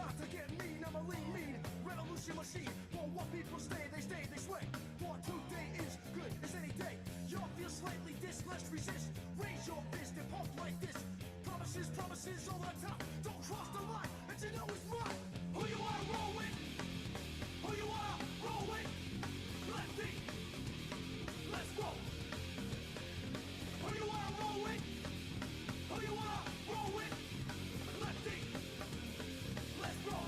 out to get mean, I'm a lean revolution machine. Won't want people stay, they sway. Want today is good as any day. Y'all feel slightly dis, let's resist. Raise your fist and pump like this. Promises over the top. Don't cross the line, and you know it's mine. Who you wanna roll with? Who you wanna roll with? Lefty, let's go. Who you wanna roll with? Who you wanna roll with? Lefty, let's go.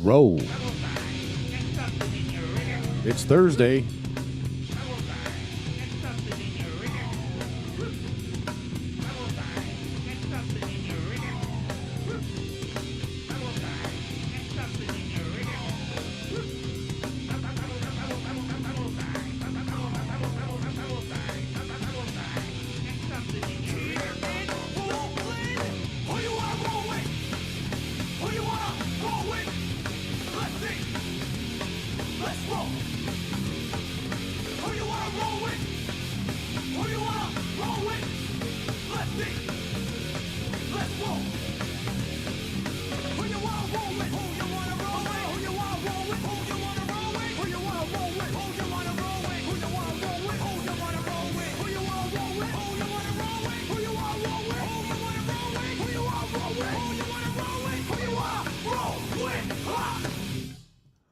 Roll. It's Thursday.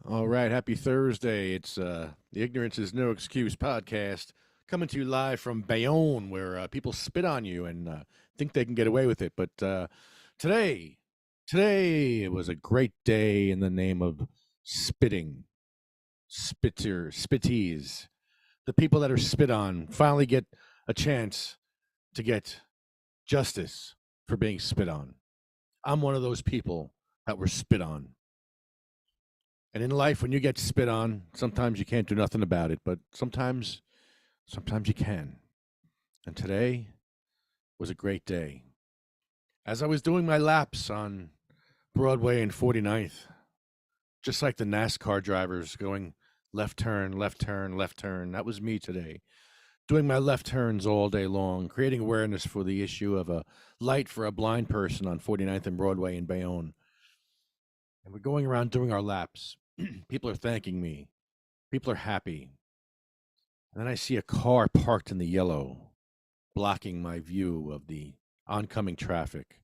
All right, happy Thursday. It's the Ignorance is No Excuse podcast coming to you live from Bayonne, where people spit on you and think they can get away with it. But today it was a great day in the name of spitting, spittees. The people that are spit on finally get a chance to get justice for being spit on. I'm one of those people that were spit on. And in life, when you get spit on, sometimes you can't do nothing about it, but sometimes you can. And today was a great day. As I was doing my laps on Broadway and 49th, just like the NASCAR drivers going left turn, left turn, left turn, that was me today. Doing my left turns all day long, creating awareness for the issue of a light for a blind person on 49th and Broadway in Bayonne. And we're going around doing our laps. People are thanking me. People are happy. And then I see a car parked in the yellow, blocking my view of the oncoming traffic,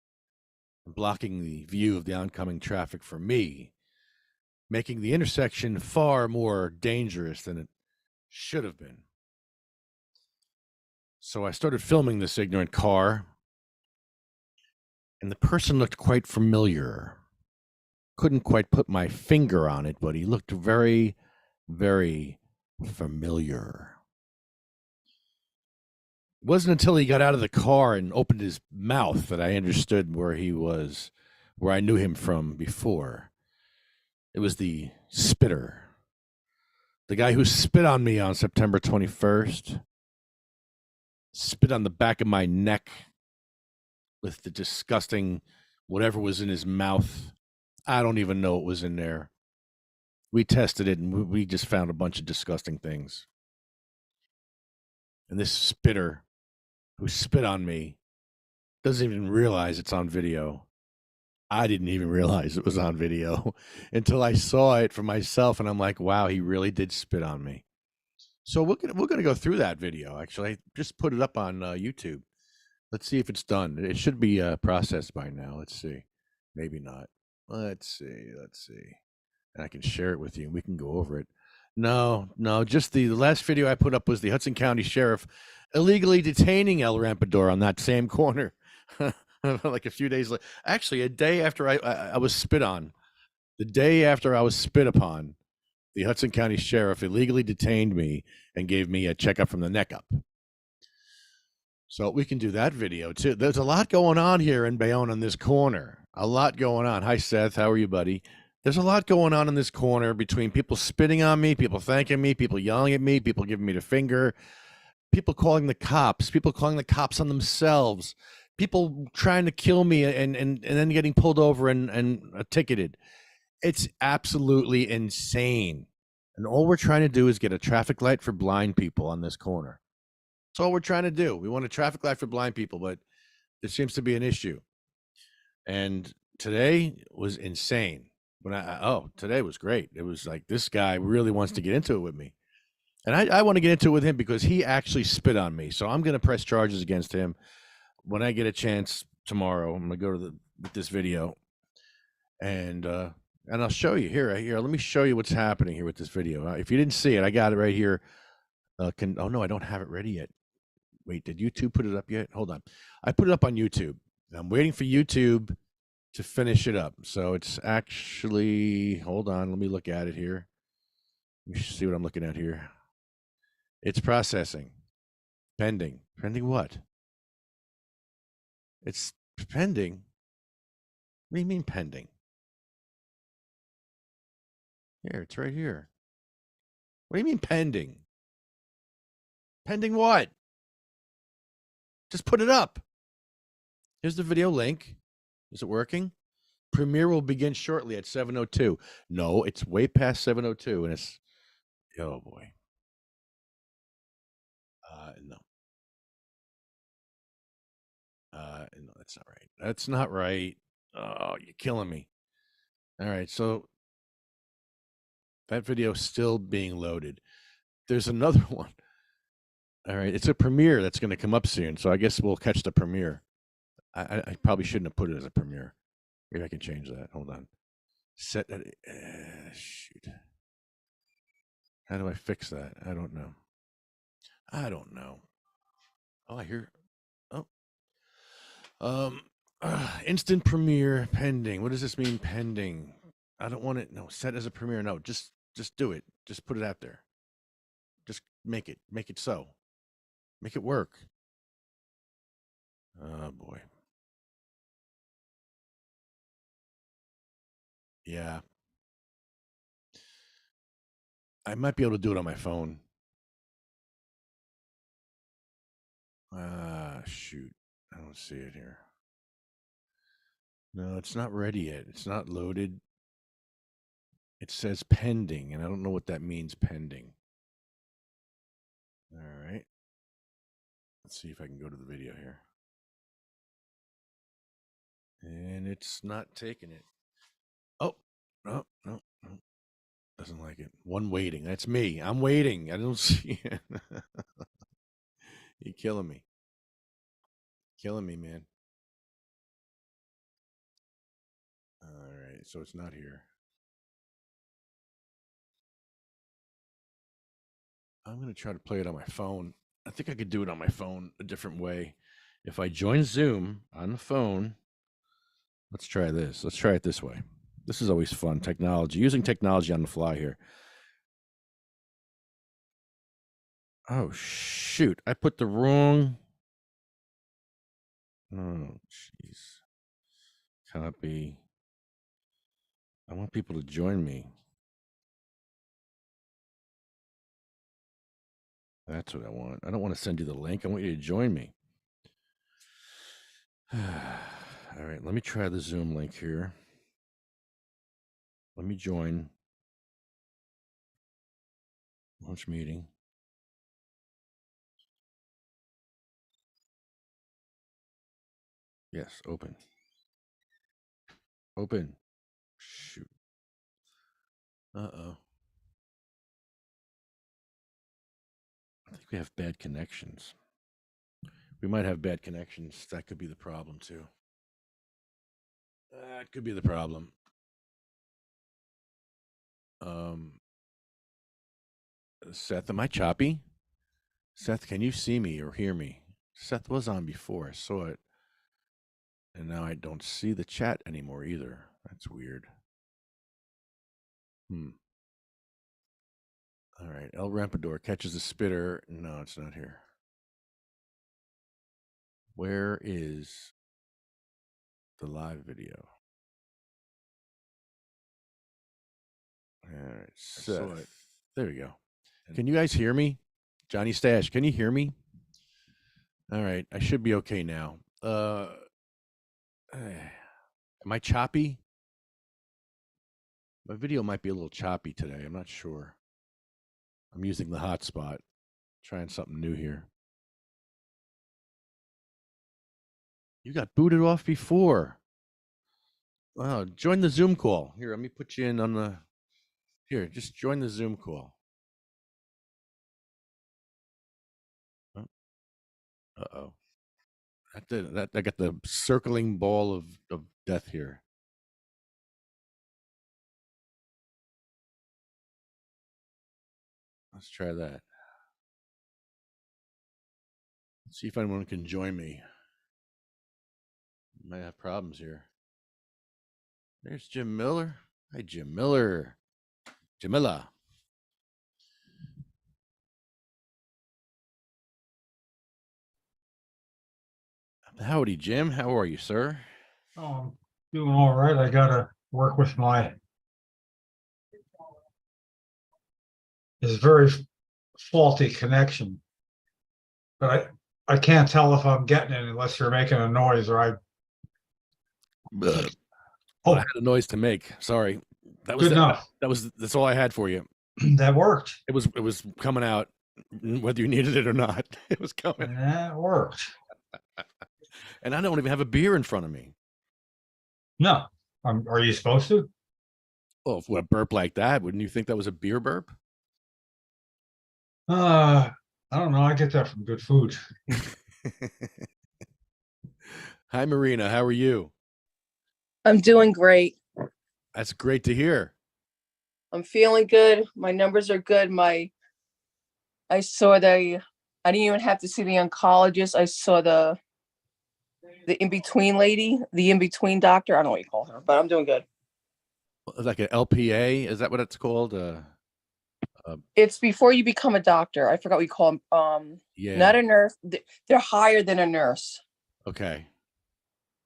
blocking the view of the oncoming traffic for me, making the intersection far more dangerous than it should have been. So I started filming this ignorant car, and the person looked quite familiar. Couldn't quite put my finger on it, but he looked very, very familiar. It wasn't until he got out of the car and opened his mouth that I understood where he was, where I knew him from before. It was the spitter. The guy who spit on me on September 21st, spit on the back of my neck with the disgusting whatever was in his mouth. I don't even know what was in there. We tested it, and we just found a bunch of disgusting things. And this spitter who spit on me doesn't even realize it's on video. I didn't even realize it was on video until I saw it for myself, and I'm like, wow, he really did spit on me. So we're gonna go through that video. Actually, I just put it up on YouTube. Let's see if it's done. It should be processed by now. Let's see. Maybe not. Let's see. And I can share it with you, and we can go over it. No, just the last video I put up was the Hudson County Sheriff illegally detaining El Rampador on that same corner. Like a few days later. Actually, a day after I was spit on, the day after I was spit upon, the Hudson County Sheriff illegally detained me and gave me a checkup from the neck up. So we can do that video too. There's a lot going on here in Bayonne in this corner. A lot going on. Hi, Seth. How are you, buddy? There's a lot going on in this corner between people spitting on me, people thanking me, people yelling at me, people giving me the finger, people calling the cops, people calling the cops on themselves, people trying to kill me and then getting pulled over and ticketed. It's absolutely insane. And all we're trying to do is get a traffic light for blind people on this corner. That's all we're trying to do. We want a traffic light for blind people, but there seems to be an issue. And today was insane. Today was great. It was like this guy really wants to get into it with me. And I want to get into it with him because he actually spit on me. So I'm going to press charges against him when I get a chance tomorrow. I'm going to go to this video and I'll show you here. Let me show you what's happening here with this video. If you didn't see it, I got it right here. Oh no, I don't have it ready yet. Wait, did YouTube put it up yet? Hold on. I put it up on YouTube. I'm waiting for YouTube to finish it up. So it's actually, hold on, let me look at it here. Let me see what I'm looking at here. It's processing. Pending. Pending what? It's pending. What do you mean pending? Here, it's right here. What do you mean pending? Pending what? Just put it up. Here's the video link. Is it working? Premiere will begin shortly at 7:02. No, it's way past 7:02, and it's oh boy. No. No, that's not right. That's not right. Oh, you're killing me. All right, so that video's still being loaded. There's another one. All right, it's a premiere that's going to come up soon, so I guess we'll catch the premiere. I probably shouldn't have put it as a premiere. Maybe I can change that. Hold on. Set that. Shoot. How do I fix that? I don't know. I don't know. Oh, I hear. Oh. Instant premiere pending. What does this mean? Pending. I don't want it. No, set as a premiere. No, just do it. Just put it out there. Just make it so. Make it work. Oh boy. Yeah. I might be able to do it on my phone. Shoot. I don't see it here. No, it's not ready yet. It's not loaded. It says pending, and I don't know what that means, pending. All right. Let's see if I can go to the video here. And it's not taking it. Oh, no, no, no. Doesn't like it. One waiting. That's me. I'm waiting. I don't see it. You're killing me. Killing me, man. All right. So it's not here. I'm going to try to play it on my phone. I think I could do it on my phone a different way. If I join Zoom on the phone, let's try this. Let's try it this way. This is always fun. Technology, using technology on the fly here. Oh, shoot. I put the wrong. Oh, jeez. Copy. I want people to join me. That's what I want. I don't want to send you the link. I want you to join me. All right, let me try the Zoom link here. Let me join. Launch meeting. Yes, open. Open. Shoot. Uh-oh. I think we have bad connections. We might have bad connections. That could be the problem, too. That could be the problem. Seth, am I choppy? Seth, can you see me or hear me? Seth was on before. I saw it. And now I don't see the chat anymore either. That's weird. All right. El Rampador catches a spitter. No, it's not here. Where is the live video? All right, Seth. There we go. Can you guys hear me? Johnny Stash, can you hear me? All right, I should be okay now. Am I choppy? My video might be a little choppy today. I'm not sure. I'm using the hotspot, trying something new here. You got booted off before. Wow, join the Zoom call. Here, let me put you in on the. Here, just join the Zoom call. Uh-oh. I got the circling ball of death here. Let's try that. Let's see if anyone can join me. Might have problems here. There's Jim Miller. Hi, Jim Miller. Jamila. Howdy, Jim. How are you, sir? Oh, I'm doing all right. I gotta work with my. It's very faulty connection. But I can't tell if I'm getting it unless you're making a noise or I. Well, Oh, I had a noise to make. Sorry. That was good enough. that's all I had for you. That worked. It was coming out whether you needed it or not. It was coming. That worked. And I don't even have a beer in front of me. No, are you supposed to? Well, if a burp like that, wouldn't you think that was a beer burp? I don't know. I get that from good food. Hi, Marina. How are you? I'm doing great. That's great to hear. I'm feeling good. My numbers are good. I didn't even have to see the oncologist. I saw the in-between lady, the in-between doctor. I don't know what you call her, but I'm doing good. Like an LPA, is that what it's called? It's before you become a doctor. I forgot what you call them. Yeah. Not a nurse. They're higher than a nurse. Okay.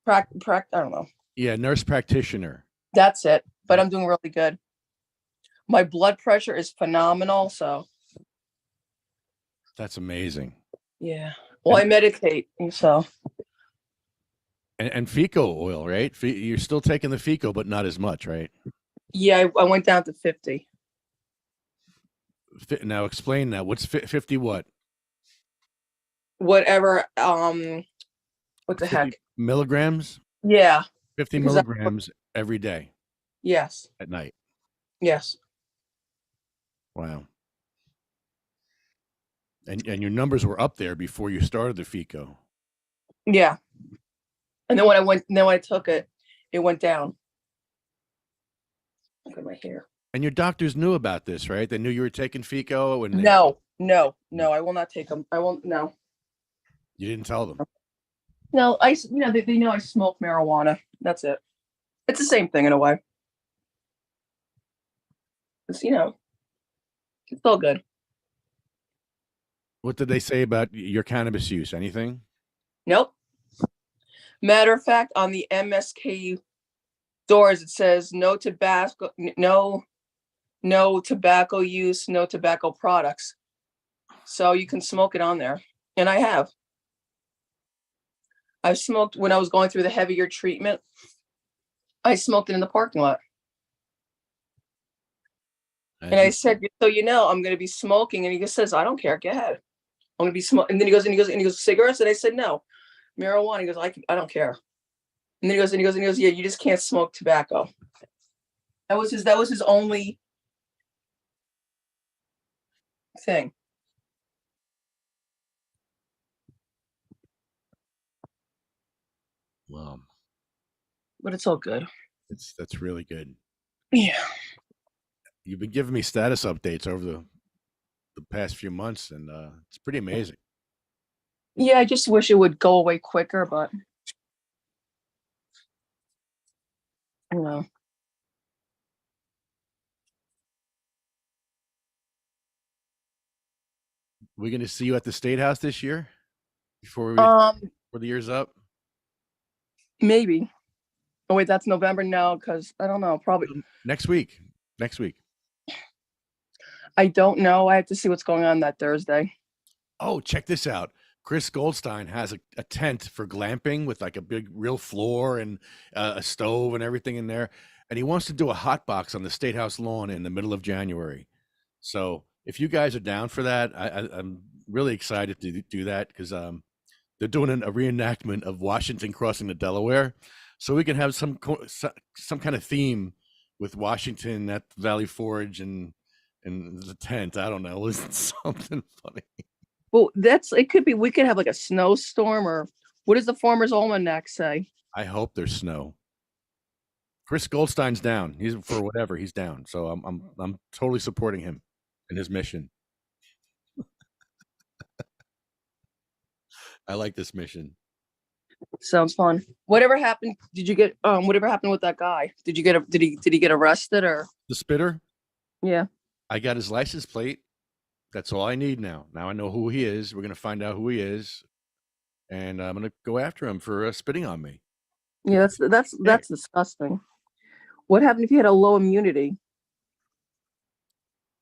I don't know. Yeah, nurse practitioner. That's it. But I'm doing really good. My blood pressure is phenomenal. So. That's amazing. Yeah. Well, I meditate. So. And FECO oil, right? You're still taking the FECO, but not as much, right? Yeah, I went down to 50. Now explain that. What's 50 what? Whatever. What the 50 heck? milligrams? Yeah. 50 Because milligrams every day Yes. at night. Yes. Wow. And your numbers were up there before you started the FECO. Yeah. And then when I took it, it went down. Look at my hair. And your doctors knew about this, right? They knew you were taking FECO and No, I will not take them. I won't. No. You didn't tell them. No, they know I smoke marijuana. That's it. It's the same thing in a way. It's, it's all good. What did they say about your cannabis use? Anything? Nope. Matter of fact, on the MSK doors, it says no tobacco, no tobacco use, no tobacco products. So you can smoke it on there. And I have. I've smoked when I was going through the heavier treatment. I smoked it in the parking lot. And I said, so I'm going to be smoking. And he just says, I don't care. Go ahead. I'm going to be smoking. And then he goes, cigarettes? And I said, no, marijuana. He goes, I don't care. And then he goes, yeah, you just can't smoke tobacco. That was his only thing. Wow. But it's all good. That's really good. Yeah. You've been giving me status updates over the past few months, and it's pretty amazing. Yeah, I just wish it would go away quicker, but We're going to see you at the State House this year? Before we Where the year's up? Maybe. Oh wait, that's November. No, because I don't know. Probably. Next week. Next week. I don't know. I have to see what's going on that Thursday. Oh, check this out. Chris Goldstein has a tent for glamping with like a big real floor and a stove and everything in there. And he wants to do a hot box on the State House lawn in the middle of January. So if you guys are down for that, I'm really excited to do that because they're doing a reenactment of Washington crossing the Delaware. So we can have some kind of theme with Washington at Valley Forge and the tent. I don't know. It's something funny. Well, it could be, we could have like a snowstorm, or what does the Farmer's Almanac say? I hope there's snow. Chris Goldstein's down. He's for whatever, he's down. So I'm totally supporting him in his mission. I like this mission. Sounds fun. Whatever happened? Did you get whatever happened with that guy? Did you get did he get arrested or? The spitter? Yeah. I got his license plate. That's all I need now. Now I know who he is. We're going to find out who he is. And I'm going to go after him for spitting on me. Yeah, that's disgusting. What happened if you had a low immunity?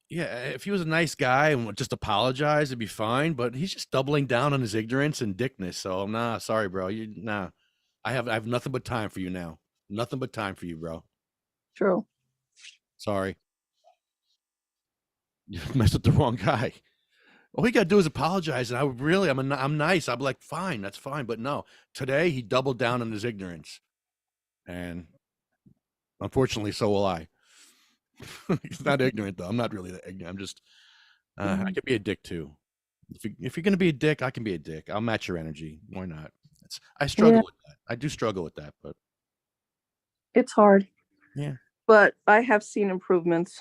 Yeah, if he was a nice guy and would just apologize, it'd be fine. But he's just doubling down on his ignorance and dickness. So nah, sorry, bro. I have nothing but time for you now. Nothing but time for you, bro. True. Sorry. You messed with the wrong guy. All he got to do is apologize. And I'm nice. I'm like, fine, that's fine. But no, today he doubled down on his ignorance. And unfortunately, so will I. He's not ignorant, though. I'm not really that ignorant. I'm just, I could be a dick, too. If you're going to be a dick, I can be a dick. I'll match your energy. Why not? I struggle with that. I do struggle with that, but. It's hard. Yeah. But I have seen improvements.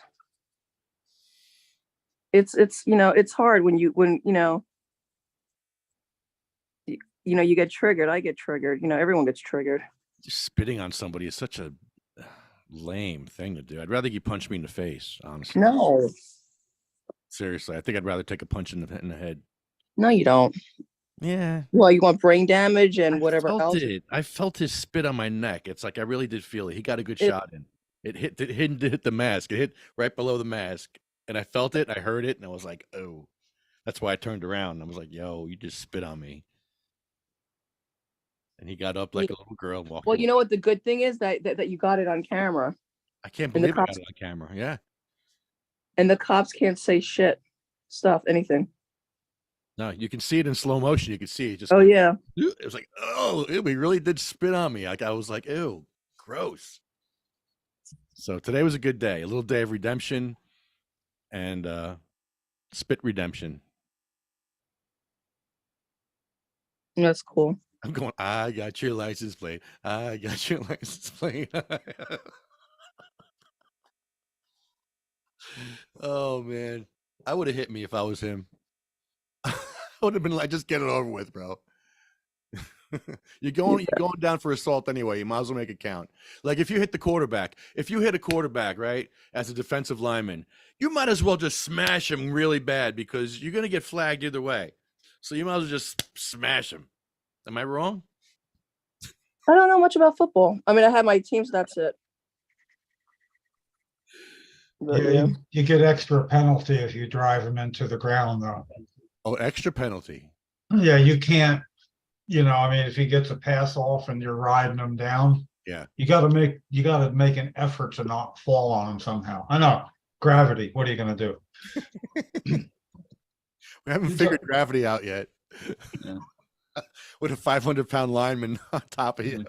It's it's hard when you get triggered. I get triggered. Everyone gets triggered. Just spitting on somebody is such a lame thing to do. I'd rather you punch me in the face, honestly. No. Seriously, I think I'd rather take a punch in the head. No, you don't. Yeah. Well, you want brain damage and whatever else. I felt his spit on my neck. It's like I really did feel it. He got a good shot in. It hit the mask. It hit right below the mask. And I felt it, I heard it, and I was like, oh. That's why I turned around. And I was like, yo, you just spit on me. And he got up like a little girl and walked away. You know what the good thing is? That you got it on camera. I can't believe I got it on camera. Yeah. And the cops can't say anything. No, you can see it in slow motion. You can see it just. Oh, yeah. It was like, oh, he really did spit on me. Like I was like, ew, gross. So today was a good day. A little day of redemption. And spit redemption. That's cool. I'm going, I got your license plate. I got your license plate. Oh, man. I would have hit me if I was him. I would have been like, just get it over with, bro. You're going down for assault anyway. You might as well make it count. Like if you hit the quarterback, right, as a defensive lineman, you might as well just smash him really bad because you're going to get flagged either way. So you might as well just smash him. Am I wrong? I don't know much about football. I mean, I have my teams. That's it. But, yeah, you get extra penalty if you drive him into the ground, though. Oh, extra penalty. Yeah, you can't. I mean, if he gets a pass off and you're riding him down, yeah, you got to make an effort to not fall on him somehow. I know gravity. What are you going to do? We haven't figured gravity out yet. Yeah. With a 500-pound lineman on top of you.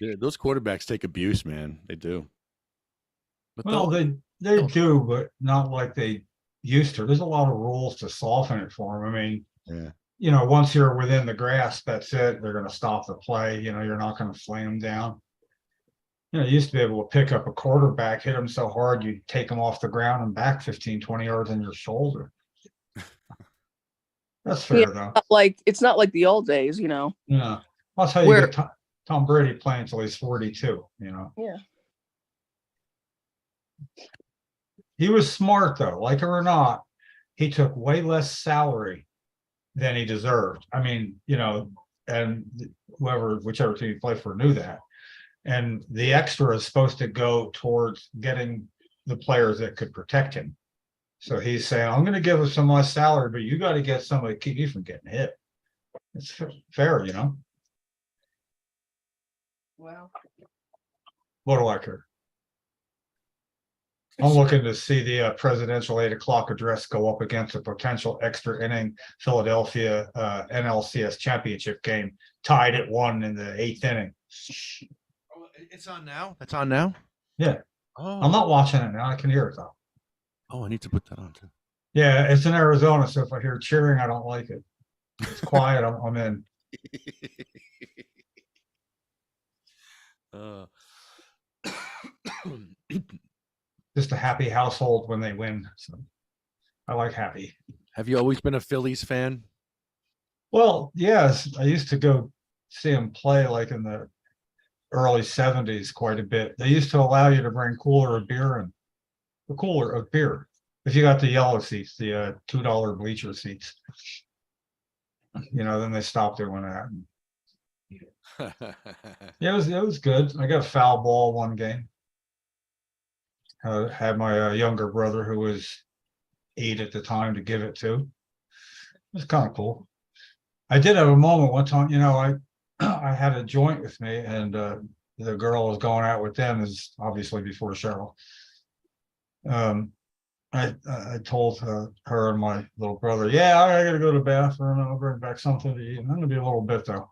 Dude, those quarterbacks take abuse, man. They do. But well, they do, but not like they used to. There's a lot of rules to soften it for them. I mean, yeah. Once you're within the grasp, that's it. They're going to stop the play. You're not going to flay them down. You used to be able to pick up a quarterback, hit him so hard, you'd take him off the ground and back 15, 20 yards in your shoulder. That's fair, though. It's not like the old days, Yeah. That's how you get Tom Brady playing until he's 42, Yeah. He was smart, though. Like it or not, he took way less salary than he deserved. I mean, and whichever team he played for knew that. And the extra is supposed to go towards getting the players that could protect him. So he's saying, I'm going to give us some of my salary, but you got to get somebody to keep you from getting hit. It's fair, Wow. What do I care? I'm looking to see the presidential 8 o'clock address go up against a potential extra inning Philadelphia NLCS championship game, tied at 1 in the 8th inning. Oh, it's on now. That's on now. Yeah. Oh, I'm not watching it now. I can hear it though. Oh, I need to put that on too. Yeah, it's in Arizona, so if I hear cheering, I don't like it. It's quiet. I'm in. Just a happy household when they win. So I like happy. Have you always been a Phillies fan? Well, yes, I used to go see them play like in the early 70s quite a bit. They used to allow you to bring a cooler of beer if you got the yellow seats, the $2 bleacher seats. Then they stopped doing that. Yeah, it was good. I got a foul ball one game. Had my younger brother, who was 8 at the time, to give it to. It was kind of cool. I did have a moment one time, I had a joint with me, and the girl was going out with them, is obviously before Cheryl. I told her and my little brother, yeah, I gotta go to the bathroom. I'll bring back something to eat. I'm gonna be a little bit though,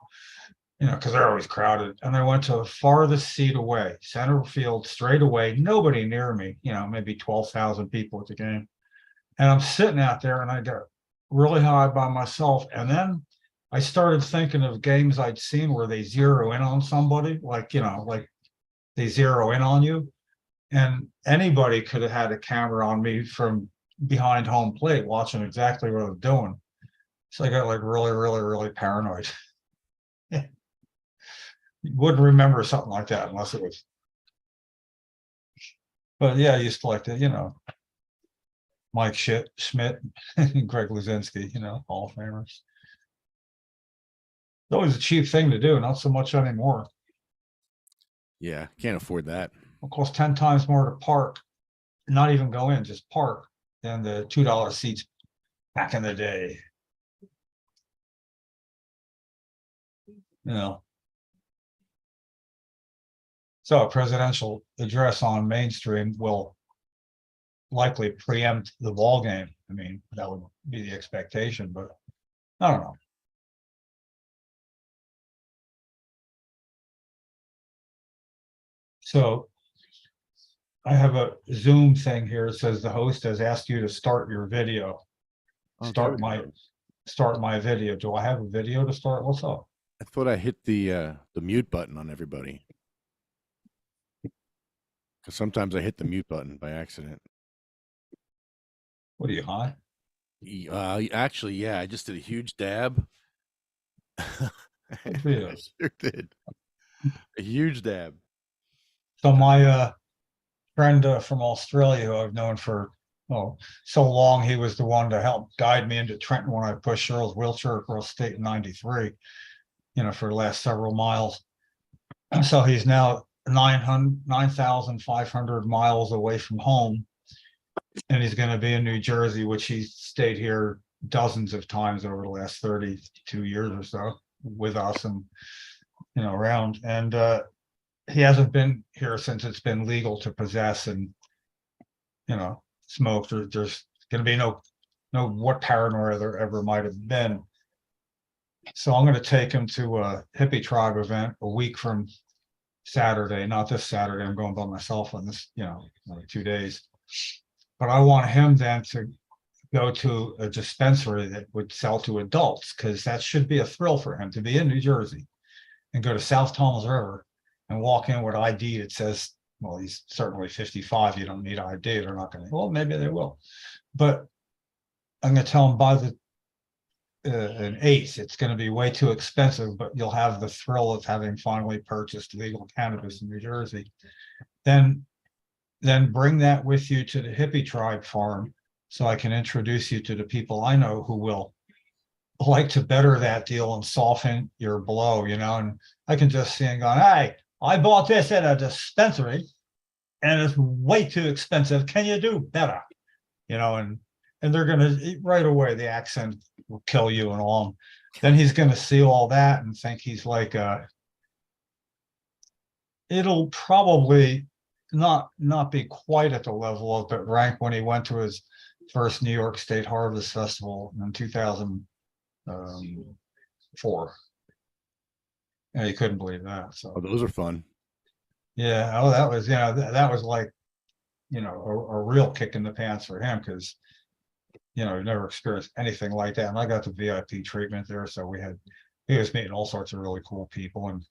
because they're always crowded. And I went to the farthest seat away, center field, straight away, nobody near me, maybe 12,000 people at the game. And I'm sitting out there, and I got really high by myself. And then I started thinking of games I'd seen where they zero in on somebody, like they zero in on you. And anybody could have had a camera on me from behind home plate watching exactly what I was doing. So I got like really, really, really paranoid. You wouldn't remember something like that unless it was. But yeah, I used to like to, Mike Schmidt and Greg Luzinski, Hall of Famers. It's always a cheap thing to do, not so much anymore. Yeah, can't afford that. It costs 10 times more to park, not even go in, just park, than the $2 seats back in the day. So a presidential address on mainstream will likely preempt the ball game. I mean, that would be the expectation, but I don't know. So I have a Zoom thing here. It says the host has asked you to start your video. Start my video. Do I have a video to start? What's up? I thought I hit the mute button on everybody. Because sometimes I hit the mute button by accident. What are you, high? Actually, yeah, I just did a huge dab. I sure did. A huge dab. So my friend from Australia, who I've known for so long, he was the one to help guide me into Trenton when I pushed Cheryl's wheelchair across state in '93, for the last several miles. So he's now 9,500 miles away from home, and he's going to be in New Jersey, which he's stayed here dozens of times over the last 32 years or so with us, and around. And he hasn't been here since it's been legal to possess and smoke. There's going to be no what paranoia there ever might have been. So I'm going to take him to a hippie tribe event a week from Saturday. Not this Saturday. I'm going by myself on this, like 2 days. But I want him then to go to a dispensary that would sell to adults, because that should be a thrill for him to be in New Jersey and go to South Toms River and walk in with ID that says, well, he's certainly 55. You don't need ID. They're not going to, well, maybe they will. But I'm going to tell him buy an eighth. It's going to be way too expensive, but you'll have the thrill of having finally purchased legal cannabis in New Jersey. Then bring that with you to the hippie tribe farm, so I can introduce you to the people I know who will like to better that deal and soften your blow, and I can just see him going, hey, I bought this at a dispensary and it's way too expensive. Can you do better? And they're going to right away, the accent will kill you and all. Then he's going to see all that and think he's like, it'll probably not be quite at the level of the rank when he went to his first New York State Harvest Festival in 2004. And he couldn't believe that. So those are fun. yeah, that was that was like a real kick in the pants for him, because he never experienced anything like that. And I got the VIP treatment there, so he was meeting all sorts of really cool people, and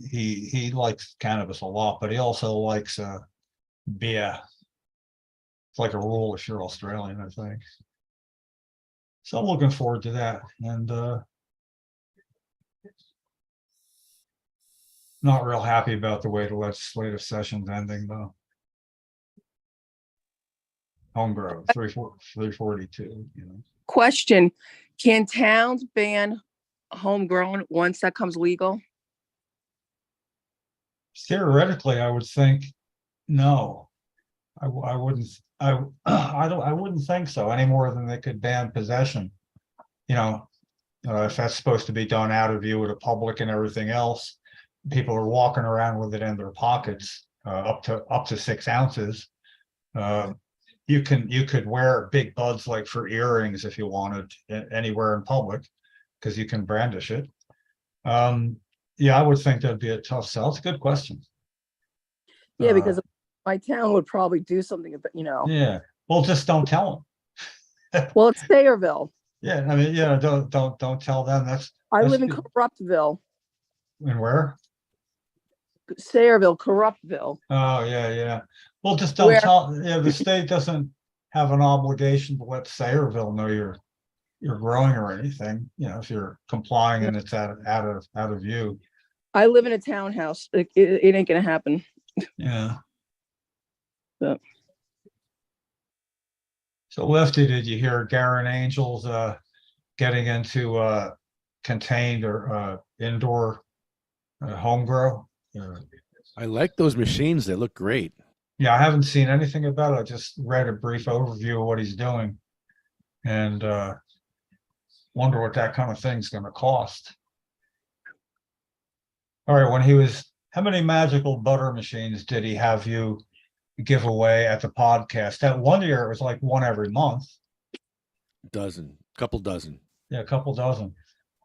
he likes cannabis a lot, but he also likes beer. It's like a rule if you're Australian, I think. So I'm looking forward to that, and not real happy about the way the legislative session's ending, though. Homegrown, 342, Question: can towns ban homegrown once that comes legal? Theoretically, I would think no. I wouldn't. I wouldn't think so, any more than they could ban possession. If that's supposed to be done out of view of the public and everything else, people are walking around with it in their pockets, up to 6 ounces. You could wear big buds like for earrings if you wanted, anywhere in public, because you can brandish it. Yeah, I would think that'd be a tough sell. It's a good question. Yeah, because my town would probably do something about, Yeah, well, just don't tell them. Well, it's Sayreville. Yeah, I mean, don't tell them. I live in good. Corruptville. And where? Sayreville, Corruptville. Oh, yeah. Well, just don't tell. Yeah, the state doesn't have an obligation to let Sayreville know you're growing or anything. If you're complying and it's out of view. I live in a townhouse. It ain't gonna happen. Yeah. So Lefty, did you hear Garen Angels getting into contained or indoor home grow? I like those machines. They look great. Yeah, I haven't seen anything about it. I just read a brief overview of what he's doing, and wonder what that kind of thing's going to cost. All right, how many magical butter machines did he have you give away at the podcast? That one year it was like one every month. Couple dozen. Yeah, a couple dozen.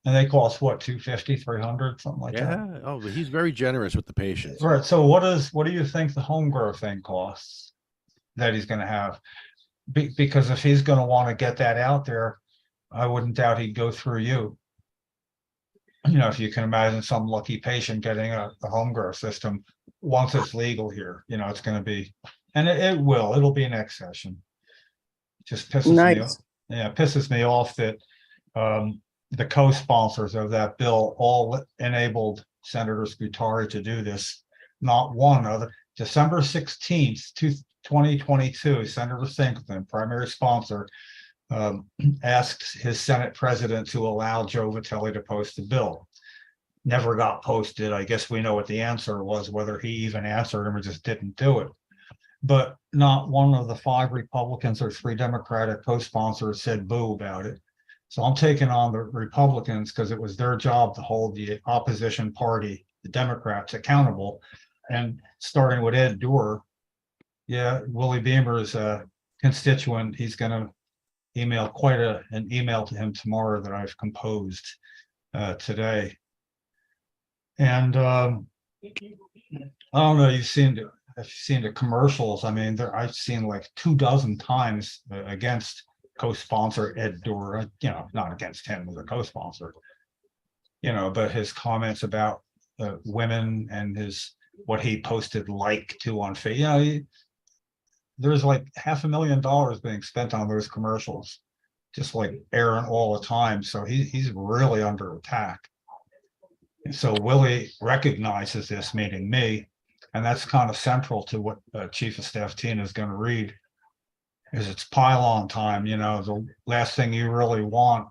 And they cost what, 250, 300, something like that? Yeah. Oh, but he's very generous with the patients. Right. So what do you think the home grow thing costs that he's going to have? Because if he's going to want to get that out there, I wouldn't doubt he'd go through you. If you can imagine some lucky patient getting a home grow system once it's legal here, it's going to be, and it'll be next session. Just pisses me off. Yeah, pisses me off that the co-sponsors of that bill all enabled Senator Scutari to do this. Not one other. December 16th, 2022, Senator Singleton, primary sponsor, asked his Senate president to allow Joe Vitelli to post the bill. Never got posted. I guess we know what the answer was, whether he even answered him or just didn't do it. But not one of the 5 Republicans or 3 Democratic co-sponsors said boo about it. So I'm taking on the Republicans because it was their job to hold the opposition party, the Democrats, accountable. And starting with Ed Doer, yeah, Willie Beamer's constituent, he's going to email quite an email to him tomorrow that I've composed today. And I don't know, you've seen the commercials. I mean, I've seen like 24 times against co-sponsor Ed Doer, not against him as a co-sponsor, but his comments about women and what he posted to on Facebook. There's like $500,000 being spent on those commercials, just like airing all the time. So he's really under attack. And so Willie recognizes this, meaning me, and that's kind of central to what Chief of Staff Tina is going to read. is it's pile-on time. The last thing you really want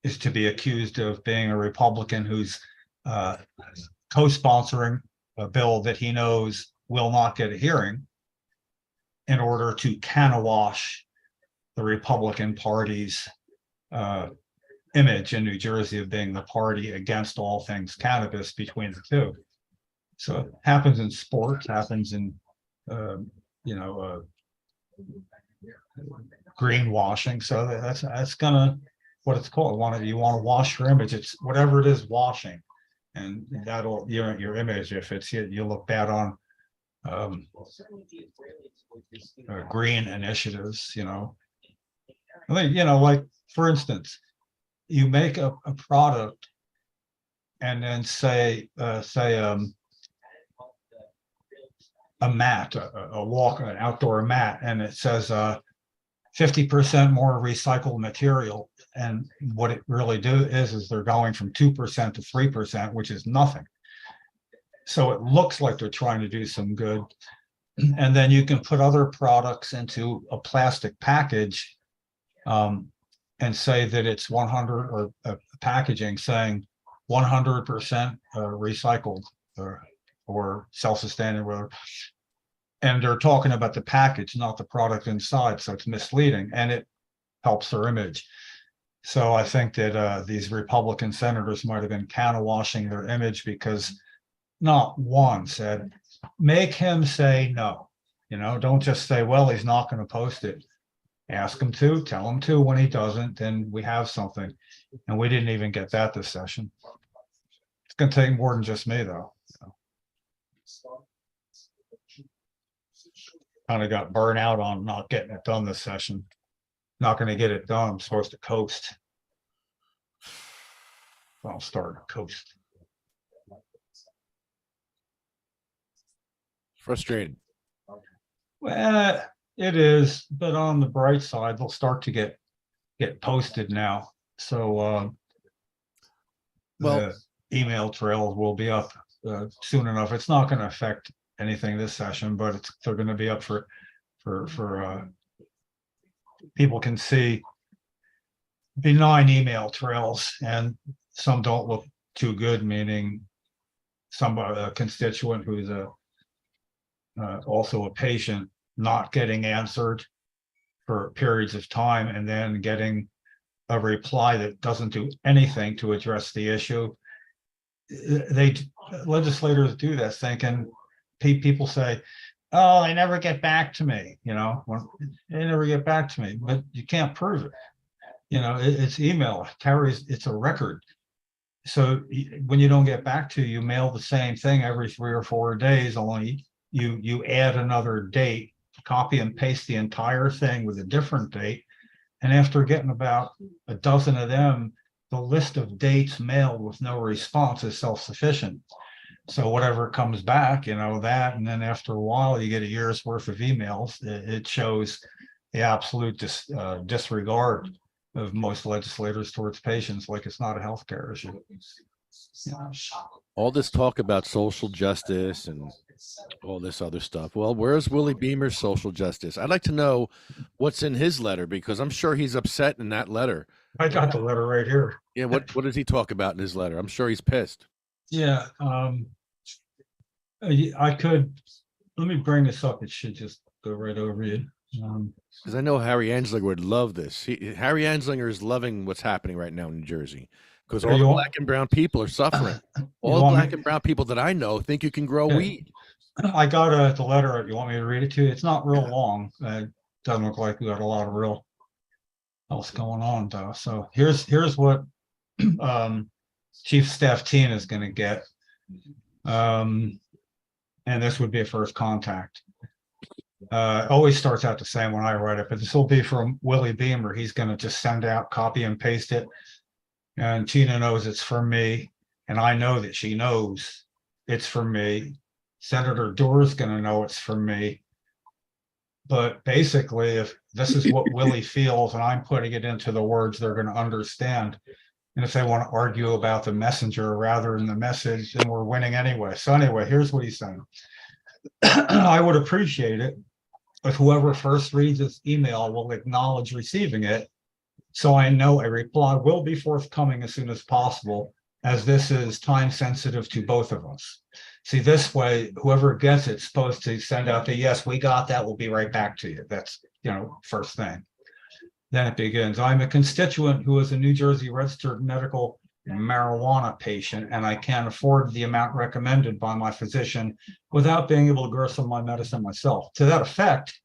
is to be accused of being a Republican who's co-sponsoring a bill that he knows will not get a hearing in order to wash the Republican Party's image in New Jersey of being the party against all things cannabis between the two. So it happens in sports, happens in, greenwashing. So that's gonna, what it's called. You want to wash your image. It's whatever it is, washing. And that'll, your image, if it's, you look bad on green initiatives, I mean, like, for instance, you make a product and then say a mat, an outdoor mat, and it says 50% more recycled material. And what it really is they're going from 2% to 3%, which is nothing. So it looks like they're trying to do some good. And then you can put other products into a plastic package and say that it's 100, or packaging saying 100% recycled or self-sustaining, whatever. And they're talking about the package, not the product inside. So it's misleading and it helps their image. So I think that these Republican senators might have been counterwashing their image, because not one said, make him say no. Don't just say, well, he's not going to post it. Ask him to, tell him to. When he doesn't, then we have something. And we didn't even get that this session. It's going to take more than just me, though. Kind of got burnt out on not getting it done this session. Not going to get it done. I'm supposed to coast. I'll start to coast. Frustrated. Well, it is, but on the bright side, they'll start to get posted now. So the email trails will be up soon enough. It's not going to affect anything this session, but they're going to be up for people can see benign email trails, and some don't look too good, meaning a constituent who's also a patient not getting answered for periods of time, and then getting a reply that doesn't do anything to address the issue. Legislators do that, thinking people say, oh, they never get back to me, they never get back to me, but you can't prove it. It's email, it's a record. So when you don't get back to you mail the same thing every 3 or 4 days, only you add another date, copy and paste the entire thing with a different date. And after getting about a dozen of them, the list of dates mailed with no response is self-sufficient. So whatever comes back, that, and then after a while, you get a year's worth of emails. It shows the absolute disregard of most legislators towards patients, like it's not a healthcare issue. All this talk about social justice and all this other stuff. Well, where's Willie Beamer's social justice? I'd like to know what's in his letter, because I'm sure he's upset in that letter. I got the letter right here. Yeah, what does he talk about in his letter? I'm sure he's pissed. Yeah, I could, let me bring this up. It should just go right over you. Because I know Harry Anslinger would love this. Harry Anslinger is loving what's happening right now in New Jersey, because all the black and brown people are suffering. All the black and brown people that I know think you can grow weed. I got the letter. You want me to read it to you? It's not real long. It doesn't look like we got a lot of real else going on, though. So here's what Chief Staff Tina is going to get. And this would be a first contact. Always starts out the same when I write it, but this will be from Willie Beamer. He's going to just send out, copy and paste it. And Tina knows it's from me. And I know that she knows it's from me. Senator Doerr's going to know it's from me. But basically, if this is what Willie feels and I'm putting it into the words they're going to understand, and if they want to argue about the messenger rather than the message, then we're winning anyway. So anyway, here's what he's saying. I would appreciate it but whoever first reads this email will acknowledge receiving it. So I know a reply will be forthcoming as soon as possible, as this is time sensitive to both of us. See, this way, whoever gets it's supposed to send out the, yes, we got that, we'll be right back to you. That's, first thing. Then it begins. I'm a constituent who is a New Jersey registered medical marijuana patient, and I can't afford the amount recommended by my physician without being able to grow some of my medicine myself. To that effect,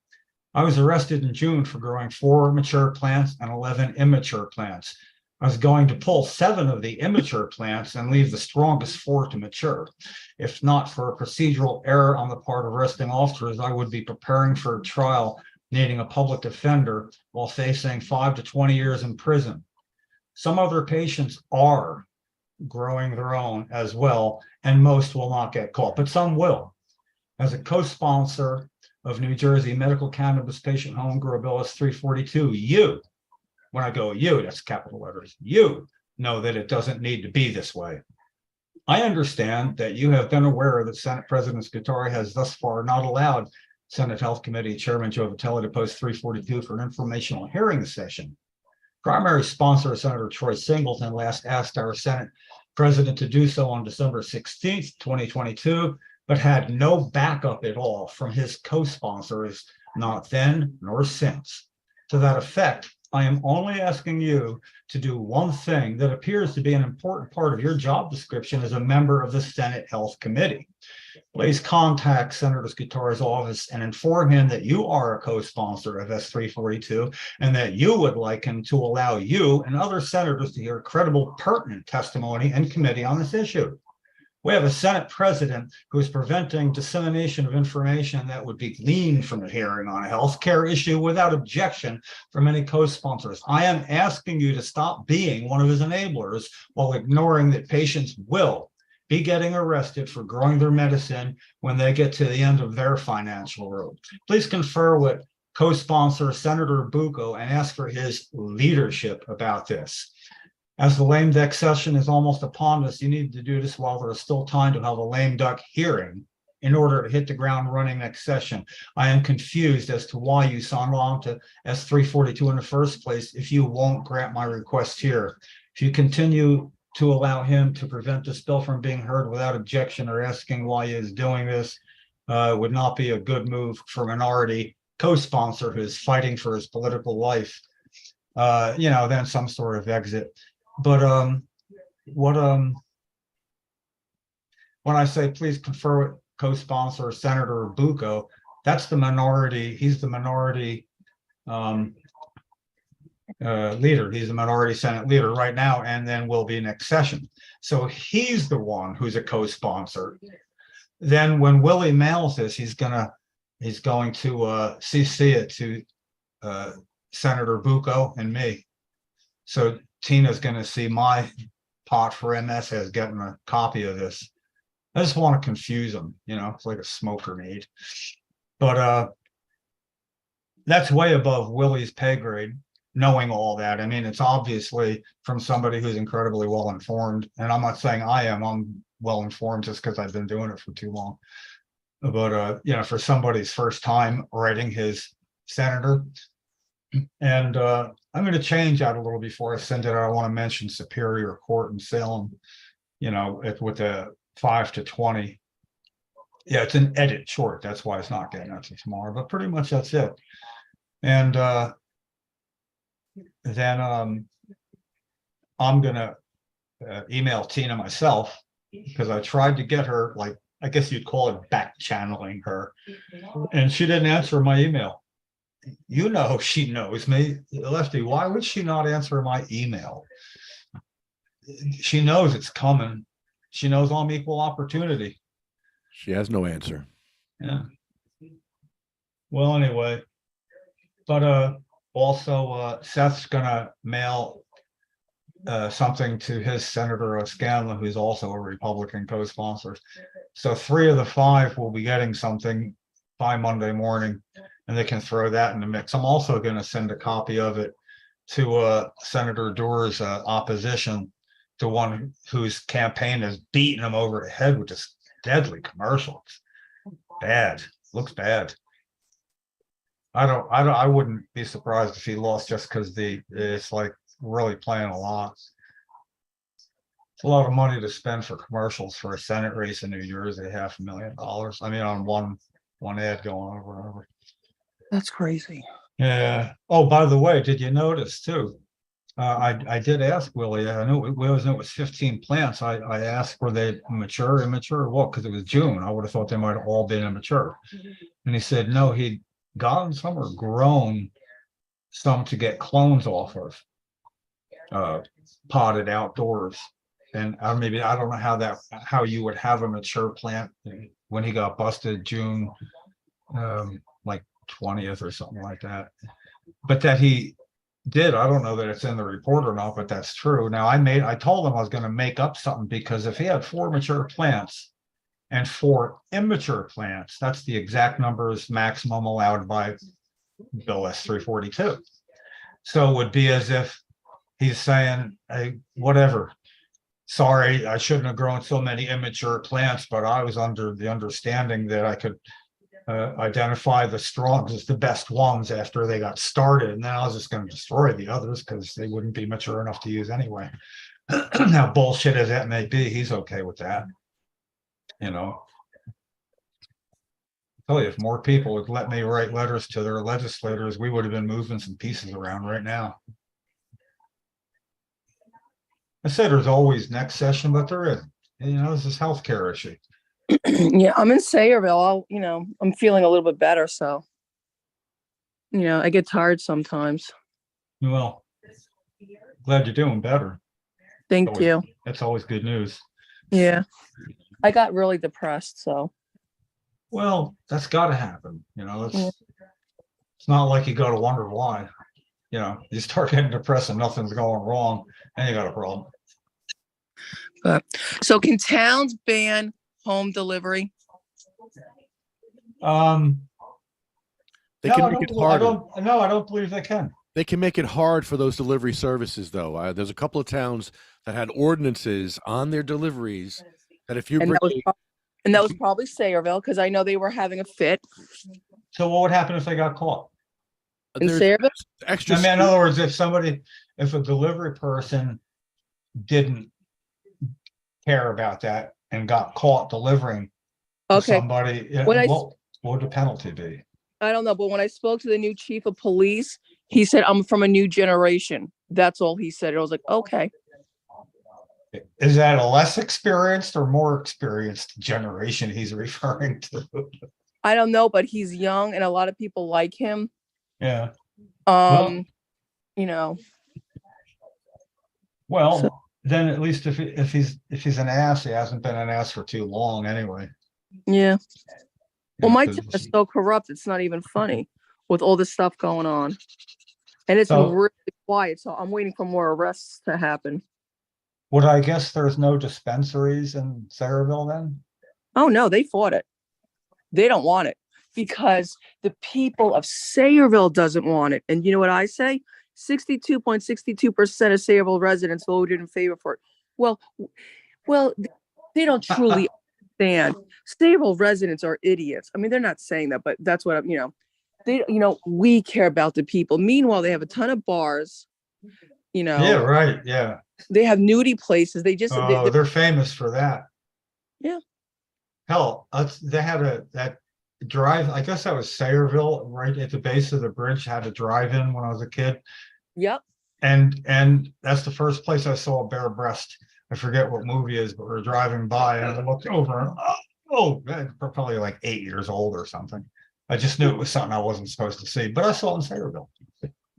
I was arrested in June for growing 4 mature plants and 11 immature plants. I was going to pull 7 of the immature plants and leave the strongest 4 to mature. If not for a procedural error on the part of arresting officers, I would be preparing for a trial needing a public defender while facing 5 to 20 years in prison. Some other patients are growing their own as well, and most will not get caught, but some will. As a co-sponsor of New Jersey Medical Cannabis Patient Home Grow Bill S 342, you, when I go you, that's capital letters, you know that it doesn't need to be this way. I understand that you have been aware that Senate President Scutari has thus far not allowed Senate Health Committee Chairman Joe Vitelli to post 342 for an informational hearing session. Primary sponsor, Senator Troy Singleton, last asked our Senate President to do so on December 16th, 2022, but had no backup at all from his co-sponsors, not then nor since. To that effect, I am only asking you to do one thing that appears to be an important part of your job description as a member of the Senate Health Committee. Please contact Senator Scutari's office and inform him that you are a co-sponsor of S342 and that you would like him to allow you and other senators to hear credible, pertinent testimony in committee on this issue. We have a Senate president who is preventing dissemination of information that would be gleaned from a hearing on a healthcare issue without objection from any co-sponsors. I am asking you to stop being one of his enablers while ignoring that patients will be getting arrested for growing their medicine when they get to the end of their financial road. Please confer with co-sponsor Senator Bucco and ask for his leadership about this. As the lame duck session is almost upon us, you need to do this while there is still time to have a lame duck hearing in order to hit the ground running next session. I am confused as to why you signed on to S342 in the first place if you won't grant my request here. If you continue to allow him to prevent this bill from being heard without objection or asking why he is doing this, would not be a good move for minority co-sponsor who is fighting for his political life. Then some sort of exit. But when I say please confer with co-sponsor Senator Bucco, that's the minority. He's the minority leader. He's the minority Senate leader right now, and then will be next session. So he's the one who's a co-sponsor. Then when Willie mails this, he's going to CC it to Senator Bucco and me. So Tina's going to see my pot for MS as getting a copy of this. I just want to confuse them, it's like a smoke grenade. But that's way above Willie's pay grade, knowing all that. I mean, it's obviously from somebody who's incredibly well informed. And I'm not saying I'm well informed just because I've been doing it for too long. But, for somebody's first time writing his senator. And I'm going to change that a little before I send it out. I want to mention Superior Court in Salem, with the 5 to 20. Yeah, it's an edit short. That's why it's not getting out to tomorrow, but pretty much that's it. And then I'm going to email Tina myself because I tried to get her, I guess you'd call it back channeling her. And she didn't answer my email. She knows me, Lefty. Why would she not answer my email? She knows it's coming. She knows I'm equal opportunity. She has no answer. Yeah. Well, anyway, but also Seth's gonna mail something to his Senator Scanlon, who's also a Republican co-sponsor. So 3 of the 5 will be getting something by Monday morning, and they can throw that in the mix. I'm also going to send a copy of it to Senator Doerr's opposition, the one whose campaign is beating him over the head with this deadly commercial. It's bad. Looks bad. I wouldn't be surprised if he lost just because it's like really playing a lot. It's a lot of money to spend for commercials for a Senate race in New Jersey, $500,000. I mean, on one ad going over and over. That's crazy. Yeah. Oh, by the way, did you notice too? I did ask Willie. I knew we always knew it was 15 plants. I asked were they mature, immature? Well, because it was June, I would have thought they might have all been immature. And he said no, he'd gotten some or grown some to get clones off of, potted outdoors. And maybe I don't know how you would have a mature plant when he got busted June, like 20th or something like that. But that he did, I don't know that it's in the report or not, but that's true. Now I told him I was going to make up something, because if he had 4 mature plants and 4 immature plants, that's the exact numbers maximum allowed by Bill S-342. So it would be as if he's saying, hey, whatever. Sorry, I shouldn't have grown so many immature plants, but I was under the understanding that I could identify the strongest, the best ones after they got started. And then I was just going to destroy the others because they wouldn't be mature enough to use anyway. Now, bullshit as that may be, he's okay with that. You know, I tell you, if more people would let me write letters to their legislators, we would have been moving some pieces around right now. I said there's always next session, but there isn't. You know, this is healthcare issue. Yeah, I'm in Sayreville. I'm feeling a little bit better. So, I get tired sometimes. Well, glad you're doing better. Thank you. That's always good news. Yeah. I got really depressed. So. Well, that's got to happen. It's not like you go to wonder why. You start getting depressed and nothing's going wrong, and you got a problem. So can towns ban home delivery? They can make it harder. I don't believe they can. They can make it hard for those delivery services, though. There's a couple of towns that had ordinances on their deliveries that if you bring, that was probably Sayreville, because I know they were having a fit. So what would happen if they got caught? In Sayreville? Extra. I mean, in other words, if a delivery person didn't care about that and got caught delivering to somebody, what would the penalty be? I don't know, but when I spoke to the new chief of police, he said, I'm from a new generation. That's all he said. I was like, okay. Is that a less experienced or more experienced generation he's referring to? I don't know, but he's young and a lot of people like him. Yeah. Well, then at least if he's an ass, he hasn't been an ass for too long anyway. Yeah. Well, my town is so corrupt, it's not even funny with all this stuff going on. And it's been really quiet, so I'm waiting for more arrests to happen. Would I guess there's no dispensaries in Sayreville then? Oh, no, they fought it. They don't want it because the people of Sayreville doesn't want it. And you know what I say? 62.62% of Sayreville residents voted in favor for it. Well, they don't truly understand. Sayreville residents are idiots. I mean, they're not saying that, but that's what we care about the people. Meanwhile, they have a ton of bars. Yeah, right. Yeah. They have nudie places. They're famous for that. Yeah. Hell, they had that drive. I guess that was Sayreville, right at the base of the bridge. Had a drive-in when I was a kid. Yep. And that's the first place I saw a bare breast. I forget what movie it is, but we're driving by and I looked over and probably like 8 years old or something. I just knew it was something I wasn't supposed to see, but I saw it in Sayreville.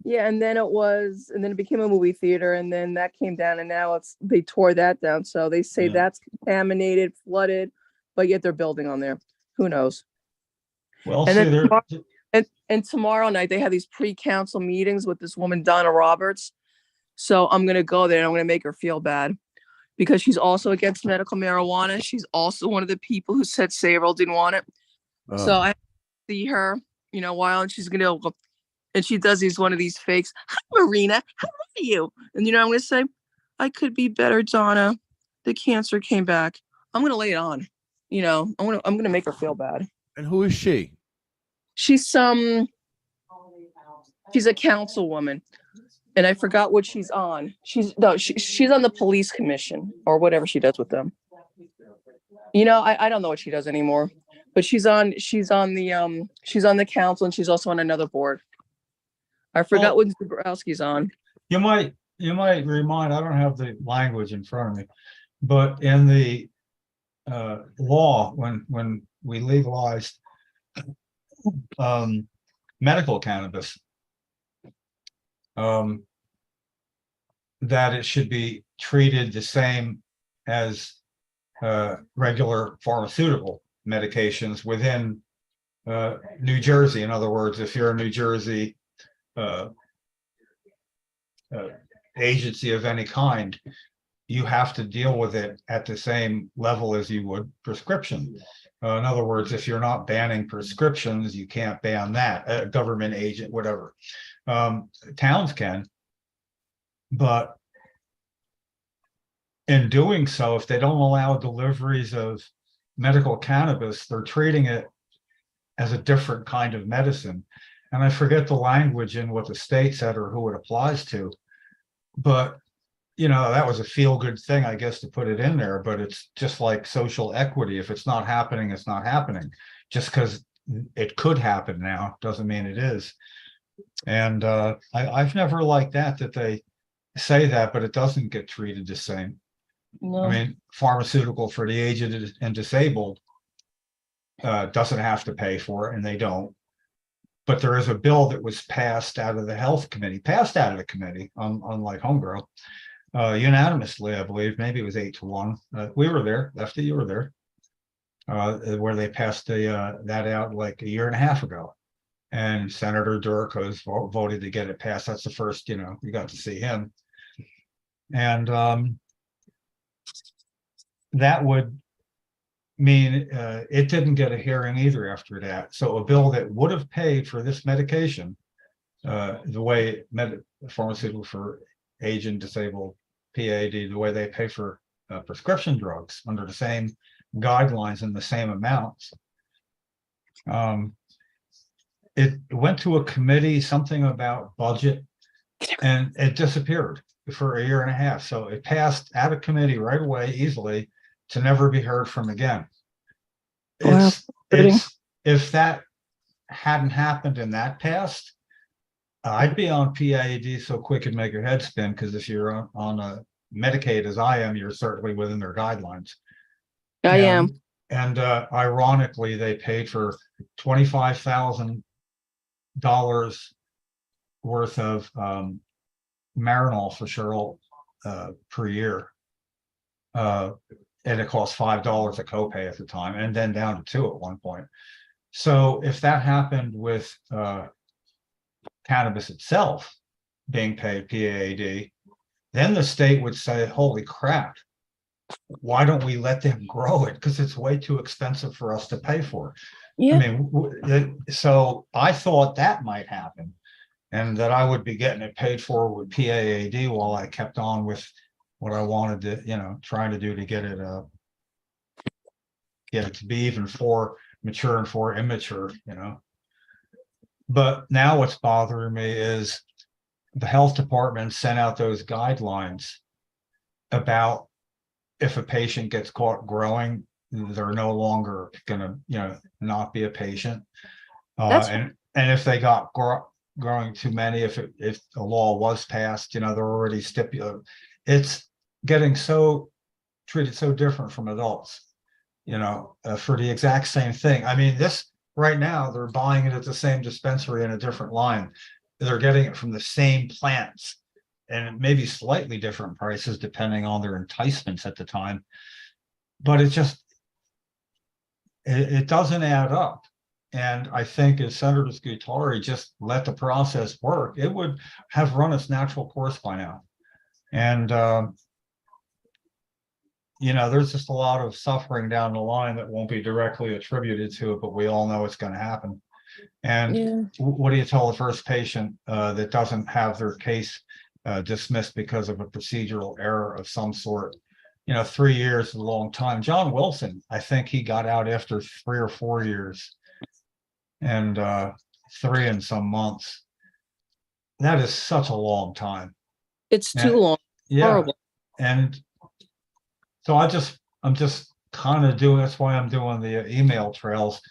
Yeah, and then it became a movie theater, and then that came down, and now they tore that down. So they say that's contaminated, flooded, but yet they're building on there. Who knows? Well, and tomorrow night they have these pre-council meetings with this woman Donna Roberts. So I'm gonna go there and I'm gonna make her feel bad because she's also against medical marijuana. She's also one of the people who said Sayreville didn't want it. So I see her, while and she's gonna go. And she does one of these fakes. Hi, Marina. How are you? And I'm going to say, I could be better, Donna. The cancer came back. I'm going to lay it on. I'm going to make her feel bad. And who is she? She's some She's a councilwoman, and I forgot what she's on. She's on the police commission or whatever she does with them. I don't know what she does anymore, but she's on the council, and she's also on another board. I forgot what Zabrowski's on. You might remind, I don't have the language in front of me, but in the law, when we legalized medical cannabis, that it should be treated the same as regular pharmaceutical medications within New Jersey. In other words, if you're a New Jersey agency of any kind, you have to deal with it at the same level as you would prescription. In other words, if you're not banning prescriptions, you can't ban that. A government agent, whatever. Towns can, but in doing so, if they don't allow deliveries of medical cannabis, they're treating it as a different kind of medicine. And I forget the language in what the state said or who it applies to, but that was a feel-good thing, I guess, to put it in there. But it's just like social equity. If it's not happening, it's not happening. Just because it could happen now doesn't mean it is. And I've never liked that they say that, but it doesn't get treated the same. No. I mean, pharmaceutical for the aged and disabled doesn't have to pay for it, and they don't. But there is a bill that was passed out of the health committee, unlike Homegrown, unanimously, I believe. Maybe it was 8-1. We were there. Lefty, you were there. Where they passed that out like a year and a half ago. And Senator Durko's voted to get it passed. That's the first, you got to see him. And that would mean it didn't get a hearing either after that. So a bill that would have paid for this medication, the way pharmaceutical for aged and disabled PAD, the way they pay for prescription drugs under the same guidelines and the same amounts. It went to a committee, something about budget, and it disappeared for a year and a half. So it passed out of committee right away, easily, to never be heard from again. Wow. If that hadn't happened and that passed, I'd be on PAD so quick it'd make your head spin, because if you're on a Medicaid as I am, you're certainly within their guidelines. I am. And ironically, they paid for $25,000 worth of Marinol for Cheryl per year. And it cost $5 a copay at the time, and then down to $2 at one point. So if that happened with cannabis itself being paid PAD, then the state would say, holy crap, why don't we let them grow it? Because it's way too expensive for us to pay for. Yeah. I mean, so I thought that might happen, and that I would be getting it paid for with PAD while I kept on with what I wanted to, trying to do to get it to be even for mature and for immature, But now what's bothering me is the health department sent out those guidelines about if a patient gets caught growing, they're no longer gonna, not be a patient. And if they got growing too many, if the law was passed, they're already stipulated. It's getting treated so different from adults, for the exact same thing. I mean, this right now, they're buying it at the same dispensary in a different line. They're getting it from the same plants, and maybe slightly different prices depending on their enticements at the time. But it doesn't add up. And I think if Senator Scutari just let the process work, it would have run its natural course by now. And there's just a lot of suffering down the line that won't be directly attributed to it, but we all know it's going to happen. And what do you tell the first patient that doesn't have their case dismissed because of a procedural error of some sort? 3 years is a long time. John Wilson, I think he got out after 3 or 4 years, and 3 and some months. that is such a long time. It's too And- long. Yeah. Horrible. And so I'm just kind of doing, that's why I'm doing the email trails,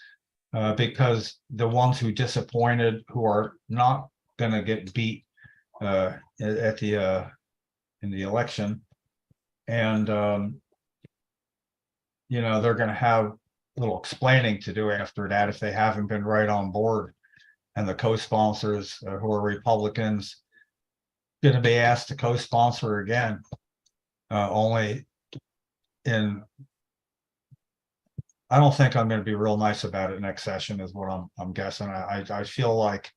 because the ones who disappointed, who are not gonna get beat at the in the election. And you know, they're gonna have a little explaining to do after that if they haven't been right on board. And the co-sponsors who are Republicans gonna be asked to co-sponsor again. Only in, I don't think I'm gonna be real nice about it next session is what I'm guessing. I feel like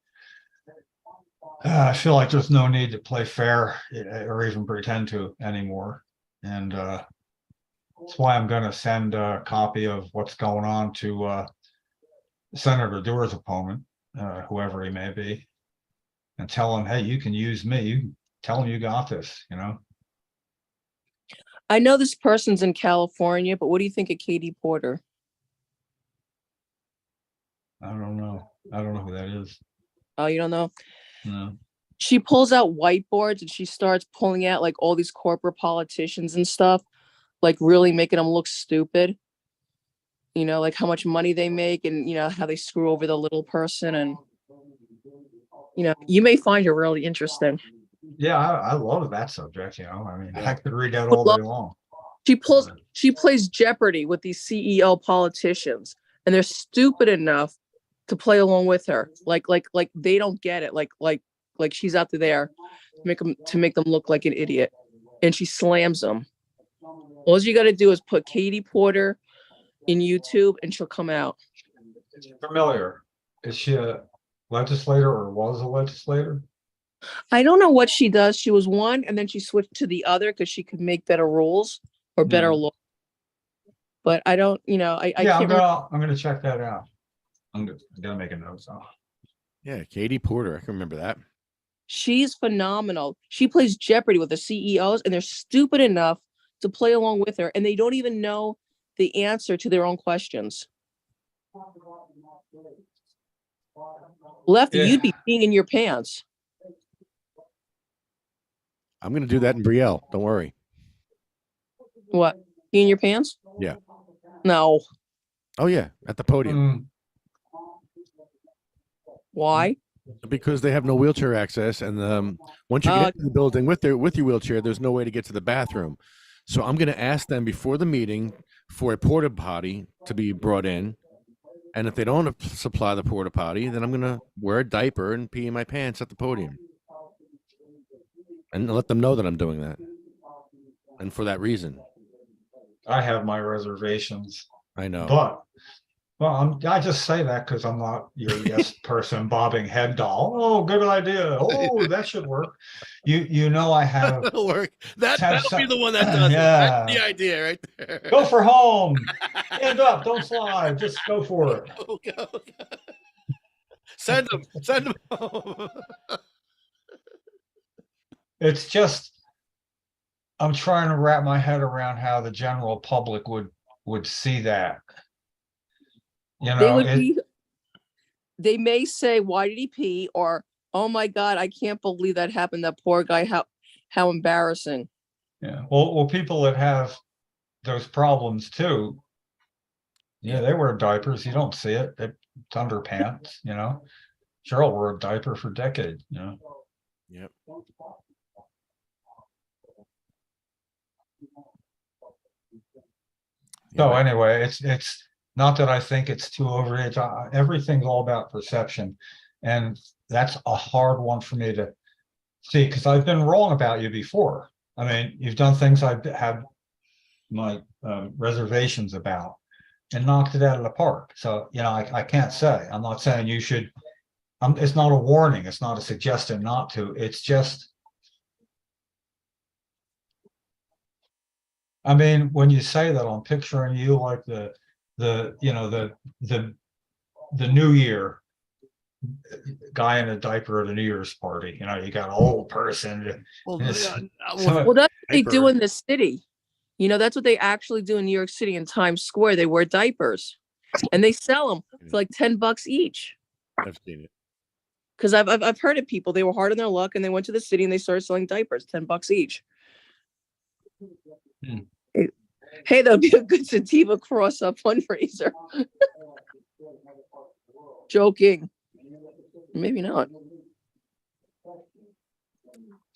there's no need to play fair or even pretend to anymore. And that's why I'm gonna send a copy of what's going on to Senator Dewar's opponent, whoever he may be, and tell him, hey, you can use me. You tell him you got this, you know? I know this person's in California, but what do you think of Katie Porter? I don't know. I don't know who that is. Oh, you don't know? No. She pulls out whiteboards and she starts pulling out like all these corporate politicians and stuff, like really making them look stupid. You know, like how much money they make and, you know, how they screw over the little person. And, you know, you may find her really interesting. Yeah, I love that subject, you know. I mean, I could read that Would all love- day long. She plays Jeopardy with these CEO politicians, and they're stupid enough to play along with her. Like they don't get it. Like she's out there to make them look like an idiot, and she slams them. All you got to do is put Katie Porter in YouTube, and she'll come out. It's familiar. Is she a legislator or was a legislator? I don't know what she does. She was one, and then she switched to the other because she could make better rules or better law. But I don't, you know, I Yeah, can't. I'm gonna check that out. I'm gonna make a note. So. Yeah, Katie Porter. I can remember that. She's phenomenal. She plays Jeopardy with the CEOs, and they're stupid enough to play along with her, and they don't even know the answer to their own questions. Lefty, Yeah. you'd be peeing in your pants. I'm going to do that in Brielle. Don't worry. What? Pee in your pants? Yeah. No. Oh, yeah. At the podium. Why? Because they have no wheelchair access. And once you get into the building with your wheelchair, there's no way to get to the bathroom. So I'm going to ask them before the meeting for a porta potty to be brought in. And if they don't supply the porta potty, then I'm going to wear a diaper and pee in my pants at the podium. And let them know that I'm doing that. And for that reason. I have my reservations. I know. But, well, I just say that because I'm not your yes person bobbing head doll. Oh, good idea. Oh, that should work. You know I have. That'll work. That'll be the one that does it. Yeah. That's the idea right there. Go for home. Stand up. Don't slide. Just go for it. Go. Send them home. It's just, I'm trying to wrap my head around how the general public would see that. You know, they may say, why did he pee? Or, oh my God, I can't believe that happened. That poor guy, how embarrassing. Yeah. Well, people that have those problems too, yeah, they wear diapers. You don't see it. It's underpants, you know. Cheryl wore a diaper for decades, you know. Yep. So anyway, it's not that I think it's too overage. Everything's all about perception, and that's a hard one for me to see because I've been wrong about you before. I mean, you've done things I've had my reservations about and knocked it out of the park. So you know, I can't say. I'm not saying you should. It's not a warning. It's not a suggestion not to. It's just. I mean, when you say that, I'm picturing you like the New Year guy in a diaper at a New Year's party. You know, you got an old person. Well, that's what they do in the city. You know, that's what they actually do in New York City in Times Square. They wear diapers and they sell them for like $10 each. I've seen it. Because I've heard of people, they were hard on their luck and they went to the city and they started selling diapers, $10 each. Hmm. Hey, that'd be a good sativa cross up fundraiser. Joking. Maybe not.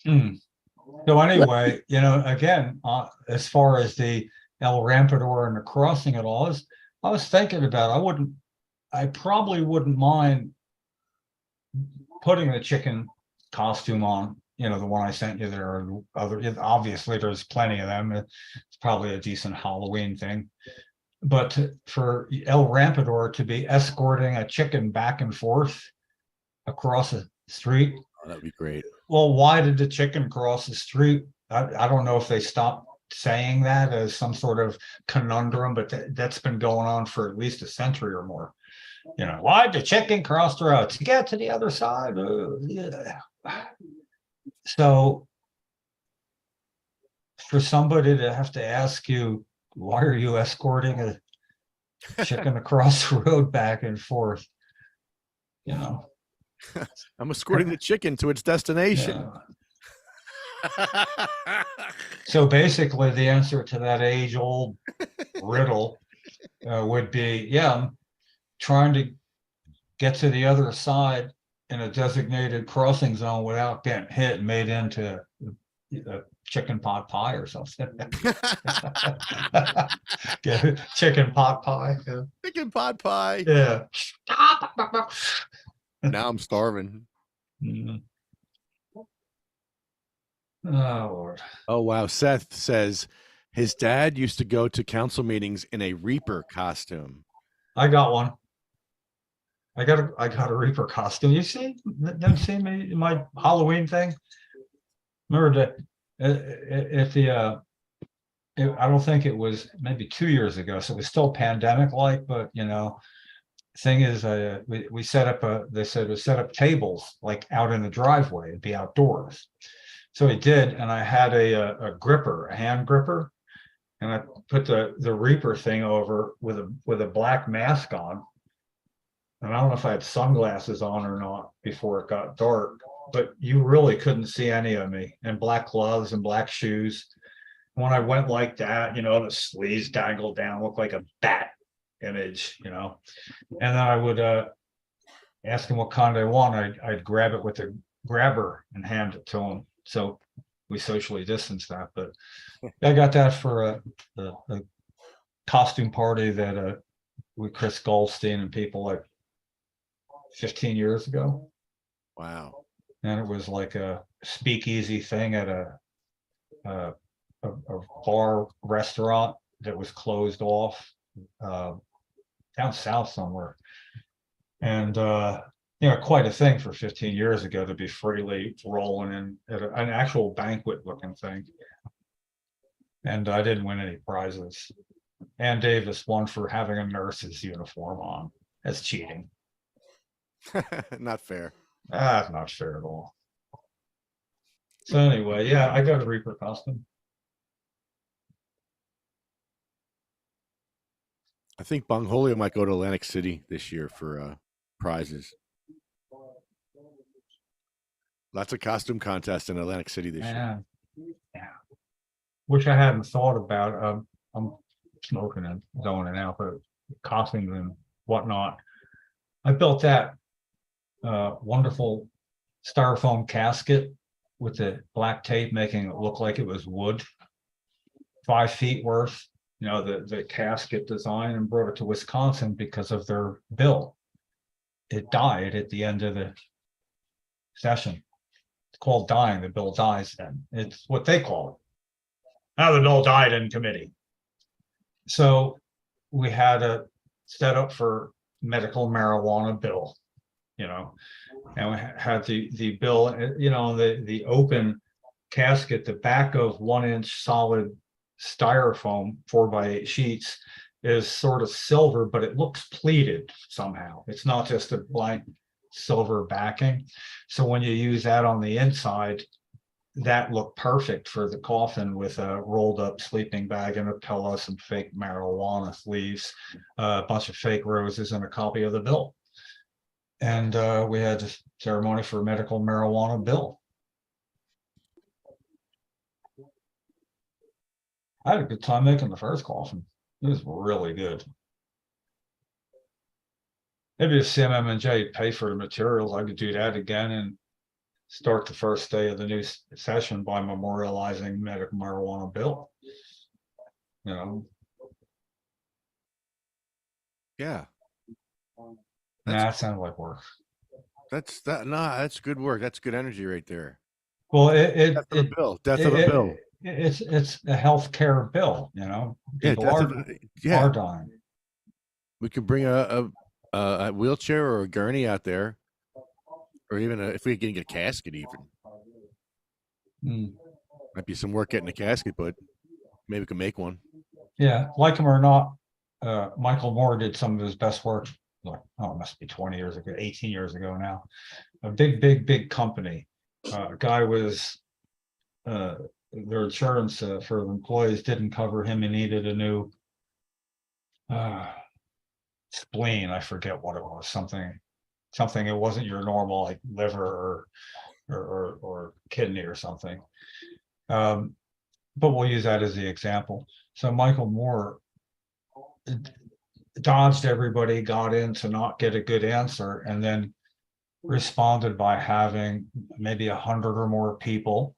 So anyway, again, as far as the El Rampador and the crossing at all, I was thinking about, I probably wouldn't mind putting the chicken costume on, the one I sent you there, or obviously there's plenty of them. It's probably a decent Halloween thing. But for El Rampador to be escorting a chicken back and forth across the street. Oh, that'd be great. Well, why did the chicken cross the street? I don't know if they stopped saying that as some sort of conundrum, but that's been going on for at least a century or more. Why did the chicken cross the road? To get to the other side. Yeah. So for somebody to have to ask you, why are you escorting a chicken across the road back and forth? I'm escorting the chicken to its destination. Yeah. So basically, the answer to that age-old riddle would be, I'm trying to get to the other side in a designated crossing zone without getting hit and made into a chicken pot pie or something. Chicken pot pie. Yeah. Chicken pot pie. Yeah. Now I'm starving. Mm. Oh, Lord. Oh, wow. Seth says his dad used to go to council meetings in a Reaper costume. I got one. I got a Reaper costume. You see? Don't see me my Halloween thing? Remember I don't think it was, maybe 2 years ago, so it was still pandemic-like, but thing is, we set up they said we set up tables like out in the driveway. It'd be outdoors. So we did, and I had a gripper, a hand gripper, and I put the Reaper thing over with a black mask on. And I don't know if I had sunglasses on or not before it got dark, but you really couldn't see any of me, and black gloves and black shoes. When I went like that, the sleeves dangled down, looked like a bat image, and then I would ask him what kind I want. I'd grab it with a grabber and hand it to him. So we socially distanced that, but I got that for a costume party that with Chris Goldstein and people like 15 years ago. Wow. And it was like a speakeasy thing at a bar restaurant that was closed off down south somewhere. And quite a thing for 15 years ago to be freely rolling in at an actual banquet looking thing. And I didn't win any prizes. Ann Davis won for having a nurse's uniform on. That's cheating. Not fair. That's not fair at all. So anyway, I got a Reaper costume. I think Bongholio might go to Atlantic City this year for prizes. Lots of costume contests in Atlantic City this year. Yeah. Which I hadn't thought about. I'm smoking and zoning out, but costumes and whatnot. I built that wonderful styrofoam casket with the black tape, making it look like it was wood. 5 feet worth. The casket design, and brought it to Wisconsin because of their bill. It died at the end of the session. It's called dying. The bill dies then. It's what they call it. Now the bill died in committee. So we had a set up for medical marijuana bill, and we had the bill, the open casket, the back of 1-inch solid styrofoam 4x8 sheets is sort of silver, but it looks pleated somehow. It's not just a blank silver backing. So when you use that on the inside, that looked perfect for the coffin, with a rolled up sleeping bag and a pillow, some fake marijuana leaves, a bunch of fake roses, and a copy of the bill. And we had a ceremony for a medical marijuana bill. I had a good time making the first coffin. It was really good. Maybe if CMM&J pay for the materials, I could do that again and start the first day of the new session by memorializing medical marijuana bill. You know, Yeah. that sounded like work. That's good work. That's good energy right there. Well, Death of a bill. Death of a bill. It's a healthcare bill, you know. People are dying. We could bring a wheelchair or a gurney out there, or even if we can get a casket, even. Might be some work getting a casket, but maybe we can make one. Yeah, like him or not, Michael Moore did some of his best work. Like, it must be 20 years ago, 18 years ago now. A big company. Guy was their insurance for the employees didn't cover him. He needed a new spleen. I forget what it was. Something. It wasn't your normal like liver or kidney or something. But we'll use that as the example. So Michael Moore dodged everybody, got in to not get a good answer, and then responded by having maybe 100 or more people,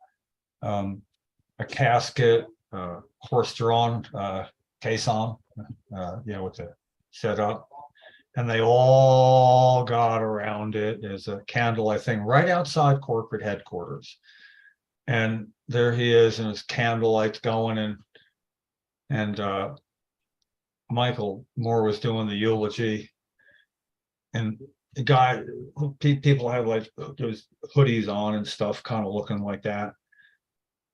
a casket, horse-drawn caisson, with the setup, and they all got around it as a candlelight thing right outside corporate headquarters. And there he is, and his candlelights going, and Michael Moore was doing the eulogy, and the guy, people had like those hoodies on and stuff, kind of looking like that.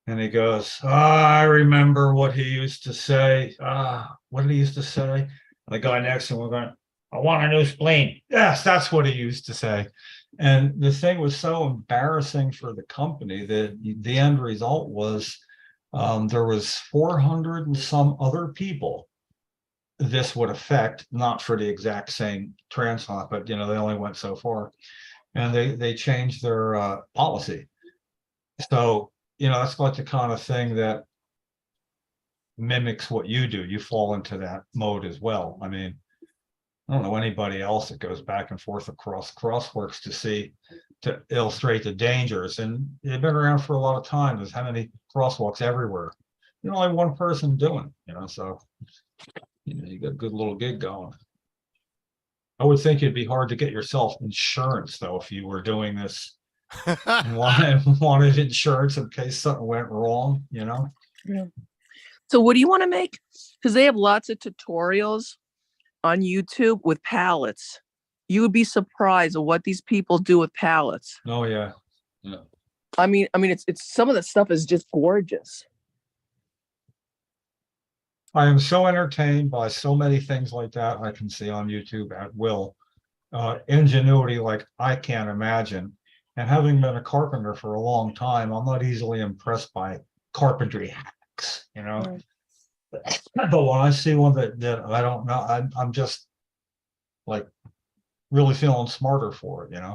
And he goes, I remember what he used to say. What did he used to say? And the guy next to him was going, I want a new spleen. Yes, that's what he used to say. And the thing was so embarrassing for the company that the end result was there was 400 and some other people this would affect, not for the exact same transplant, but they only went so far, and they changed their policy. So that's like the kind of thing that mimics what you do. You fall into that mode as well. I mean, I don't know anybody else that goes back and forth across crossworks to illustrate the dangers, and they've been around for a lot of time. There's how many crosswalks everywhere, only one person doing, so you got a good little gig going. I would think it'd be hard to get yourself insurance though if you were doing this and wanted insurance in case something went wrong, Yeah. So what do you want to make? Because they have lots of tutorials on YouTube with pallets. You would be surprised at what these people do with pallets. Oh yeah. I mean, it's some of the stuff is just gorgeous. I am so entertained by so many things like that I can see on YouTube at will. Ingenuity like I can't imagine. And having been a carpenter for a long time, I'm not easily impressed by carpentry hacks, But when I see one that I don't know, I'm just like really feeling smarter for it, Yeah.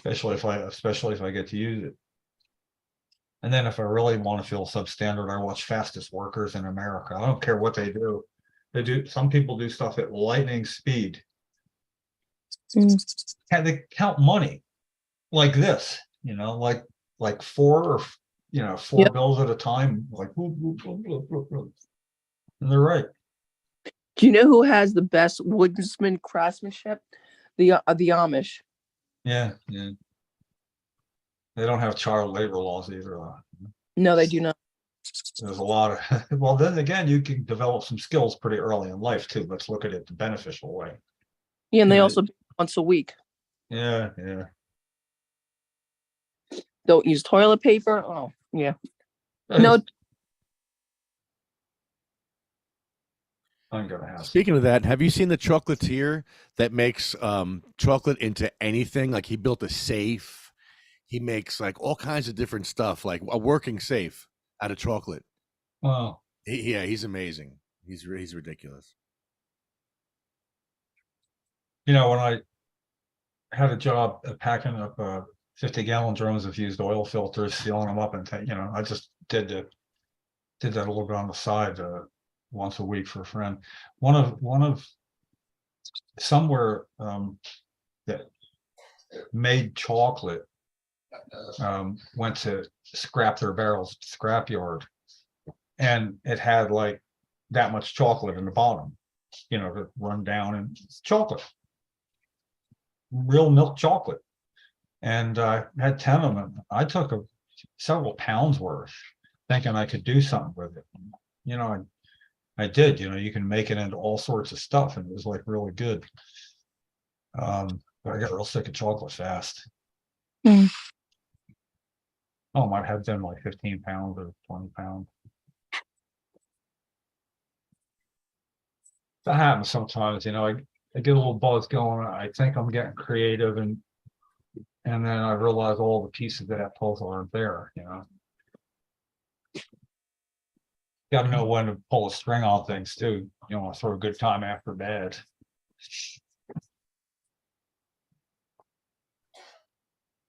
Especially if I get to use it. And then if I really want to feel substandard, I watch Fastest Workers in America. I don't care what they do. Some people do stuff at lightning speed. And they count money like this, like four bills at a time, like whoop, whoop, whoop, whoop, whoop, whoop. And they're right. Do you know who has the best woodsman craftsmanship? The Amish. Yeah. They don't have child labor laws either. No, they do not. There's a lot of, well, then again, you can develop some skills pretty early in life too. Let's look at it the beneficial way. Yeah, and they also do once a week. Yeah. Don't use toilet paper. Oh, yeah. No. I'm gonna have. Speaking of that, have you seen the chocolatier that makes chocolate into anything? Like he built a safe. He makes like all kinds of different stuff, like a working safe out of chocolate. Wow. He's amazing. He's ridiculous. When had a job of packing up 50-gallon drums of used oil filters, sealing them up, and I just did that a little bit on the side once a week for a friend. One of somewhere that made chocolate went to scrap their barrels scrapyard, and it had like that much chocolate in the bottom, to run down, and it's chocolate, real milk chocolate. And I had 10 of them. I took several pounds worth, thinking I could do something with it. I did. You can make it into all sorts of stuff, and it was like really good. But I got real sick of chocolate fast. Mm. Oh, I might have done like 15 pounds or 20 pounds. That happens sometimes. I get a little buzz going. I think I'm getting creative, and then I realize all the pieces of that puzzle aren't there. Got to know when to pull a string on things too. You want to throw a good time after bad.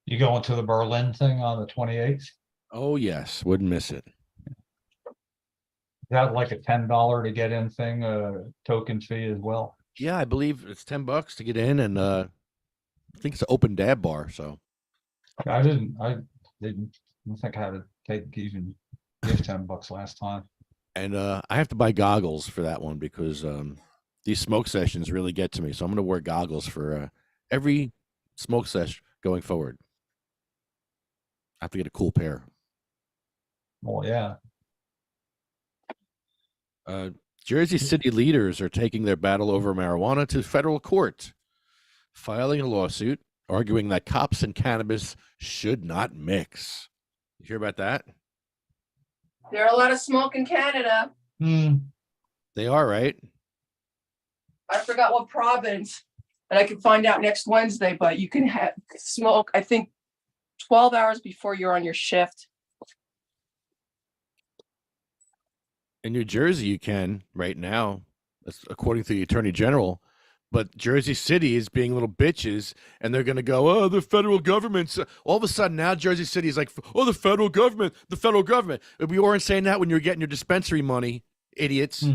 You going to the Berlin thing on the 28th? Is Oh yes, wouldn't miss it. that like a $10 to get in thing, token fee as well? Yeah, I believe it's $10 to get in, and I think it's an open dab bar. So I didn't think I had to give $10 last time. and I have to buy goggles for that one because these smoke sessions really get to me. So I'm going to wear goggles for every smoke session going forward. I have to get a cool pair. Well, yeah. Jersey City leaders are taking their battle over marijuana to federal court, filing a lawsuit arguing that cops and cannabis should not mix. You hear about that? There are a lot of smoke in Canada. They are, right? I forgot what province, and I can find out next Wednesday, but you can smoke, I think, 12 hours before you're on your shift. In New Jersey, you can right now, that's according to the Attorney General. But Jersey City is being little bitches, and they're going to go, oh, the federal government's. All of a sudden, now Jersey City is like, oh, the federal government, the federal government. We weren't saying that when you were getting your dispensary money, idiots.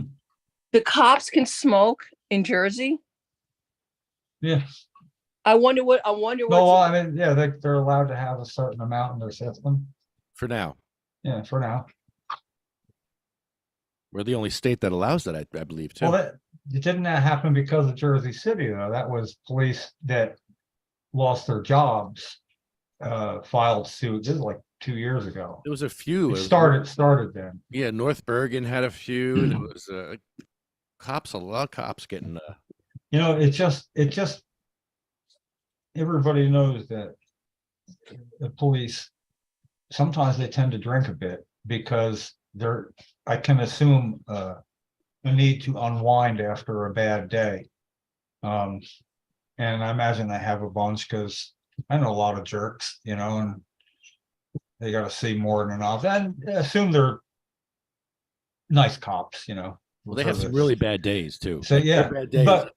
The cops can smoke in Jersey. Yeah. I wonder what. No, well, I mean, yeah, they're allowed to have a certain amount in their system. For now. Yeah, for now. We're the only state that allows that, I believe, too. Well, it didn't happen because of Jersey City, though. That was police that lost their jobs, filed suit. This is like 2 years ago. There was a few. It started then. Yeah, North Bergen had a few. There was cops, a lot of cops getting. It just. Everybody knows that the police sometimes they tend to drink a bit because I can assume a need to unwind after a bad day. And I imagine they have a bunch because I know a lot of jerks, and they got to see more than enough. And I assume they're nice cops, Well, they have some really bad days too. So yeah, bad days, but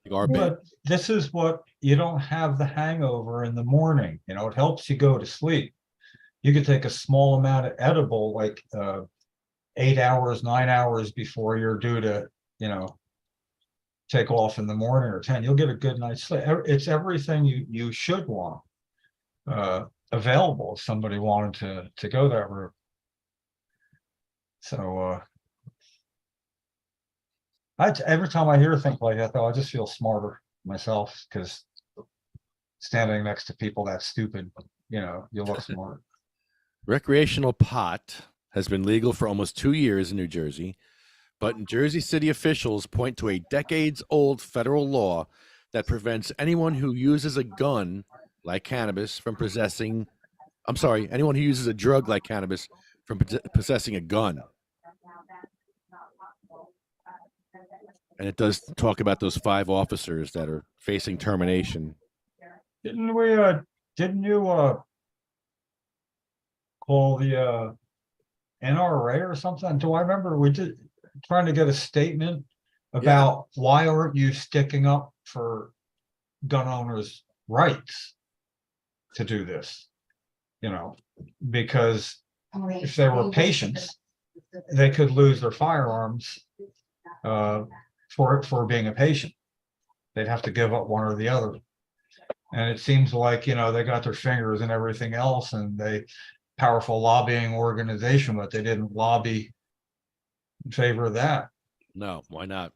this is what you don't have the hangover in the morning. It helps you go to sleep. You could take a small amount of edible, like 8 hours, 9 hours before you're due to, take off in the morning, or 10. You'll get a good night's sleep. It's everything you should want available if somebody wanted to go that route. So every time I hear things like that, though, I just feel smarter myself because standing next to people that stupid, you look smart. Recreational pot has been legal for almost 2 years in New Jersey, but Jersey City officials point to a decades-old federal law that prevents anyone who uses a gun like cannabis from possessing. I'm sorry, anyone who uses a drug like cannabis from possessing a gun. And it does talk about those 5 officers that are facing termination. Didn't you call the NRA or something? Do I remember we did trying to get a statement about why aren't you sticking up for gun owners' rights? to do this, because if they were patients, they could lose their firearms for being a patient. They'd have to give up one or the other. And it seems like, they got their fingers in everything else, and they powerful lobbying organization, but they didn't lobby in favor of that. No, why not?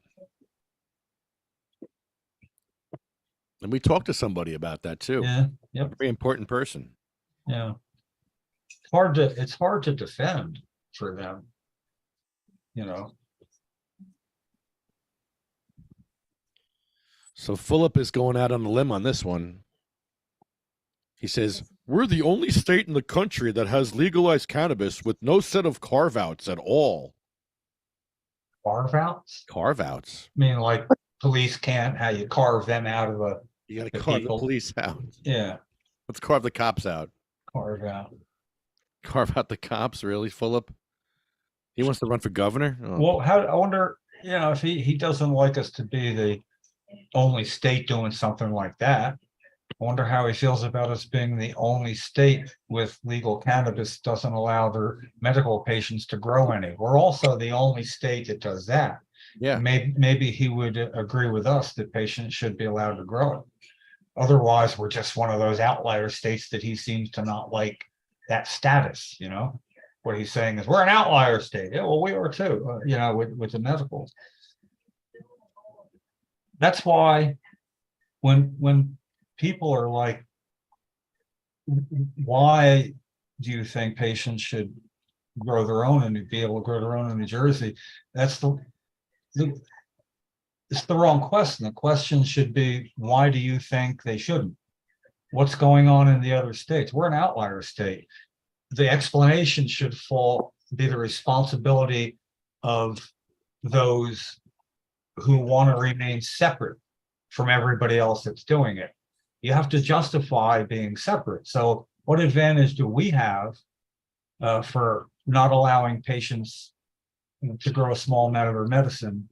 And we talked to somebody about that too. Yeah. Yep. Very important person. Yeah. It's hard to defend for them, So Philip is going out on a limb on this one. He says, we're the only state in the country that has legalized cannabis with no set of carve-outs at all. Carve-outs? Carve-outs. I mean, like police can't, how you carve them out of a... You got to carve the police out. Yeah. Let's carve the cops out. Carve out. Carve out the cops, really, Philip? He wants to run for governor? Oh. Well, I wonder, if he doesn't like us to be the only state doing something like that. I wonder how he feels about us being the only state with legal cannabis doesn't allow their medical patients to grow any. We're also the only state that does that. Yeah. Maybe he would agree with us that patients should be allowed to grow it. Otherwise, we're just one of those outlier states that he seems to not like that status, What he's saying is we're an outlier state. Yeah, well, we are too, with the medical. That's why when people are like, why do you think patients should grow their own and be able to grow their own in New Jersey? That's it's the wrong question. The question should be, why do you think they shouldn't? What's going on in the other states? We're an outlier state. The explanation should be the responsibility of those who want to remain separate from everybody else that's doing it. You have to justify being separate. So what advantage do we have for not allowing patients to grow a small amount of their medicine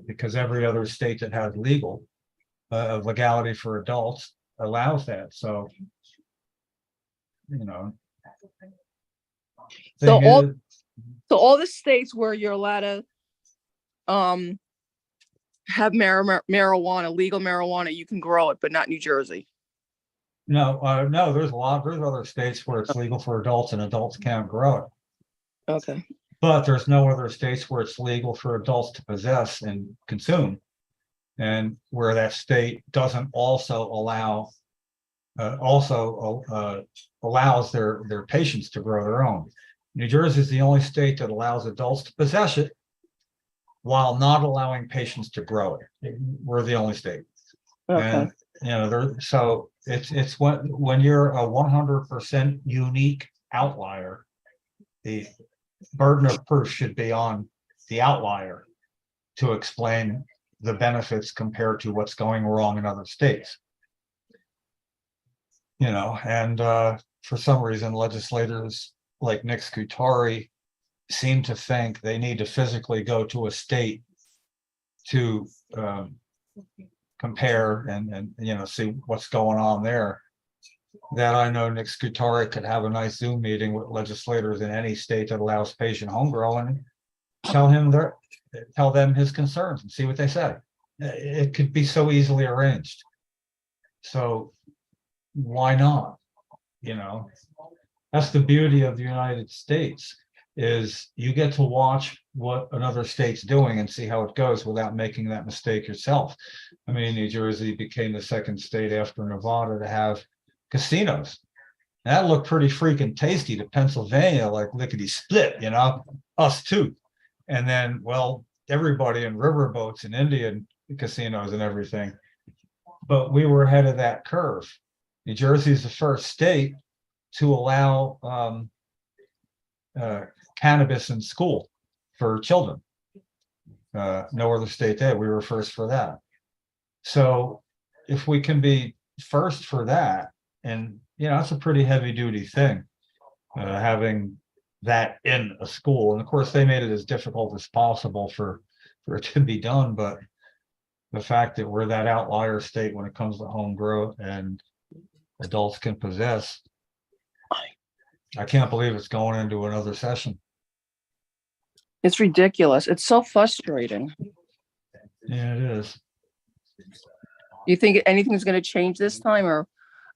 because every other state that has legality for adults allows that. So, So all the states where you're allowed to have marijuana, legal marijuana, you can grow it, but not New Jersey. No, there's other states where it's legal for adults and adults can't grow it. Okay. But there's no other states where it's legal for adults to possess and consume, and where that state doesn't also allows their patients to grow their own. New Jersey is the only state that allows adults to possess it while not allowing patients to grow it. We're the only state. Okay. And so it's when you're a 100% unique outlier, the burden of proof should be on the outlier to explain the benefits compared to what's going wrong in other states. And for some reason, legislators like Nick Scutari seem to think they need to physically go to a state to compare and see what's going on there. That I know Nick Scutari could have a nice Zoom meeting with legislators in any state that allows patient home grow and tell them his concerns and see what they say. It could be so easily arranged. So why not? That's the beauty of the United States, is you get to watch what another state's doing and see how it goes without making that mistake yourself. I mean, New Jersey became the second state after Nevada to have casinos. And that looked pretty freaking tasty to Pennsylvania, like lickety split, us too. And then, well, everybody in riverboats and Indian casinos and everything. But we were ahead of that curve. New Jersey is the first state to allow cannabis in school for children. No other state did. We were first for that. So if we can be first for that, and that's a pretty heavy duty thing, having that in a school. And of course, they made it as difficult as possible for it to be done. But the fact that we're that outlier state when it comes to home grow and adults can possess. I can't believe it's going into another session. It's ridiculous. It's so frustrating. Yeah, it is. You think anything's going to change this time, or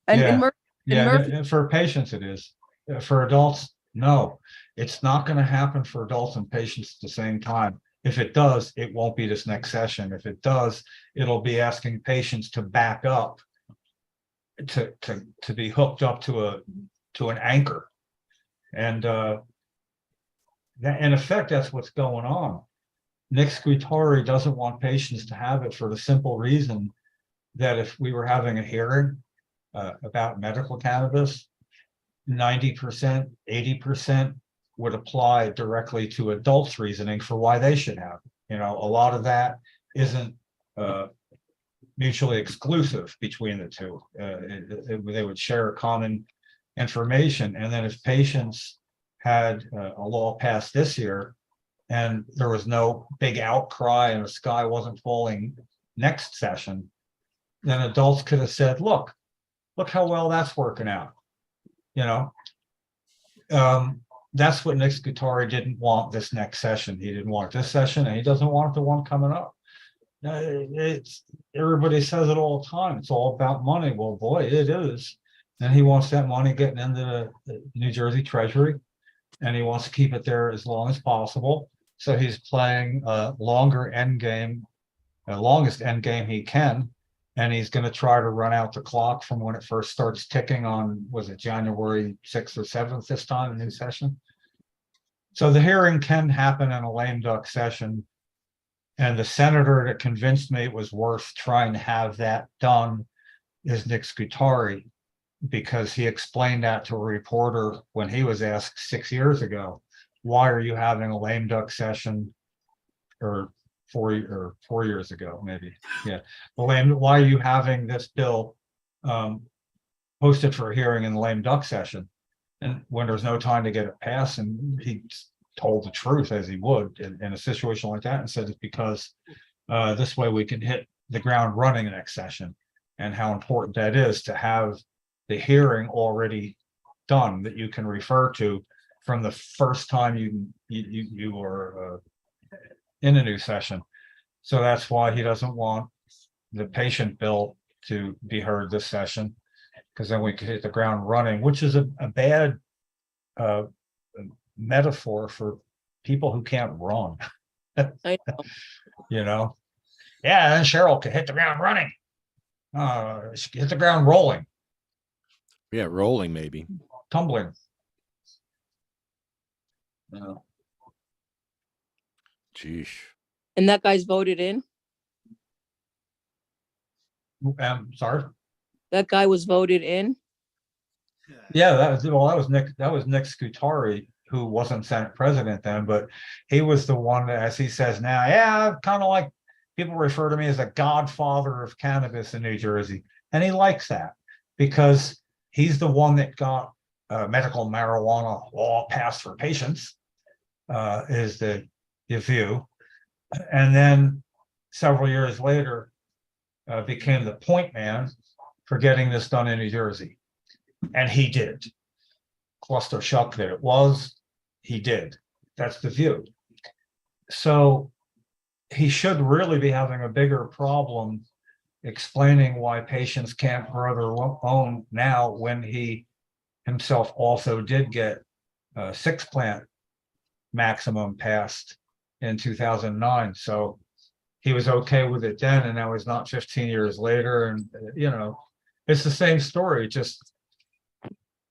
Yeah. in Murphy, Yeah, for patients it is. For adults, no. It's not going to happen for adults and patients at the same time. If it does, it won't be this next session. If it does, it'll be asking patients to back up to be hooked up to an anchor. And in effect, that's what's going on. Nick Scutari doesn't want patients to have it for the simple reason that if we were having a hearing about medical cannabis, 90%, 80% would apply directly to adults' reasoning for why they should have it. A lot of that isn't mutually exclusive between the two. They would share common information. And then if patients had a law passed this year and there was no big outcry and the sky wasn't falling next session, then adults could have said, look how well that's working out. That's what Nick Scutari didn't want this next session. He didn't want this session, and he doesn't want the one coming up. It's everybody says it all the time. It's all about money. Well, boy, it is. And he wants that money getting into the New Jersey Treasury, and he wants to keep it there as long as possible. So he's playing a longer end game, the longest end game he can. And he's going to try to run out the clock from when it first starts ticking on, was it January 6th or 7th this time, a new session? So the hearing can happen in a lame duck session. And the senator that convinced me it was worth trying to have that done is Nick Scutari, because he explained that to a reporter when he was asked 6 years ago, why are you having a lame duck session? Or 4 years ago, maybe. Yeah. Why are you having this bill posted for a hearing in the lame duck session? And when there's no time to get it passed, and he told the truth as he would in a situation like that, and said it's because this way we can hit the ground running next session, and how important that is to have the hearing already done that you can refer to from the first time you were in a new session. So that's why he doesn't want the patient bill to be heard this session, because then we could hit the ground running, which is a bad metaphor for people who can't run. I know. Yeah, then Cheryl could hit the ground running. Hit the ground rolling. Yeah, rolling maybe. Tumbling. No. Jeez. And that guy's voted in. Sorry. That guy was voted in. Yeah, that was Nick Scutari, who wasn't Senate president then, but he was the one that, as he says now, yeah, kind of like people refer to me as a godfather of cannabis in New Jersey. And he likes that because he's the one that got medical marijuana law passed for patients, is the view. And then several years later, became the point man for getting this done in New Jersey. And he did. Cluster shock that it was, he did. That's the view. So he should really be having a bigger problem explaining why patients can't grow their own now, when he himself also did get 6 plant maximum passed in 2009. So he was okay with it then, and now he's not 15 years later. And it's the same story. Just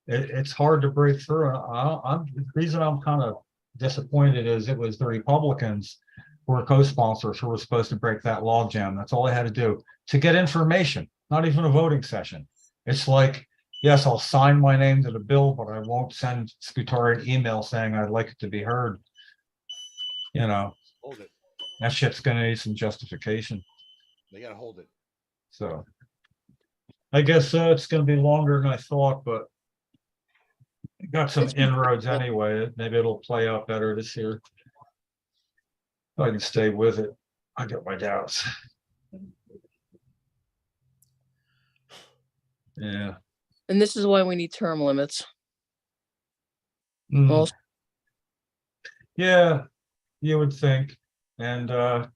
it's hard to break through. And the reason I'm kind of disappointed is it was the Republicans who were co-sponsors who were supposed to break that logjam. That's all I had to do to get information, not even a voting session. It's like, yes, I'll sign my name to the bill, but I won't send Scutari an email saying I'd like it to be heard. Hold it. That shit's gonna need some justification. They gotta hold it. So I guess it's gonna be longer than I thought, but got some inroads anyway. Maybe it'll play out better this year. If I can stay with it. I got my doubts. Yeah. And this is why we need term limits. Mm, Also, yeah, you would think. And the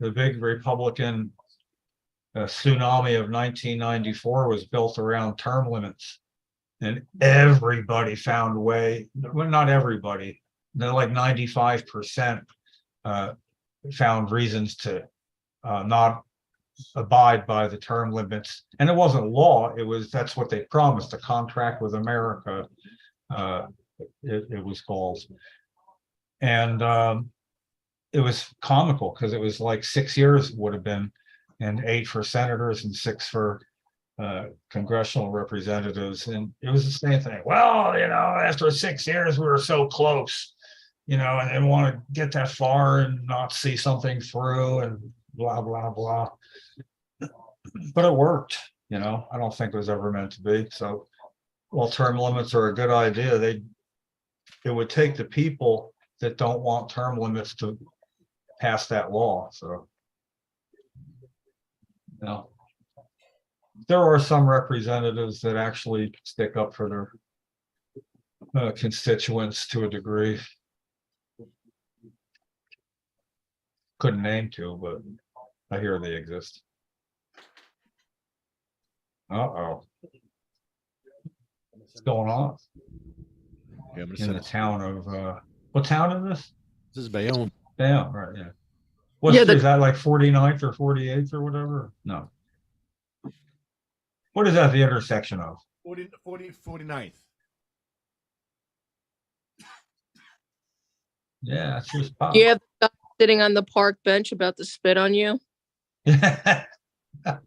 big Republican tsunami of 1994 was built around term limits. And everybody found a way, well, not everybody, they're like 95% found reasons to not abide by the term limits. And it wasn't law, that's what they promised, a contract with America, it was called. And it was comical because it was like 6 years would have been, and 8 for senators and 6 for congressional representatives. And it was the same thing. Well, after 6 years, we were so close, and want to get that far and not see something through and blah, blah, blah. But it worked, I don't think it was ever meant to be. So while term limits are a good idea, it would take the people that don't want term limits to pass that law. So, there are some representatives that actually stick up for their constituents to a degree. Couldn't name two, but I hear they exist. Uh-oh. What's going on Yeah, I'm gonna in send the it. town of, what town is this? This is Bayonne. Yeah, right, yeah. Yeah, Is that like 49th or 48th or whatever? No. What is that the intersection of? 49th. Yeah, that's just pop. you have the guy sitting on the park bench about to spit on you. Yeah. Right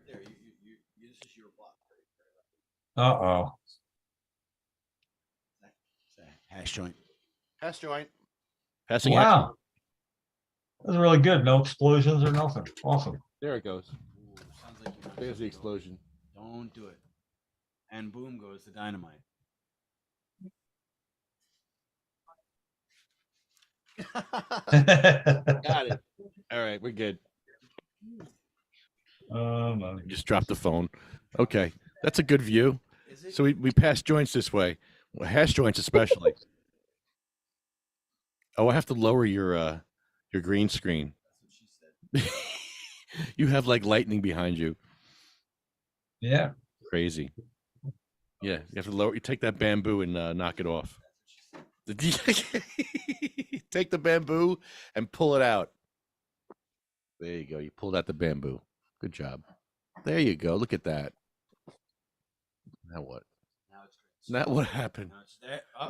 there. This is your block. Uh-oh. Hash joint. Pass joint. Passing action. Wow. That was really good. No explosions or nothing. Awesome. There it goes. Ooh, sounds like you There's the explosion. don't do it. And boom goes the dynamite. Got it. All right, we're good. Just dropped the phone. Okay, that's a good view. So we pass joints this way. Well, hash joints especially. Oh, I have to lower your green screen. You have like lightning behind you. Yeah. Crazy. Yeah, you have to lower. You take that bamboo and knock it off. Take the bamboo and pull it out. There you go. You pulled out the bamboo. Good job. There you go. Look at that. Now what? Now it's Not what happened. Now it's there. Oh,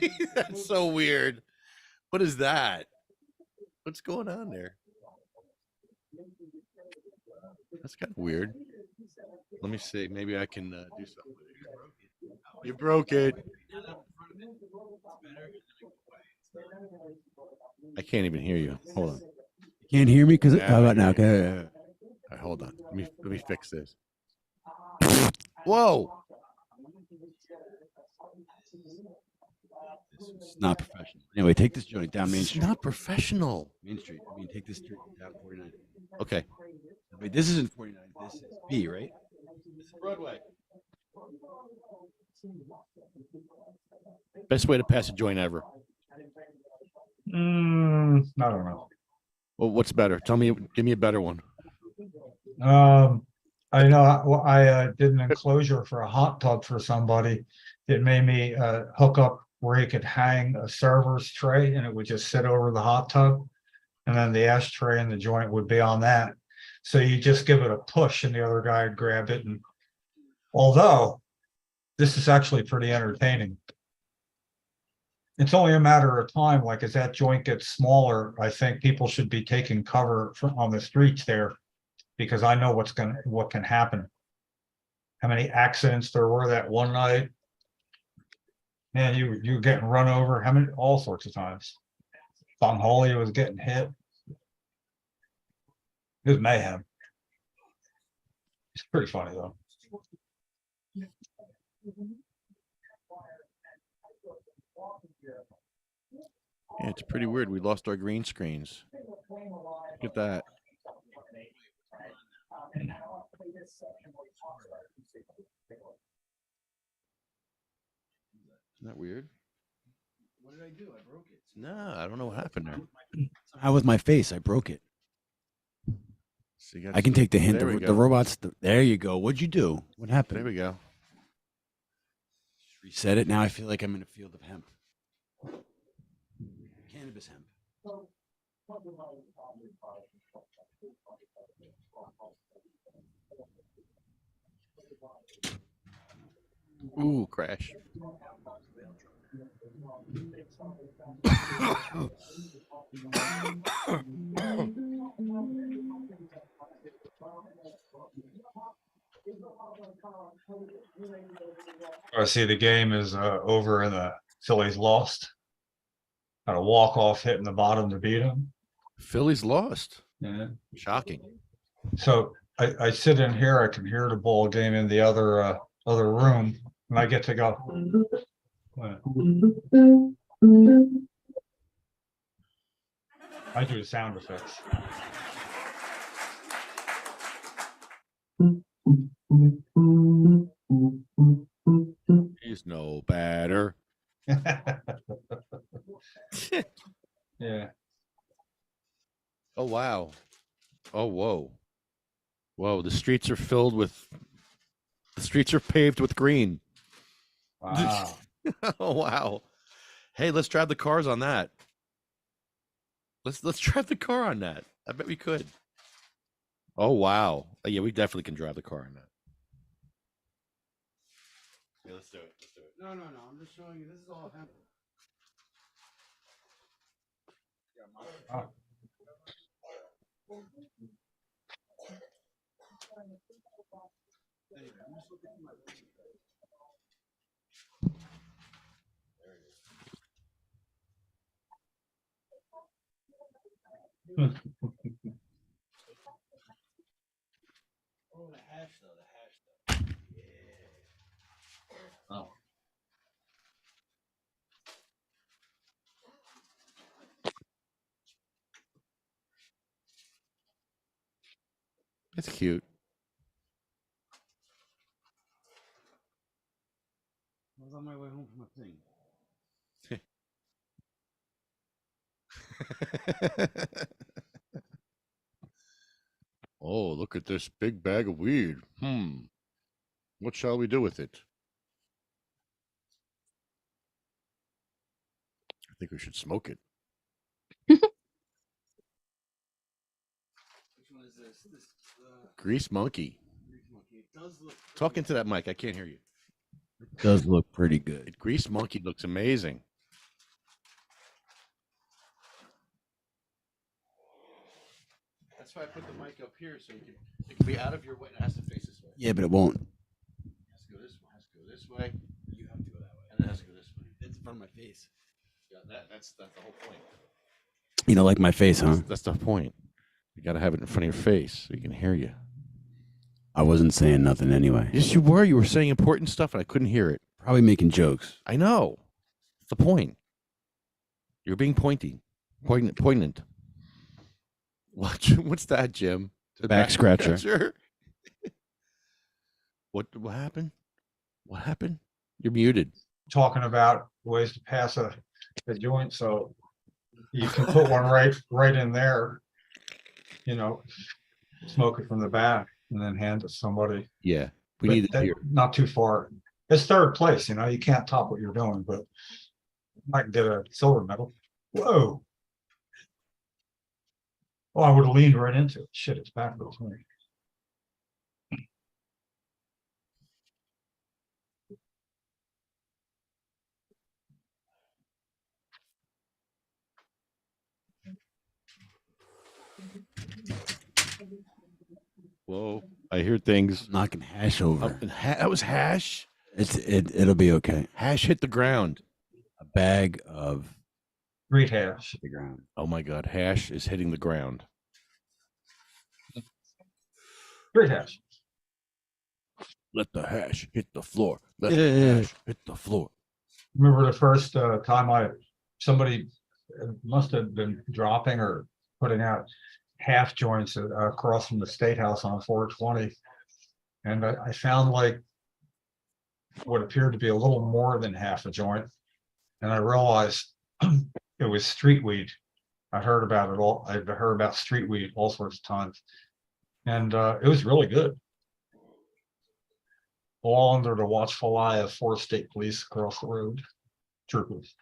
wait. That's so weird. What is that? What's going on there? That's kind of weird. Let me see. Maybe I can do something. You broke it. I can't even hear you. Hold on. Can't hear me because Yeah, how about now? I Okay. All right, hold on. Let me fix this. Whoa. This is not professional. Anyway, take this joint down Main This is Street. not professional. Main Street. I mean, take this street down 49. Okay. Wait, this isn't 49. This is B, right? This is Broadway. Best way to pass a joint ever. I don't know. Well, what's better? Tell me. Give me a better one. I know I did an enclosure for a hot tub for somebody. It made me hook up where you could hang a server's tray and it would just sit over the hot tub. And then the ashtray and the joint would be on that. So you just give it a push and the other guy would grab it. And although this is actually pretty entertaining. It's only a matter of time, like as that joint gets smaller, I think people should be taking cover on the streets there. Because I know what can happen. How many accidents there were that one night? Man, you were getting run over. How many? All sorts of times. Bongholia was getting hit. It was mayhem. It's pretty funny though. Yeah, it's pretty weird. We lost our green screens. Look at that. No, I don't know what happened there. Somehow with my face, I broke it. So you got I can take the hint. There we The go. robots. There you go. What'd you do? What There happened? we go. Reset it. Now I feel like I'm in a field of hemp. Cannabis hemp. Ooh, crash. I see the game is over and the Phillies lost. Got a walk-off hit in the bottom to beat them. Phillies lost. Yeah. Shocking. So I sit in here, I can hear the ball game in the other room, and I get to go. I do the sound effects. He's no better. Yeah. Oh wow. Oh whoa. Whoa, the streets are paved with green. Wow. Oh wow. Hey, let's drive the cars on that. Let's drive the car on that. I bet we could. Oh wow. Yeah, we definitely can drive the car on that. Yeah, let's do it. Let's do it. No. I'm just showing you. This is all hemp. Oh. Oh, the hash though. Oh. It's cute. I was on my way home from a thing. Oh, look at this big bag of weed. What shall we do with it? I think we should smoke it. Which one is this? Grease monkey. It does look. Talk into that mic. I can't hear you. It does look pretty good. Grease monkey looks amazing. That's why I put the mic up here so it can be out of your way. It has to face this way. Yeah, but it won't. It has to go this way. It has to go this way. You have to go that way. And it has to go this way. It's in front of my face. Yeah, that's the whole point. You don't like my face, huh? That's the point. You got to have it in front of your face so you can hear you. I wasn't saying nothing anyway. Yes, you were. You were saying important stuff and I couldn't hear it. Probably making jokes. I know. That's the point. You're being poignant. What's that, Jim? The back scratcher. What happened? What happened? You're muted. Talking about ways to pass a joint, so you can put one right in there, smoke it from the back and then hand it to somebody. Yeah, we need it here. Not too far. It's third place, you can't top what you're doing, but I can get a silver medal. Whoa. Oh, I would have leaned right into it. Shit, it's backwards. Whoa, I hear things. Knocking hash over. That was hash. It'll be okay. Hash hit the ground. A bag of Great hash. hit the ground. Oh my God, hash is hitting the ground. Great hash. Let the hash hit the floor. Let Yeah. the hash hit the floor. Remember the first time somebody must have been dropping or putting out half joints across from the State House on 420. And I found like what appeared to be a little more than half a joint. And I realized it was street weed. I heard about it all. I've heard about street weed all sorts of times. And it was really good. All under the watchful eye of 4 state police across the road. Troopers.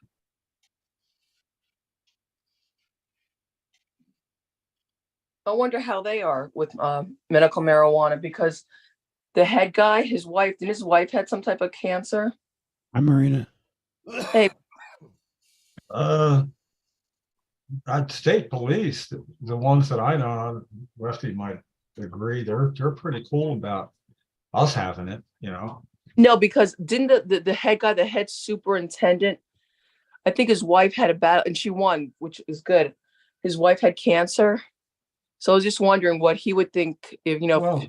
I wonder how they are with medical marijuana, because the head guy, his wife, didn't his wife had some type of cancer? Hi, Marina. Hey, State police, the ones that I know, Rusty might agree, they're pretty cool about us having it, you know. no, because didn't the head guy, the head superintendent, I think his wife had a battle and she won, which is good. His wife had cancer. So I was just wondering what he would think if, Well,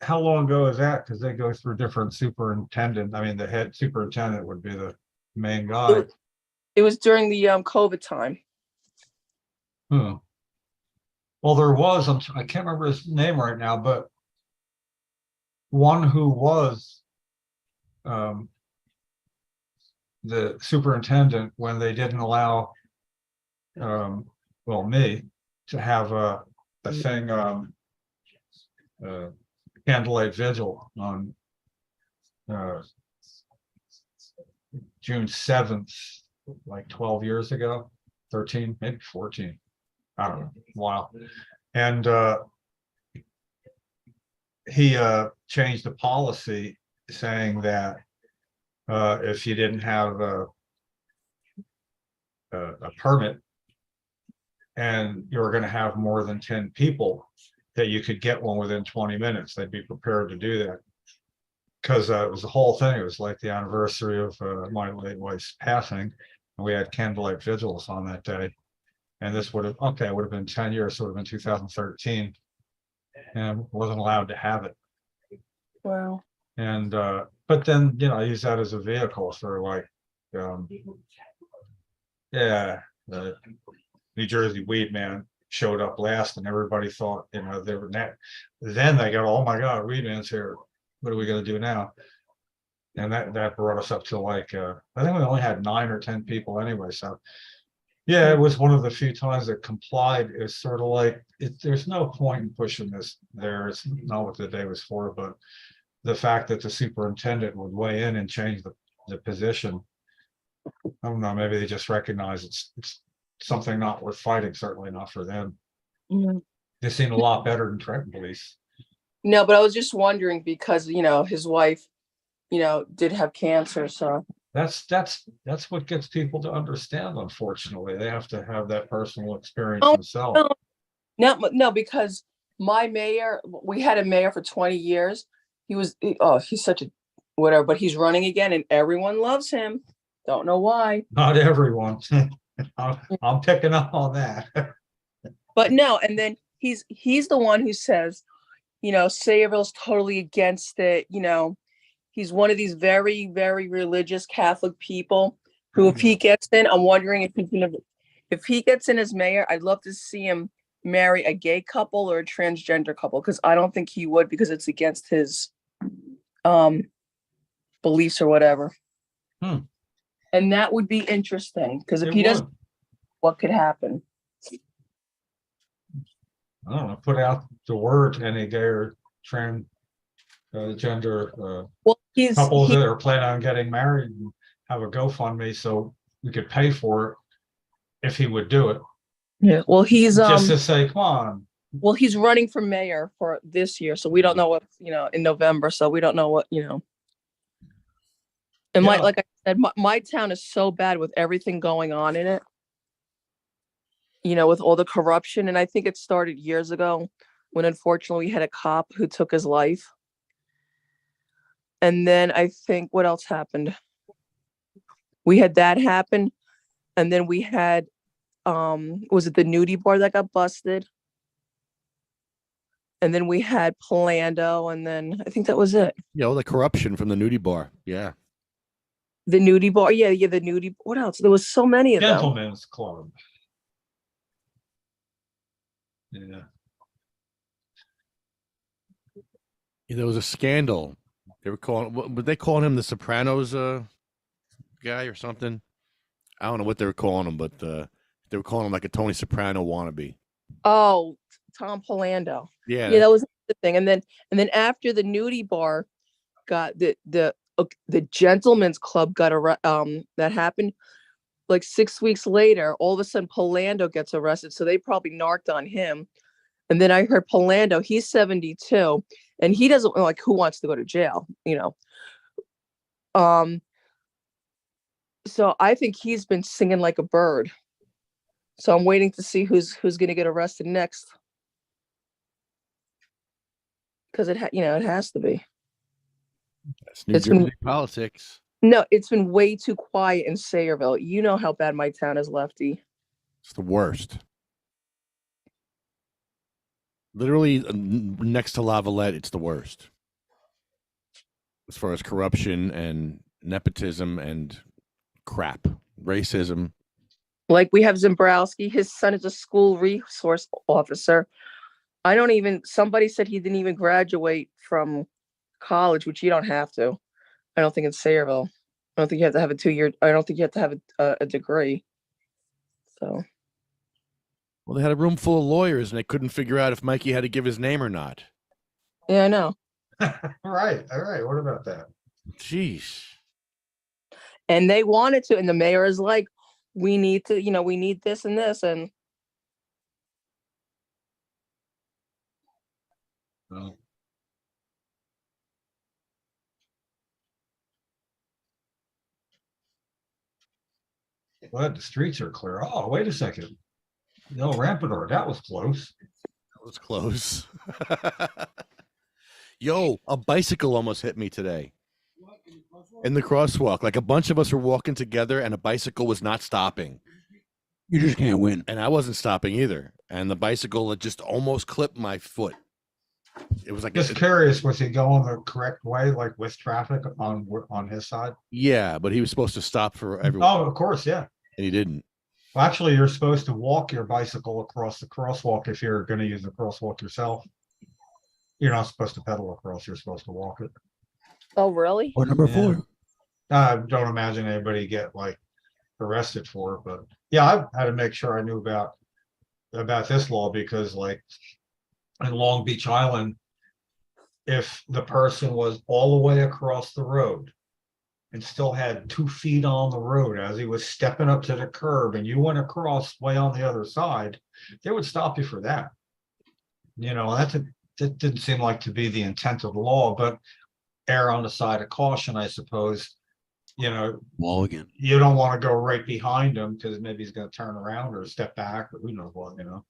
how long ago is that? Because they go through different superintendent. I mean, the head superintendent would be the main guy. it was during the COVID time. Well, there was, I can't remember his name right now, but one who was the superintendent when they didn't allow me to have a thing, candlelight vigil on June 7th, like 12 years ago, 13, maybe 14. I don't know. Wow. And he changed the policy saying that if you didn't have a permit and you were going to have more than 10 people, that you could get one within 20 minutes. They'd be prepared to do that. Because it was the whole thing. It was like the anniversary of my late wife's passing. And we had candlelight vigils on that day. And this would have, it would have been 10 years, so it would have been 2013. And wasn't allowed to have it. Wow. And, but then, I use that as a vehicle for like, the New Jersey weed man showed up last and everybody thought, they were net. Then they got, oh my God, weed man's here. What are we going to do now? And that brought us up to like, I think we only had 9 or 10 people anyway. So yeah, it was one of the few times that complied. It's sort of like, there's no point in pushing this there. It's not what the day was for, but the fact that the superintendent would weigh in and change the position. I don't know, maybe they just recognize it's something not worth fighting, certainly not for them. Mhm. They seem a lot better than Trenton police. No, but I was just wondering because, his wife, did have cancer. So That's what gets people to understand, unfortunately. They have to have that personal experience Oh, themselves. no, because my mayor, we had a mayor for 20 years. He's such a whatever, but he's running again and everyone loves him. Don't know why. Not everyone. I'm picking up on that. But no, and then he's the one who says, Sayreville's totally against it. He's one of these very, very religious Catholic people who, if he gets in, I'm wondering if he gets in as mayor, I'd love to see him marry a gay couple or a transgender couple, because I don't think he would, because it's against his beliefs or whatever. And that would be interesting, because if he doesn't, what could happen? I don't know, put out the word to any gay or transgender couples that are planning on getting married, and have a GoFundMe so we could pay for it if he would do it. Yeah, well, he's just to say, come on. Well, he's running for mayor for this year, so we don't know what, in November, so we don't know what, And like I said, my town is so bad with everything going on in it. With all the corruption. And I think it started years ago when unfortunately we had a cop who took his life. And then I think what else happened? We had that happen. And then we had, was it the nudie bar that got busted? And then we had Palando, and then I think that was it. Yeah, all the corruption from the nudie bar. Yeah. The nudie bar. Yeah, the nudie. What else? There was so many of them. Gentlemen's Club. Yeah. There was a scandal. They were calling him the Sopranos guy or something. I don't know what they were calling him, but they were calling him like a Tony Soprano wannabe. Oh, Tom Polando. Yeah, Yeah, that was the thing. And then after the nudie bar got the gentleman's club got that happened like 6 weeks later, all of a sudden Polando gets arrested. So they probably narked on him. And then I heard Polando, he's 72 and he doesn't like who wants to go to jail, you know. So I think he's been singing like a bird. So I'm waiting to see who's going to get arrested next. Because it has to be. that's New Jersey politics. No, it's been way too quiet in Sayreville. You know how bad my town is, Lefty. It's the worst. Literally next to Lavalette, it's the worst. As far as corruption and nepotism and crap, racism. Like we have Zimbrowski, his son is a school resource officer. Somebody said he didn't even graduate from college, which you don't have to. I don't think in Sayreville. I don't think you have to have I don't think you have to have a degree. So. Well, they had a room full of lawyers and they couldn't figure out if Mikey had to give his name or not. Yeah, I know. Right. All right. What about that? Jeez. And they wanted to, and the mayor is like, we need this and this. And Well, the streets are clear. Oh, wait a second. No, Rampador, that was close. That was close. Yo, a bicycle almost hit me today. In the crosswalk. Like a bunch of us were walking together and a bicycle was not stopping. You just can't win. And I wasn't stopping either. And the bicycle had just almost clipped my foot. It was like Just curious, was he going the correct way, like with traffic on his side? Yeah, but he was supposed to stop for everyone. Oh, of course, yeah. And he didn't. Well, actually, you're supposed to walk your bicycle across the crosswalk if you're going to use the crosswalk yourself. You're not supposed to pedal across. You're supposed to walk it. oh, really? Or number Yeah. 4. I don't imagine anybody get like arrested for it, but yeah, I had to make sure I knew about this law because like in Long Beach Island, if the person was all the way across the road and still had 2 feet on the road as he was stepping up to the curb and you went across way on the other side, they would stop you for that. You know, that didn't seem like to be the intent of the law, but err on the side of caution, I suppose. You know, Wall again. you don't want to go right behind him because maybe he's going to turn around or step back or who knows what, you know.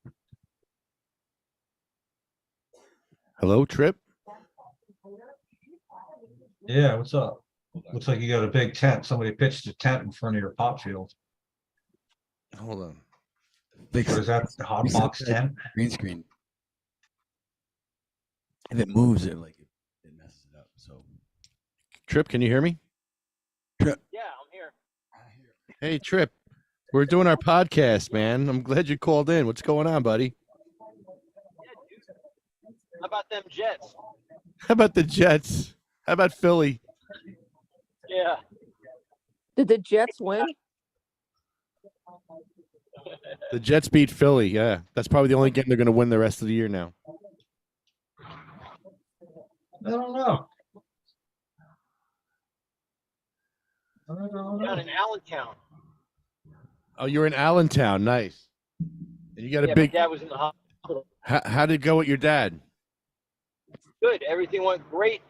Hello, Trip? Yeah, what's up? Looks like you got a big tent. Somebody pitched a tent in front of your pop field. Hold on. What is that? The hot box tent? Green screen. If it moves, it messes it up. So Trip, can you hear me? Yeah, I'm here. Hey, Trip. We're doing our podcast, man. I'm glad you called in. What's going on, buddy? How about them Jets? How about the Jets? How about Philly? Yeah. Did the Jets win? The Jets beat Philly. Yeah, that's probably the only game they're going to win the rest of the year now. I don't know. I don't Down know. in Allentown. Oh, you're in Allentown. Nice. And you got a Yeah, big. my dad was in the hospital. How did it go with your dad? Good. Everything went great.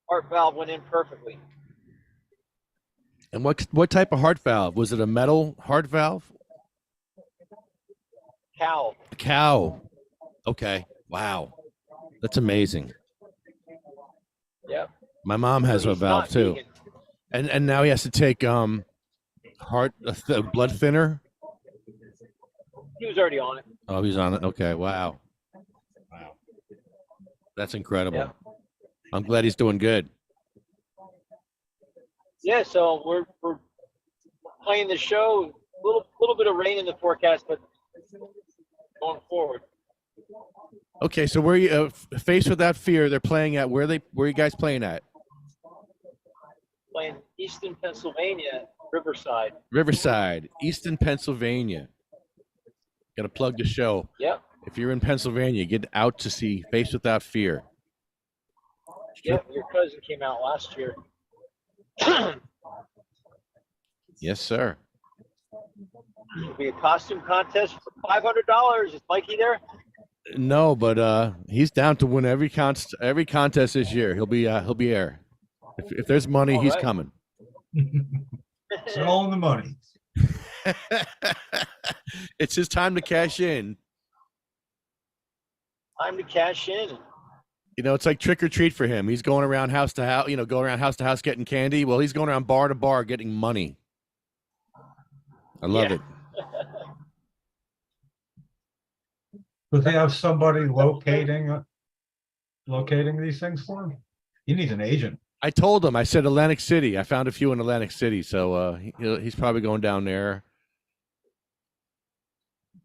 Heart valve went in perfectly. And what type of heart valve? Was it a metal heart valve? Cow. A cow. Okay. Wow. That's amazing. Yeah. My mom has a He's valve not too. vegan. And now he has to take blood thinner. He was already on it. Oh, he's on it. Okay. Wow. That's incredible. Yeah. I'm glad he's doing good. Yeah, so we're playing the show. Little bit of rain in the forecast, but going forward. Okay, so where you Face Without Fear? They're playing at where are you guys playing at? Playing Easton, Pennsylvania Riverside. Riverside, Easton, Pennsylvania. Got to plug the show. Yep. If you're in Pennsylvania, get out to see Face Without Fear. Yep. Your cousin came out last year. Yes, sir. It'll be a costume contest for $500. Is Mikey there? No, but he's down to win every contest this year. He'll be there. If there's money, All he's right. coming. It's all in the money. It's his time to cash in. Time to cash in. You know, it's like trick or treat for him. He's going around house to house, going around house to house getting candy. Well, he's going around bar to bar getting money. I love it. Does he have somebody locating these things for him? He needs an agent. I told him, I said Atlantic City. I found a few in Atlantic City, so he's probably going down there.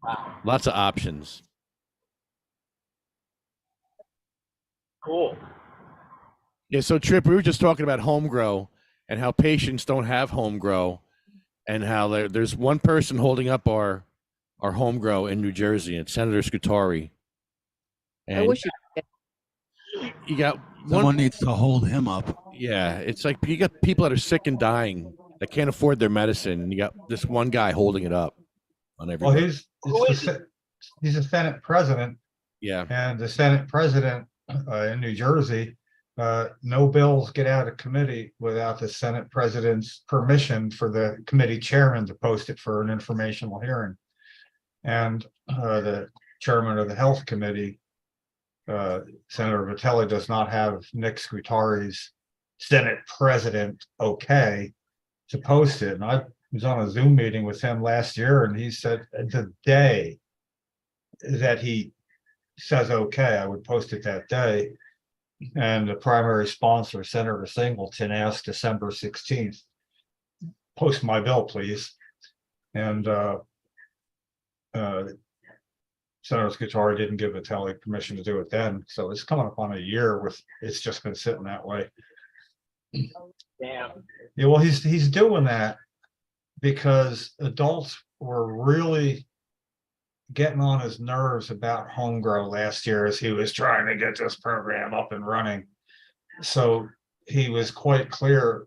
Wow. Lots of options. Cool. Yeah, so Trip, we were just talking about home grow and how patients don't have home grow, and how there's one person holding up our home grow in New Jersey, and it's Senator Scutari. And I wish you got Someone needs to hold him up. Yeah, it's like you got people that are sick and dying that can't afford their medicine, and you got this one guy holding it up on Well, everybody. he's a Senate president, Yeah, and the Senate president in New Jersey, no bills get out of committee without the Senate president's permission for the committee chairman to post it for an informational hearing. And the chairman of the health committee, Senator Vitelli, does not have Nick Scutari's Senate president okay to post it. And I was on a Zoom meeting with him last year, and he said the day that he says okay, I would post it that day. And the primary sponsor, Senator Singleton, asked December 16th, post my bill, please. And Senator Scutari didn't give Vitelli permission to do it then. So it's coming up on a year with it's just been sitting that way. Damn. Yeah, well, he's doing that because adults were really getting on his nerves about home grow last year as he was trying to get this program up and running. So he was quite clear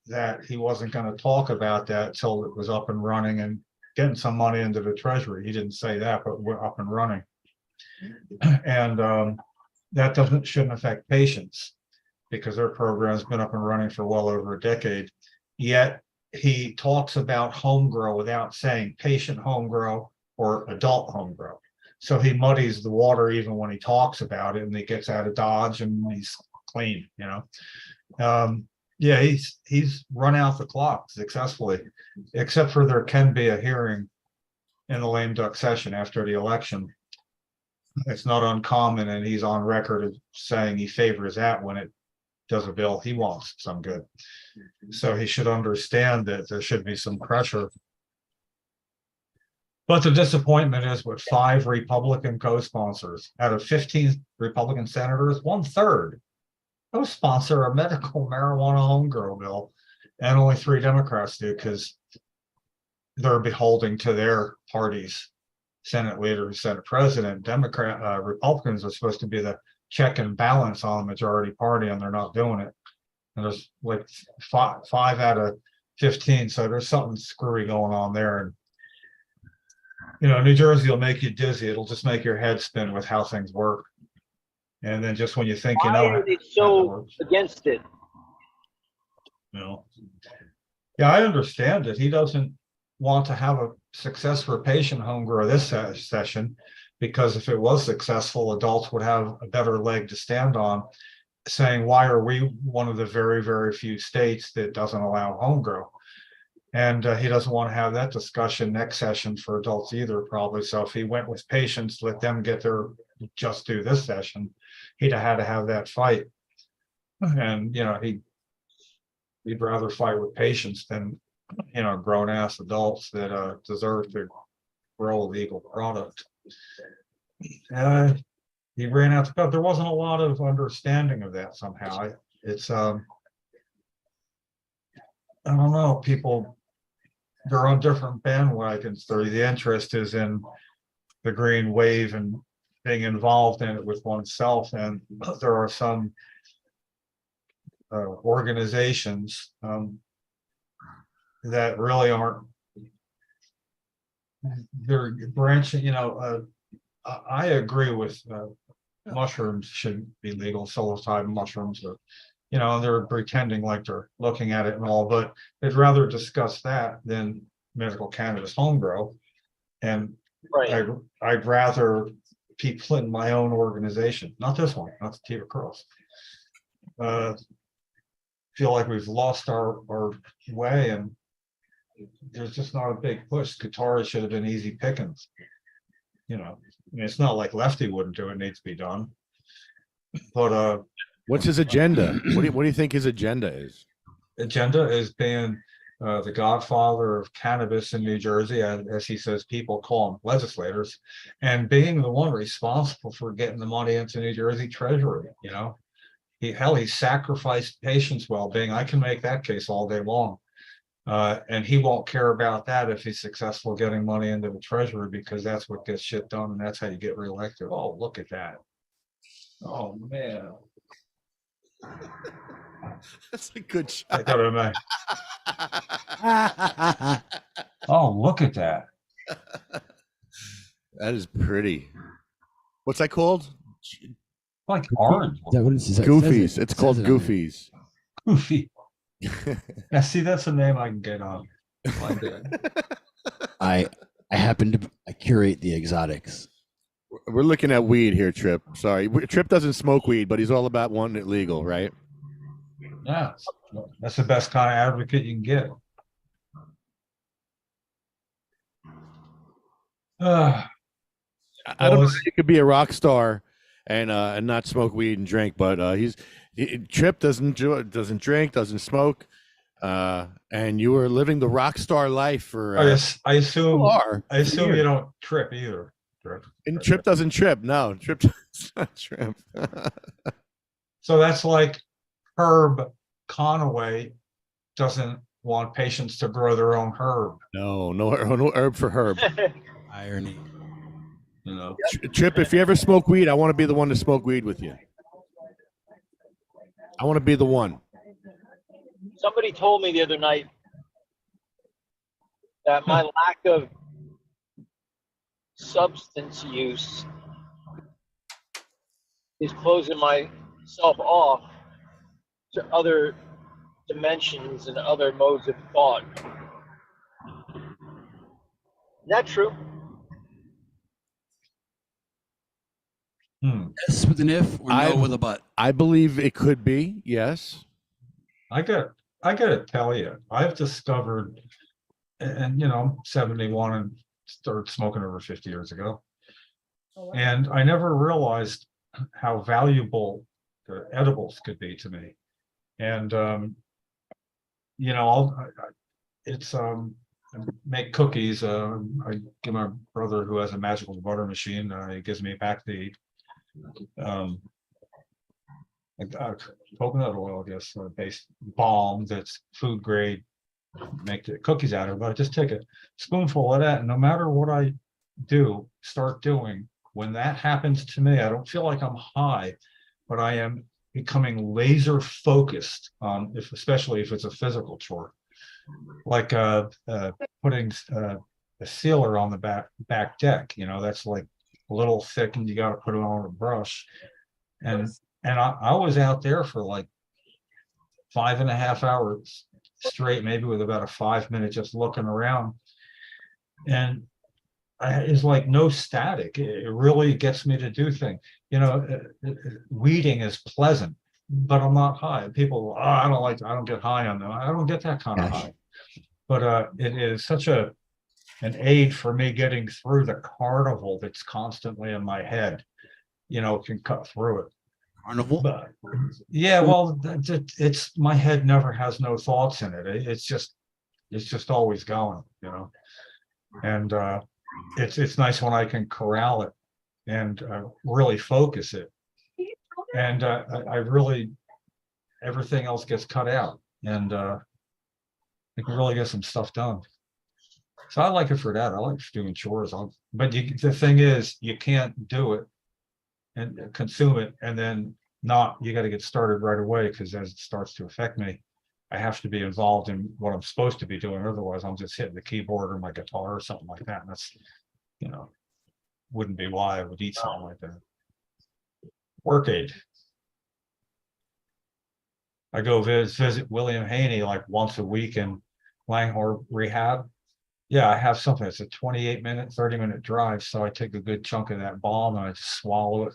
that he wasn't going to talk about that till it was up and running and getting some money into the treasury. He didn't say that, but we're up and running. And that shouldn't affect patients because their program's been up and running for well over a decade. Yet he talks about home grow without saying patient home grow or adult home grow. So he muddies the water even when he talks about it, and he gets out of Dodge and he's clean, Yeah, he's run out the clock successfully, except for there can be a hearing in the lame duck session after the election. It's not uncommon, and he's on record of saying he favors that when it does a bill he wants some good. So he should understand that there should be some pressure. But the disappointment is with 5 Republican co-sponsors out of 15 Republican senators, 1/3 co-sponsor a medical marijuana home grow bill, and only 3 Democrats do because they're beholden to their parties, Senate leader, Senate president. Republicans are supposed to be the check and balance on the majority party, and they're not doing it. And there's like 5 out of 15, so there's something screwy going on there. And New Jersey will make you dizzy. It'll just make your head spin with how things work. And then just when you think Why are they so against it? Yeah, I understand it. He doesn't want to have a success for patient home grow this session, because if it was successful, adults would have a better leg to stand on, saying, why are we one of the very, very few states that doesn't allow home grow? And he doesn't want to have that discussion next session for adults either, probably. So if he went with patients, let them get their just do this session, he'd have had to have that fight. And, he'd rather fight with patients than, grown ass adults that deserve to grow a legal product. He ran out because there wasn't a lot of understanding of that somehow. I don't know, people, they're on different bandwagons. The interest is in the green wave and being involved in it with oneself. And there are some organizations that really aren't, they're branching, I agree with mushrooms should be legal, psilocybin mushrooms, or, they're pretending like they're looking at it and all, but they'd rather discuss that than medical cannabis home grow. And Right. I'd rather people in my own organization, not this one, not the Tiva Cross, feel like we've lost our way, and there's just not a big push. Guitars should have been easy pickings. I mean, it's not like Lefty wouldn't do it, needs to be done. But What's his agenda? What do you think his agenda is? agenda is being the godfather of cannabis in New Jersey, as he says, people call him legislators, and being the one responsible for getting the money into New Jersey Treasury. He sacrificed patients' well-being. I can make that case all day long. And he won't care about that if he's successful getting money into the treasury, because that's what gets shit done, and that's how you get reelected. Oh, look at that. Oh, man. That's a good I shot. got it, man. Oh, look at that. That is pretty. What's that called? Like orange. Is that what it says? Goofies. It's called Says it on there. Goofies. Goofy. Yeah, see, that's a name I can get on. Like that. I happen to curate the exotics. We're looking at weed here, Trip. Sorry. Trip doesn't smoke weed, but he's all about wanting it legal, right? Yeah, that's the best kind of advocate you can get. I don't know if you could be a rock star and not smoke weed and drink, but Trip doesn't drink, doesn't smoke, and you were living the rock star life for. I assume years. you don't trip either. And Trip doesn't trip. No, Trip does not trip. So that's like Herb Conaway doesn't want patients to grow their own herb. No herb for Herb. Irony. Trip, if you ever smoke weed, I want to be the one to smoke weed with you. I want to be the one. Somebody told me the other night that my lack of substance use is closing myself off to other dimensions and other modes of thought. Is that true? Yes with an if or no with a but. I believe it could be, yes. I gotta tell you, I've discovered, and I'm 71 and started smoking over 50 years ago. And I never realized how valuable the edibles could be to me. And I make cookies. I give my brother, who has a magical butter machine, he gives me back the coconut oil, I guess, based balm that's food grade, make the cookies out of it. But I just take a spoonful of that, and no matter what I start doing, when that happens to me, I don't feel like I'm high, but I am becoming laser focused on, especially if it's a physical chore, like putting a sealer on the back deck. That's like a little thick, and you got to put it on a brush. And I was out there for like 5.5 hours straight, maybe with about a 5-minute just looking around. And it's like no static. It really gets me to do things. Weeding is pleasant, but I'm not high. People, I don't get high on them. I don't get that kind of high. But it is such an aid for me getting through the carnival that's constantly in my head. Can cut through it. Carnival? But, yeah, well, it's my head never has no thoughts in it. It's just always going, and it's nice when I can corral it and really focus it, and I really, everything else gets cut out, and You can really get some stuff done. So I like it for that. I like doing chores. But the thing is, you can't do it and consume it and then not, you got to get started right away, because as it starts to affect me, I have to be involved in what I'm supposed to be doing. Otherwise, I'm just hitting the keyboard or my guitar or something like that. And that's, wouldn't be why I would eat something like that. Work aid. I go visit William Haney like once a week in Langhorne Rehab. Yeah, I have something. It's a 28-minute, 30-minute drive. So I take a good chunk of that bomb and I just swallow it.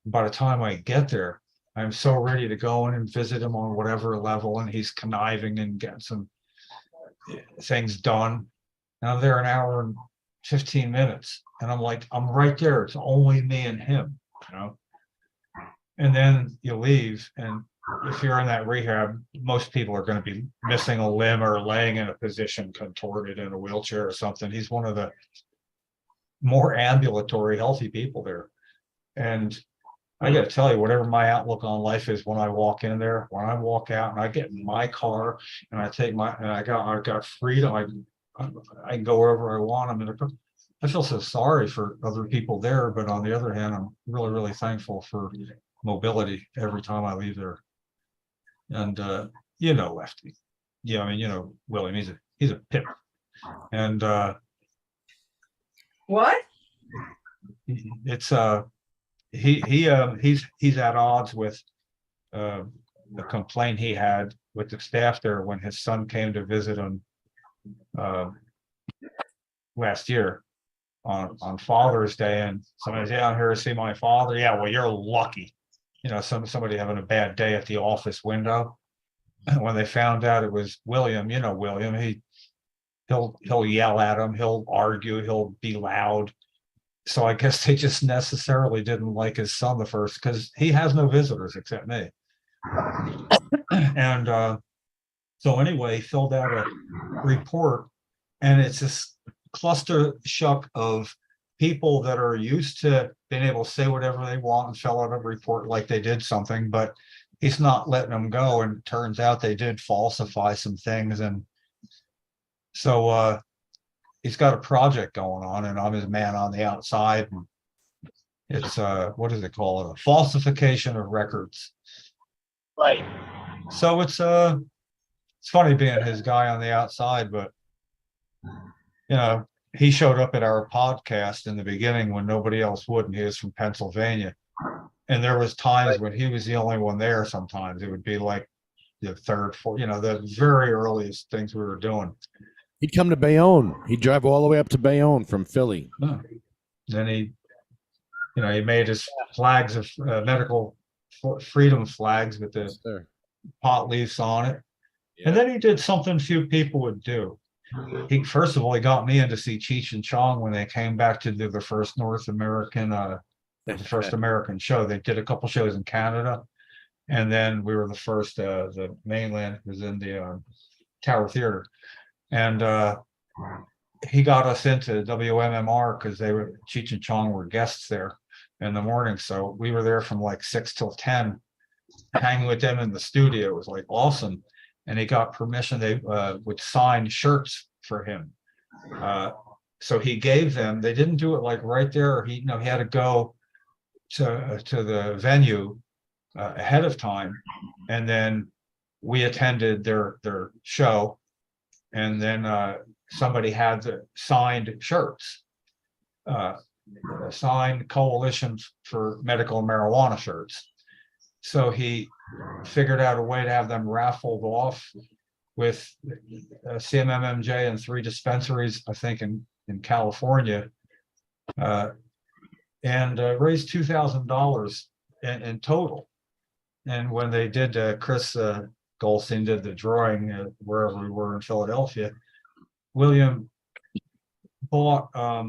By the time I get there, I'm so ready to go in and visit him on whatever level, and he's conniving and getting some things done. And I'm there an hour and 15 minutes. And I'm like, I'm right there. It's only me and him, And then you leave, and if you're in that rehab, most people are going to be missing a limb or laying in a position contorted in a wheelchair or something. He's one of the more ambulatory, healthy people there. And I got to tell you, whatever my outlook on life is, when I walk in there, when I walk out and I get in my car and I take I got freedom. I can go wherever I want. I feel so sorry for other people there, but on the other hand, I'm really, really thankful for mobility every time I leave there. And Lefty, William, he's a pip, and What? it's he's at odds with the complaint he had with the staff there when his son came to visit him last year on Father's Day, and somebody said, "Yeah, I'm here to see my father." Yeah, well, you're lucky. Somebody having a bad day at the office window. And when they found out it was William, William, he'll yell at him, he'll argue, he'll be loud. So I guess they just necessarily didn't like his son the first, because he has no visitors except me. And so anyway, he filled out a report, and it's this cluster shuck of people that are used to being able to say whatever they want and fill out a report like they did something, but he's not letting them go. And it turns out they did falsify some things. And so he's got a project going on, and I'm his man on the outside. And it's what does it call it? A falsification of records. Right. So it's funny being his guy on the outside, but he showed up at our podcast in the beginning when nobody else would, and he was from Pennsylvania. And there was times when he was the only one there. Sometimes it would be like the third, fourth, the very earliest things we were doing. He'd come to Bayonne. He'd drive all the way up to Bayonne from Philly. Then he made his flags of medical freedom flags with the pot leaves on it. Yeah. And then he did something few people would do. He first of all, he got me in to see Cheech and Chong when they came back to do the first North American, the first American show. They did a couple shows in Canada, and then we were the first. The mainland was in the Tower Theater, and he got us into WMMR because Cheech and Chong were guests there in the morning. So we were there from like 6 till 10, hanging with them in the studio. It was like awesome. And he got permission. They would sign shirts for him. So he gave them. They didn't do it like right there. He had to go to the venue ahead of time, and then we attended their show, and then somebody had the signed shirts, signed Coalition for Medical Marijuana shirts. So he figured out a way to have them raffled off with CMMJ and 3 dispensaries, I think, in California, and raised $2,000 in total. And when they did, Chris Goldstein did the drawing wherever we were in Philadelphia, William bought a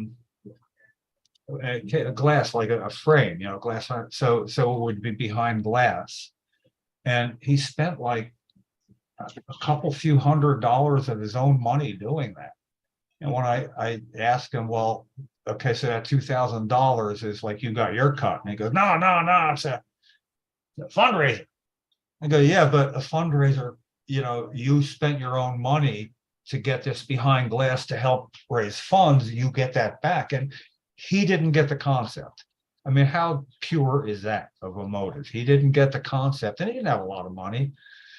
glass, like a frame, glass, so it would be behind glass. And he spent like a few $100 of his own money doing that. And when I asked him, well, okay, so that $2,000 is like you got your cut. And he goes, no, it's a fundraiser. I go, yeah, but a fundraiser, you spent your own money to get this behind glass to help raise funds, you get that back. And he didn't get the concept. I mean, how pure is that of a motive? He didn't get the concept, and he didn't have a lot of money.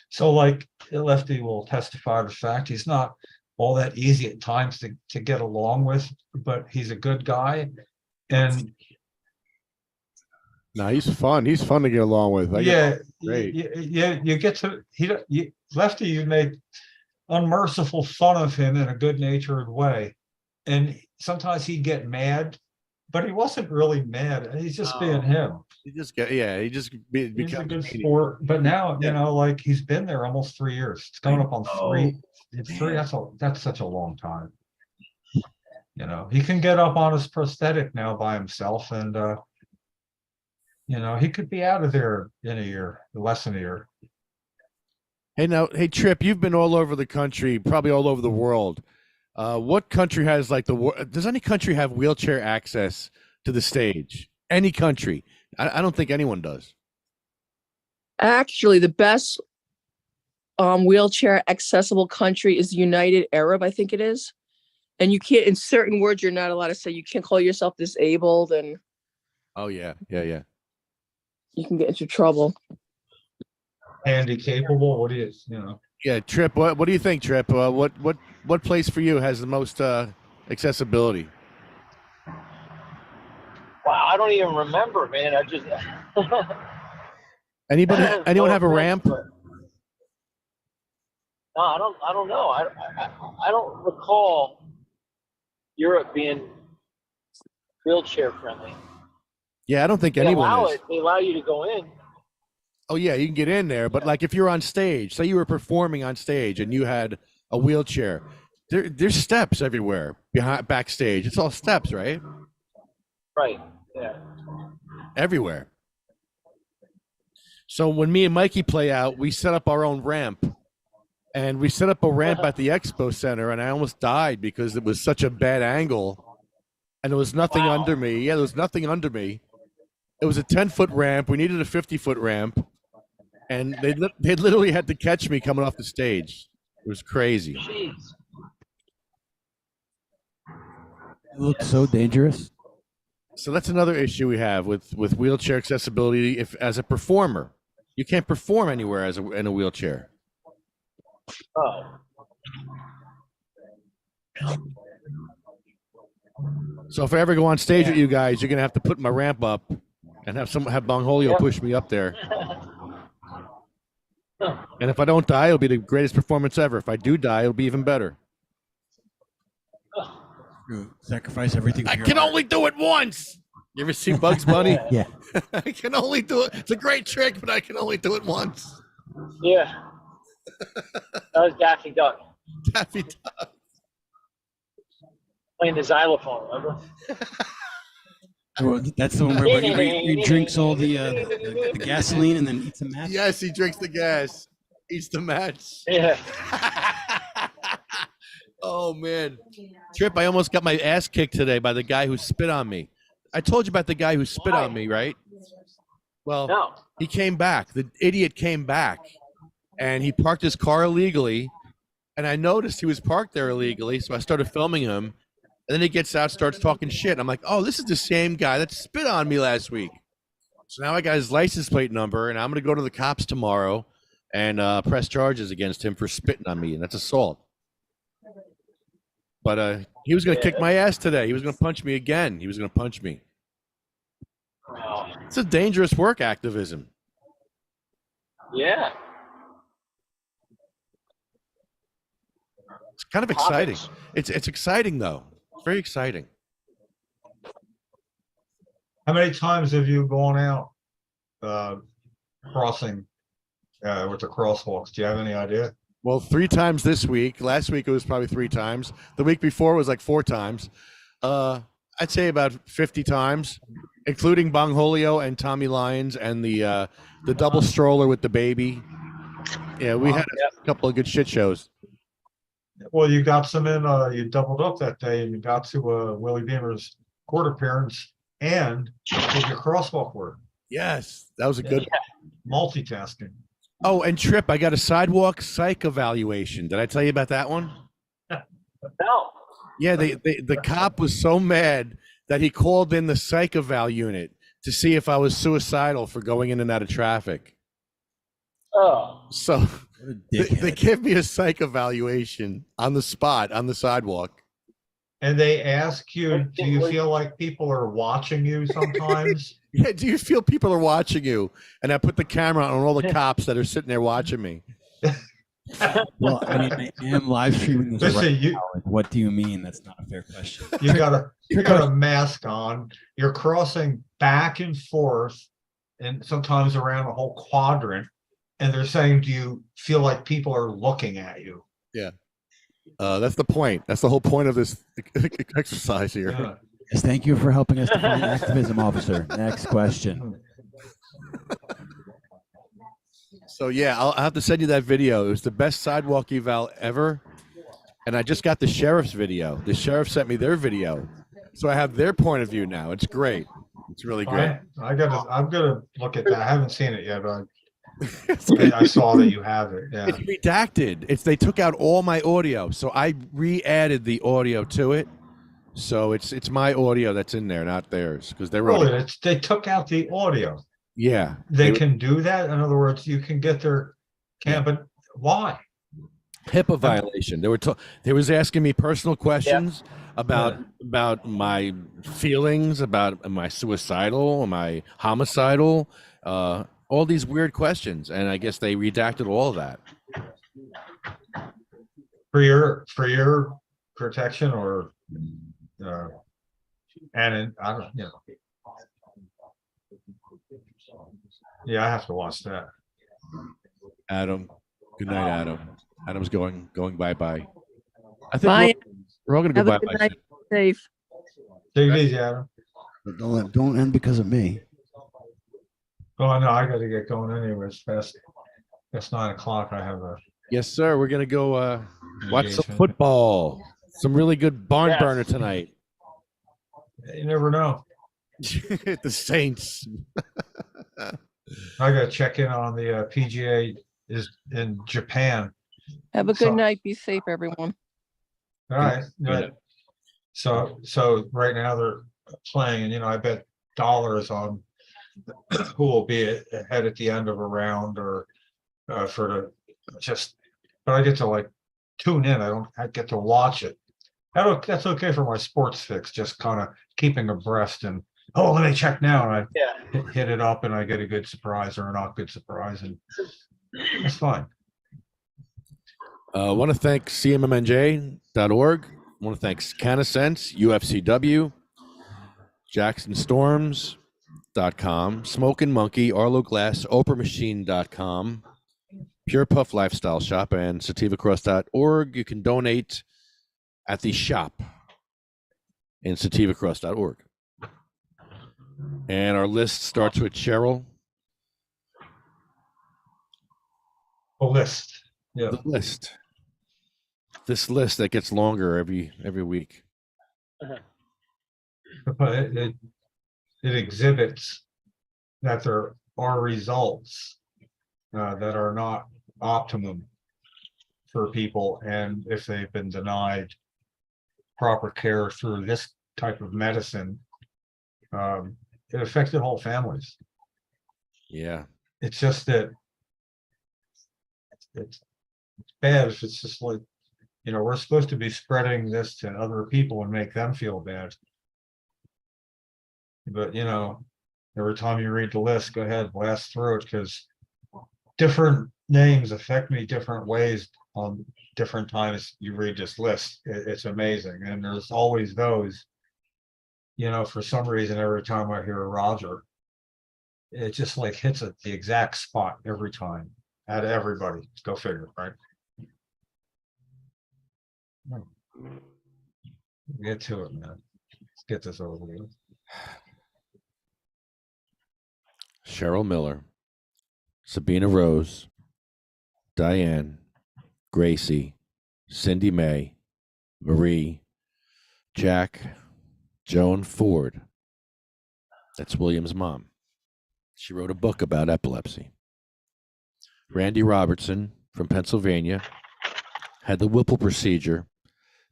So like Lefty will testify to the fact, he's not all that easy at times to get along with, but he's a good guy. And No, he's fun. He's fun to get along with. Great. you get to, Lefty, you make unmerciful fun of him in a good-natured way. And sometimes he'd get mad, but he wasn't really mad. He's just being him. He just He's a become good sport. But now, you know, like he's been there almost 3 years. It's coming up on three. It's three. That's such a long time. You know, he can get up on his prosthetic now by himself, and you know, he could be out of there in a year, less than a year. Hey, Trip, you've been all over the country, probably all over the world. What country has does any country have wheelchair access to the stage? Any country? I don't think anyone does. Actually, the best wheelchair accessible country is United Arab, I think it is. And you can't, in certain words, you're not allowed to say. You can't call yourself disabled, and Oh yeah. you can get into trouble. Handy capable. What do you know? Yeah, Trip. What do you think, Trip? What place for you has the most accessibility? Wow, I don't even remember, man. I just Anyone have a ramp? No, I don't know. I don't recall Europe being wheelchair friendly. Yeah, I don't think They anyone allow is. it. They allow you to go in. Oh yeah, you can get in there, but like if you're on stage, say you were performing on stage and you had a wheelchair, there's steps everywhere backstage. It's all steps, right? Right. Yeah. Everywhere. So when me and Mikey play out, we set up our own ramp. And we set up a ramp at the expo center, and I almost died because it was such a bad angle. And there was nothing under me. Yeah, there was nothing under me. It was a 10-foot ramp. We needed a 50-foot ramp. And they literally had to catch me coming off the stage. It was crazy. Jeez. It looks so dangerous. So that's another issue we have with wheelchair accessibility. If as a performer, you can't perform anywhere in a wheelchair. Oh. So if I ever go on stage with you guys, you're gonna have to put my ramp up and have Bongholio push me up there. And if I don't die, it'll be the greatest performance ever. If I do die, it'll be even better. Sacrifice everything. I can only do it once. You ever see Bugs Bunny? Yeah. I can only do it. It's a great trick, but I can only do it once. Yeah. That was Daffy Duck Daffy Duck. playing the xylophone. Remember? That's the one where he drinks all the gasoline and then eats the match. Yes, he drinks the gas, eats the match. Yeah. Oh man, Trip! I almost got my ass kicked today by the guy who spit on me. I told you about the guy who spit on me, right? Well, No. he came back. The idiot came back, and he parked his car illegally. And I noticed he was parked there illegally, so I started filming him. And then he gets out, starts talking shit. I'm like, oh, this is the same guy that spit on me last week. So now I got his license plate number, and I'm going to go to the cops tomorrow and press charges against him for spitting on me, and that's assault. But he was going to kick my ass today. He was going to punch me again. He was going to punch me. Oh. It's a dangerous work, activism. Yeah. It's kind of exciting. Topics. It's exciting, though. It's very exciting. How many times have you gone out crossing with the crosswalks? Do you have any idea? Well, 3 times this week. Last week it was probably 3 times. The week before was like 4 times. I'd say about 50 times, including Bongholio and Tommy Lyons and the double stroller with the baby. Yeah, we had a couple of good shit shows. Well, you got some in, you doubled up that day and you got to Willie Beamer's court appearance and did your crosswalk work. Yes, that was a good Multitasking. Oh, and Trip, I got a sidewalk psych evaluation. Did I tell you about that one? No. Yeah, the cop was so mad that he called in the psych eval unit to see if I was suicidal for going in and out of traffic. Oh. So What a they dickhead. give me a psych evaluation on the spot, on the sidewalk. And they ask you, do you feel like people are watching you sometimes? Yeah, do you feel people are watching you? And I put the camera on all the cops that are sitting there watching me. Well, I mean, I am live streaming this Listen, right you now. Like, what do you mean? That's not a fair question. you got a mask on. You're crossing back and forth, and sometimes around a whole quadrant. And they're saying, do you feel like people are looking at you? That's the point. That's the whole point of this exercise here. Yeah. Yes, thank you for helping us define activism, officer. Next question. So yeah, I'll have to send you that video. It was the best sidewalk eval ever, and I just got the sheriff's video. The sheriff sent me their video, so I have their point of view now. It's great. It's really great. I'm gonna look at that. I haven't seen it yet, but It's good. I saw that you have it. Yeah. It's redacted. They took out all my audio, so I re-added the audio to it. So it's my audio that's in there, not theirs, because they're Really, they took out the audio. Yeah, They can do that. In other words, you can get their but why? HIPAA violation. They was asking me personal questions about my feelings, about am I suicidal, am I homicidal, all these weird questions, and I guess they redacted all of that. For your protection, or and I don't, yeah, I have to watch that. Adam, good night, Adam. Adam's going bye-bye. I think Bye. we're all gonna go Have a good bye-bye. night. Safe. Take it easy, Adam. Don't end because of me. Oh no, I got to get going anyways. Past 9:00. I have a Yes, sir. We're gonna go watch some engagement. football. Some really good barn Yes. burner tonight. You never know. The Saints. I got to check in on the PGA is in Japan. Have a So- good night. Be safe, everyone. All right. Yeah. So right now they're playing, and I bet dollars on who will be ahead at the end of a round, or but I get to like tune in. I get to watch it. That's okay for my sports fix, just kind of keeping abreast, and let me check now, and I hit it up, and I get a good surprise or a not good surprise, and it's fine. I want to thank cmmnj.org. I want to thank Canasense, UFCW, JacksonStorms.com, Smoking Monkey, Arlo Glass, OprahMachine.com, Pure Puff Lifestyle Shop, and SativaCross.org. You can donate at the shop in SativaCross.org. And our list starts with Cheryl. A list. Yeah. The list. This list that gets longer every week. But it exhibits that there are results that are not optimum for people, and if they've been denied proper care through this type of medicine, it affected whole families. Yeah. It's just that it's bad if it's just like, we're supposed to be spreading this to other people and make them feel bad. But, every time you read the list, go ahead, blast through it, because different names affect me different ways on different times you read this list. It's amazing. And there's always those, for some reason, every time I hear Roger, it just like hits at the exact spot every time. At everybody. Go figure, right? Get to it, man. Let's get this over with. Cheryl Miller, Sabina Rose, Diane, Gracie, Cindy May, Marie, Jack, Joan Ford. That's William's mom. She wrote a book about epilepsy. Randy Robertson from Pennsylvania had the Whipple procedure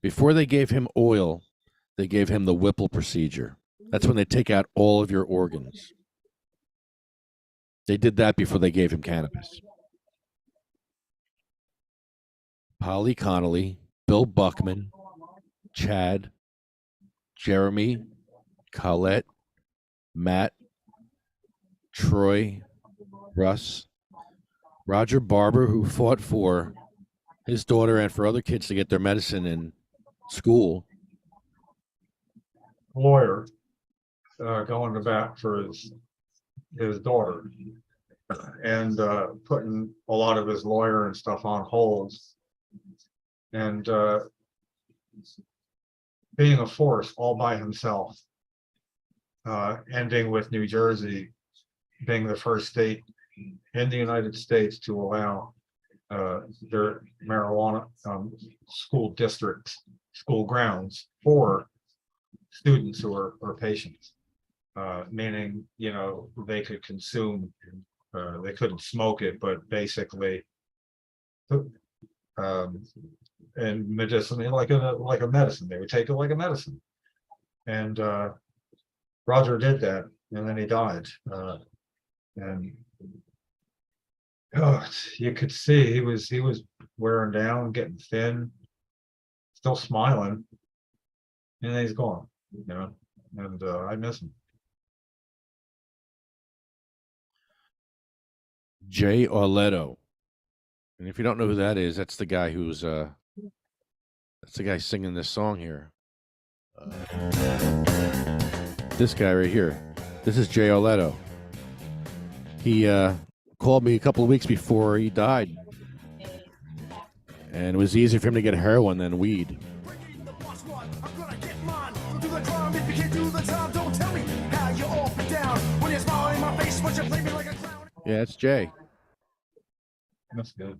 Before they gave him oil, they gave him the Whipple procedure. That's when they take out all of your organs. They did that before they gave him cannabis. Polly Connolly, Bill Buckman, Chad, Jeremy, Colette, Matt, Troy, Russ, Roger Barber, who fought for his daughter and for other kids to get their medicine in school. Lawyer going to bat for his daughter and putting a lot of his lawyer and stuff on hold and being a force all by himself, ending with New Jersey being the first state in the United States to allow their marijuana school districts, school grounds for students who are patients, meaning, you know, they could consume, they couldn't smoke it, but basically, and medicinally like a medicine, they would take it like a medicine. And Roger did that, and then he died. And you could see he was wearing down, getting thin, still smiling, and then he's gone, you know, and I miss him. Jay Arletto. And if you don't know who that is, that's the guy who's that's the guy singing this song here. This guy right here. This is Jay Arletto. He called me a couple of weeks before he died. And it was easier for him to get heroin than weed. Yeah, it's Jay. That's good.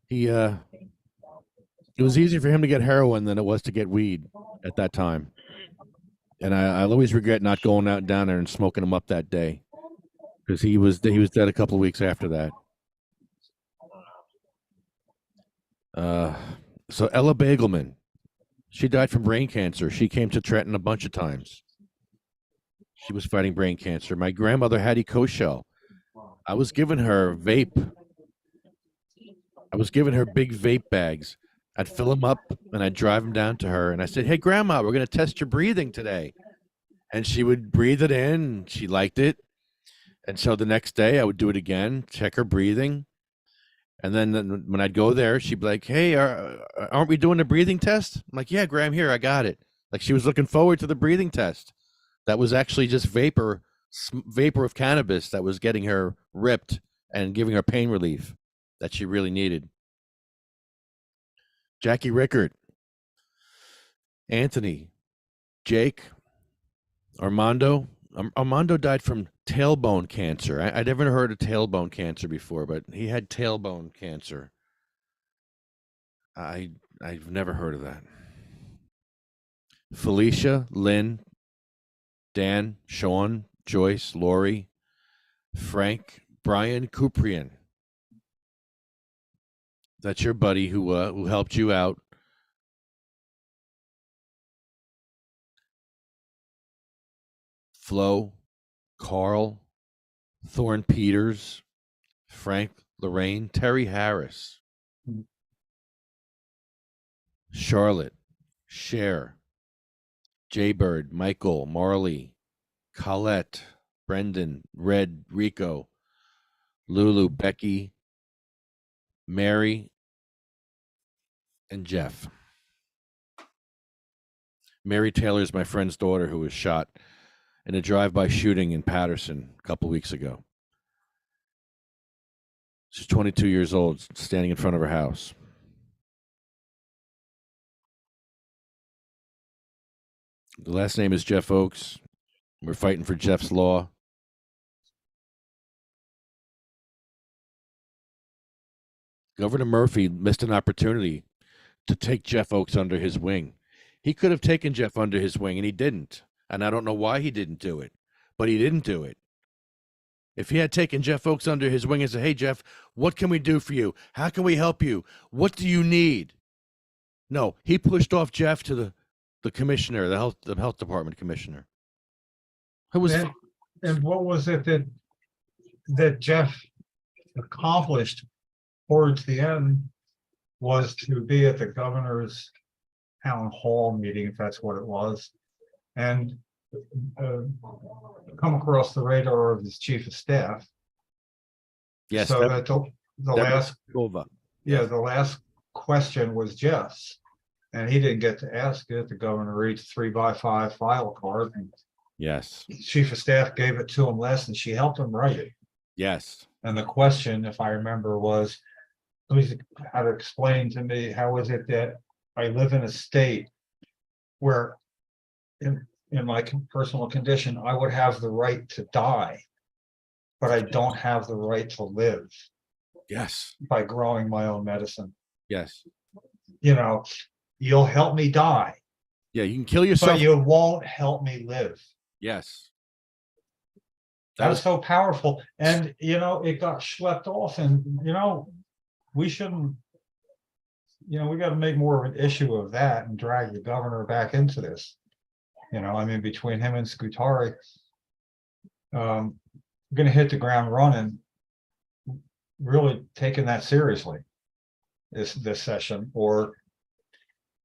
He it was easier for him to get heroin than it was to get weed at that time. And I always regret not going out down there and smoking him up that day, because he was dead a couple of weeks after that. So Ella Bagelman, she died from brain cancer. She came to Trenton a bunch of times. She was fighting brain cancer. My grandmother, Hattie Koshel, I was giving her vape. I was giving her big vape bags. I'd fill them up and I'd drive them down to her. And I said, "Hey, Grandma, we're going to test your breathing today." And she would breathe it in. She liked it. And so the next day I would do it again, check her breathing. And then when I'd go there, she'd be like, "Hey, aren't we doing the breathing test?" I'm like, "Yeah, Graham, here, I got it." Like, she was looking forward to the breathing test. That was actually just vapor of cannabis that was getting her ripped and giving her pain relief that she really needed. Jackie Rickard, Anthony, Jake, Armando. Armando died from tailbone cancer. I'd never heard of tailbone cancer before, but he had tailbone cancer. I've never heard of that. Felicia, Lynn, Dan, Sean, Joyce, Lori, Frank, Brian Kuprian. That's your buddy who helped you out. Flo, Carl, Thorne Peters, Frank, Lorraine, Terry Harris, Charlotte, Cher, Jaybird, Michael, Marley, Colette, Brendan, Red, Rico, Lulu, Becky, Mary, and Jeff. Mary Taylor is my friend's daughter who was shot in a drive-by shooting in Patterson a couple weeks ago. She's 22 years old, standing in front of her house. The last name is Jeff Oakes. We're fighting for Jeff's law. Governor Murphy missed an opportunity to take Jeff Oakes under his wing. He could have taken Jeff under his wing, and he didn't. And I don't know why he didn't do it, but he didn't do it. If he had taken Jeff Oakes under his wing and said, "Hey, Jeff, what can we do for you? How can we help you? What do you need?" No, he pushed off Jeff to the commissioner, the health department commissioner. It was And what was it that Jeff accomplished towards the end was to be at the governor's town hall meeting, if that's what it was, and come across the radar of his chief of staff. yes, So that the last, Silva. the last question was Jeff's, and he didn't get to ask it. The governor reached 3x5 file card, and Yes, chief of staff gave it to him last, and she helped him write it. yes, And the question, if I remember, was, please how to explain to me, how is it that I live in a state where in my personal condition, I would have the right to die, but I don't have the right to live yes, by growing my own medicine. yes. You know, you'll help me die, Yeah, you can kill yourself. but you won't help me live. Yes. That was so powerful. And, it got schlepped off, and, we shouldn't, we got to make more of an issue of that and drag the governor back into this. Between him and Scutari, going to hit the ground running, really taking that seriously this session. Or,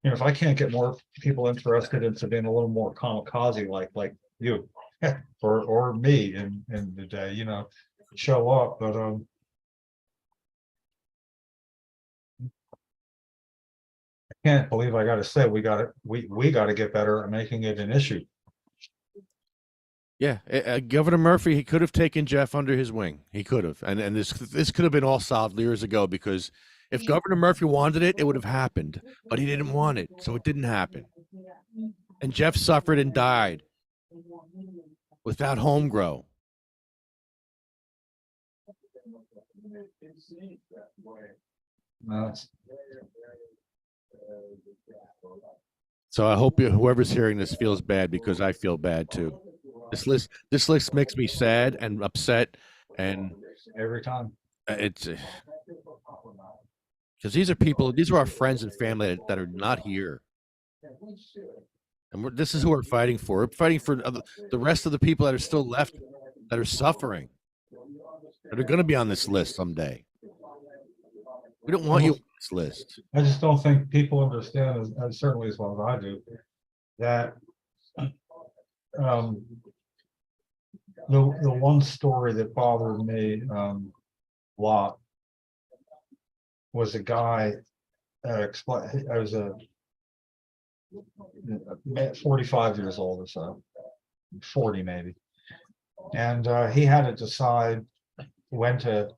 if I can't get more people interested into being a little more kamikaze like you or me in the day, show up. But I can't believe I gotta say we gotta get better at making it an issue. Yeah, Governor Murphy, he could have taken Jeff under his wing. He could have, and this could have been all solved years ago, because if Governor Murphy wanted it, it would have happened, but he didn't want it, so it didn't happen. And Jeff suffered and died without home grow. So I hope whoever's hearing this feels bad, because I feel bad too. This list makes me sad and upset, and Every time. it's because these are our friends and family that are not here, and this is who we're fighting for. We're fighting for the rest of the people that are still left, that are suffering, that are going to be on this list someday. We don't want you on this list. I just don't think people understand, as certainly as well as I do, that the one story that bothered me a lot was a guy. I was 45 years old or so, 40 maybe, and he had to decide when to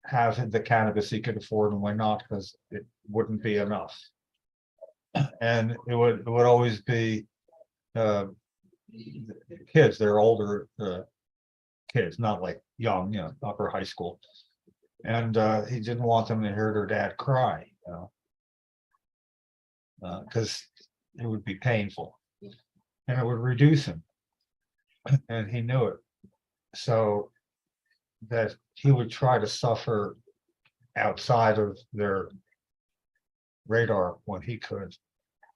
have the cannabis he could afford and when not, because it wouldn't be enough. And it would always be kids, they're older kids, not like young, upper high school. And he didn't want them to hear their dad cry, because it would be painful and it would reduce him. And he knew it. So that he would try to suffer outside of their radar when he could.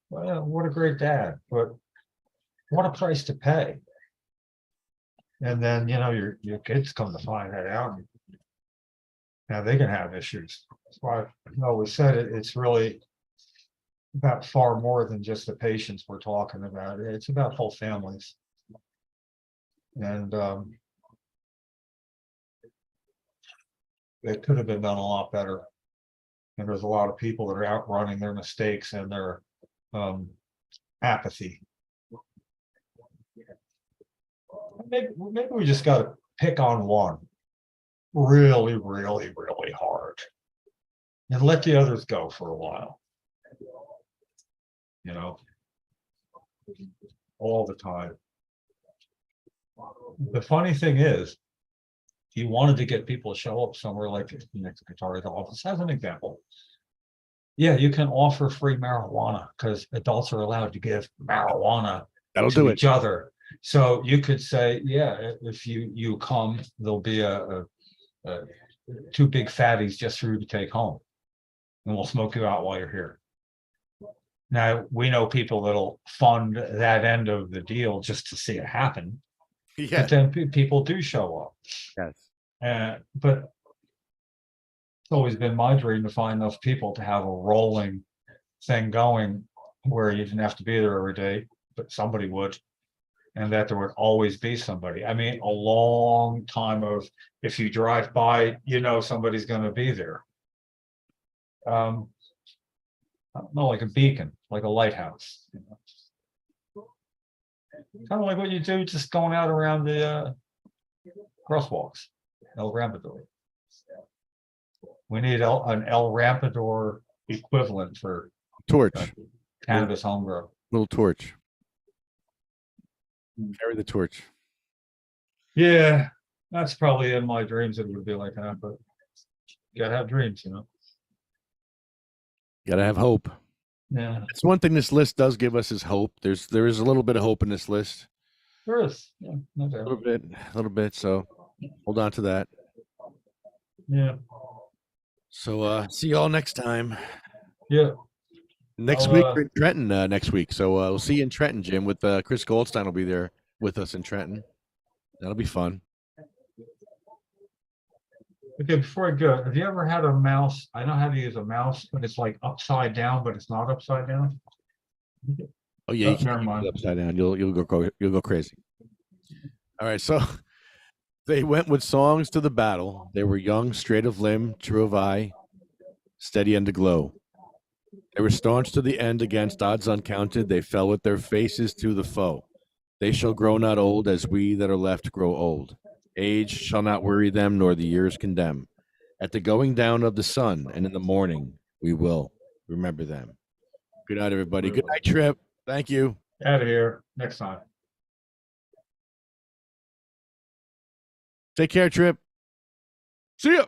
Well, what a great dad, but what a price to pay. And then, your kids come to find that out. Now they can have issues. That's why I always said it's really about far more than just the patients we're talking about. It's about whole families. And it could have been done a lot better. And there's a lot of people that are outrunning their mistakes and their apathy. Maybe we just got to pick on one really, really, really hard and let the others go for a while. All the time. The funny thing is, you wanted to get people to show up somewhere like next to Guitari's office, as an example. Yeah, you can offer free marijuana because adults are allowed to give marijuana to each other. So you could say, yeah, if you come, there'll be a 2 big fatties just for you to take home, and we'll smoke you out while you're here. Now, we know people that'll fund that end of the deal just to see it happen, but Yeah. then people do show up. Yes. But it's always been my dream to find enough people to have a rolling thing going where you didn't have to be there every day, but somebody would. And that there would always be somebody. I mean, a long time of, if you drive by, you know, somebody's gonna be there. Not like a beacon, like a lighthouse. You know? Kind of like what you do just going out around the crosswalks, El Rampador. We need an El Rampador equivalent for Torch. cannabis homegrown. Little torch. Carry the torch. Yeah, that's probably in my dreams. It would be like that, but you gotta have dreams, you know. Gotta have hope. Yeah, It's one thing this list does give us is hope. There is a little bit of hope in this list. there is. Yeah, no A doubt. little bit. So hold on to that. Yeah, So see y'all next time. yeah. Next I'll, week we're in Trenton next week. So we'll see you in Trenton, Jim, with Chris Goldstein will be there with us in Trenton. That'll be fun. Okay, before I go, have you ever had a mouse? I know how to use a mouse, but it's like upside down, but it's not upside down. Oh yeah, Oh, you can't never keep it mind. upside down. You'll go crazy. All right, so they went with songs to the battle. They were young, straight of limb, true of eye, steady and aglow. They were staunch to the end against odds uncounted. They fell with their faces to the foe. They shall grow not old as we that are left grow old. Age shall not worry them, nor the years condemn. At the going down of the sun and in the morning, we will remember them. Good night, everybody. Good night, Trip. Thank you. Out of here. Next time. Take care, Trip. See ya.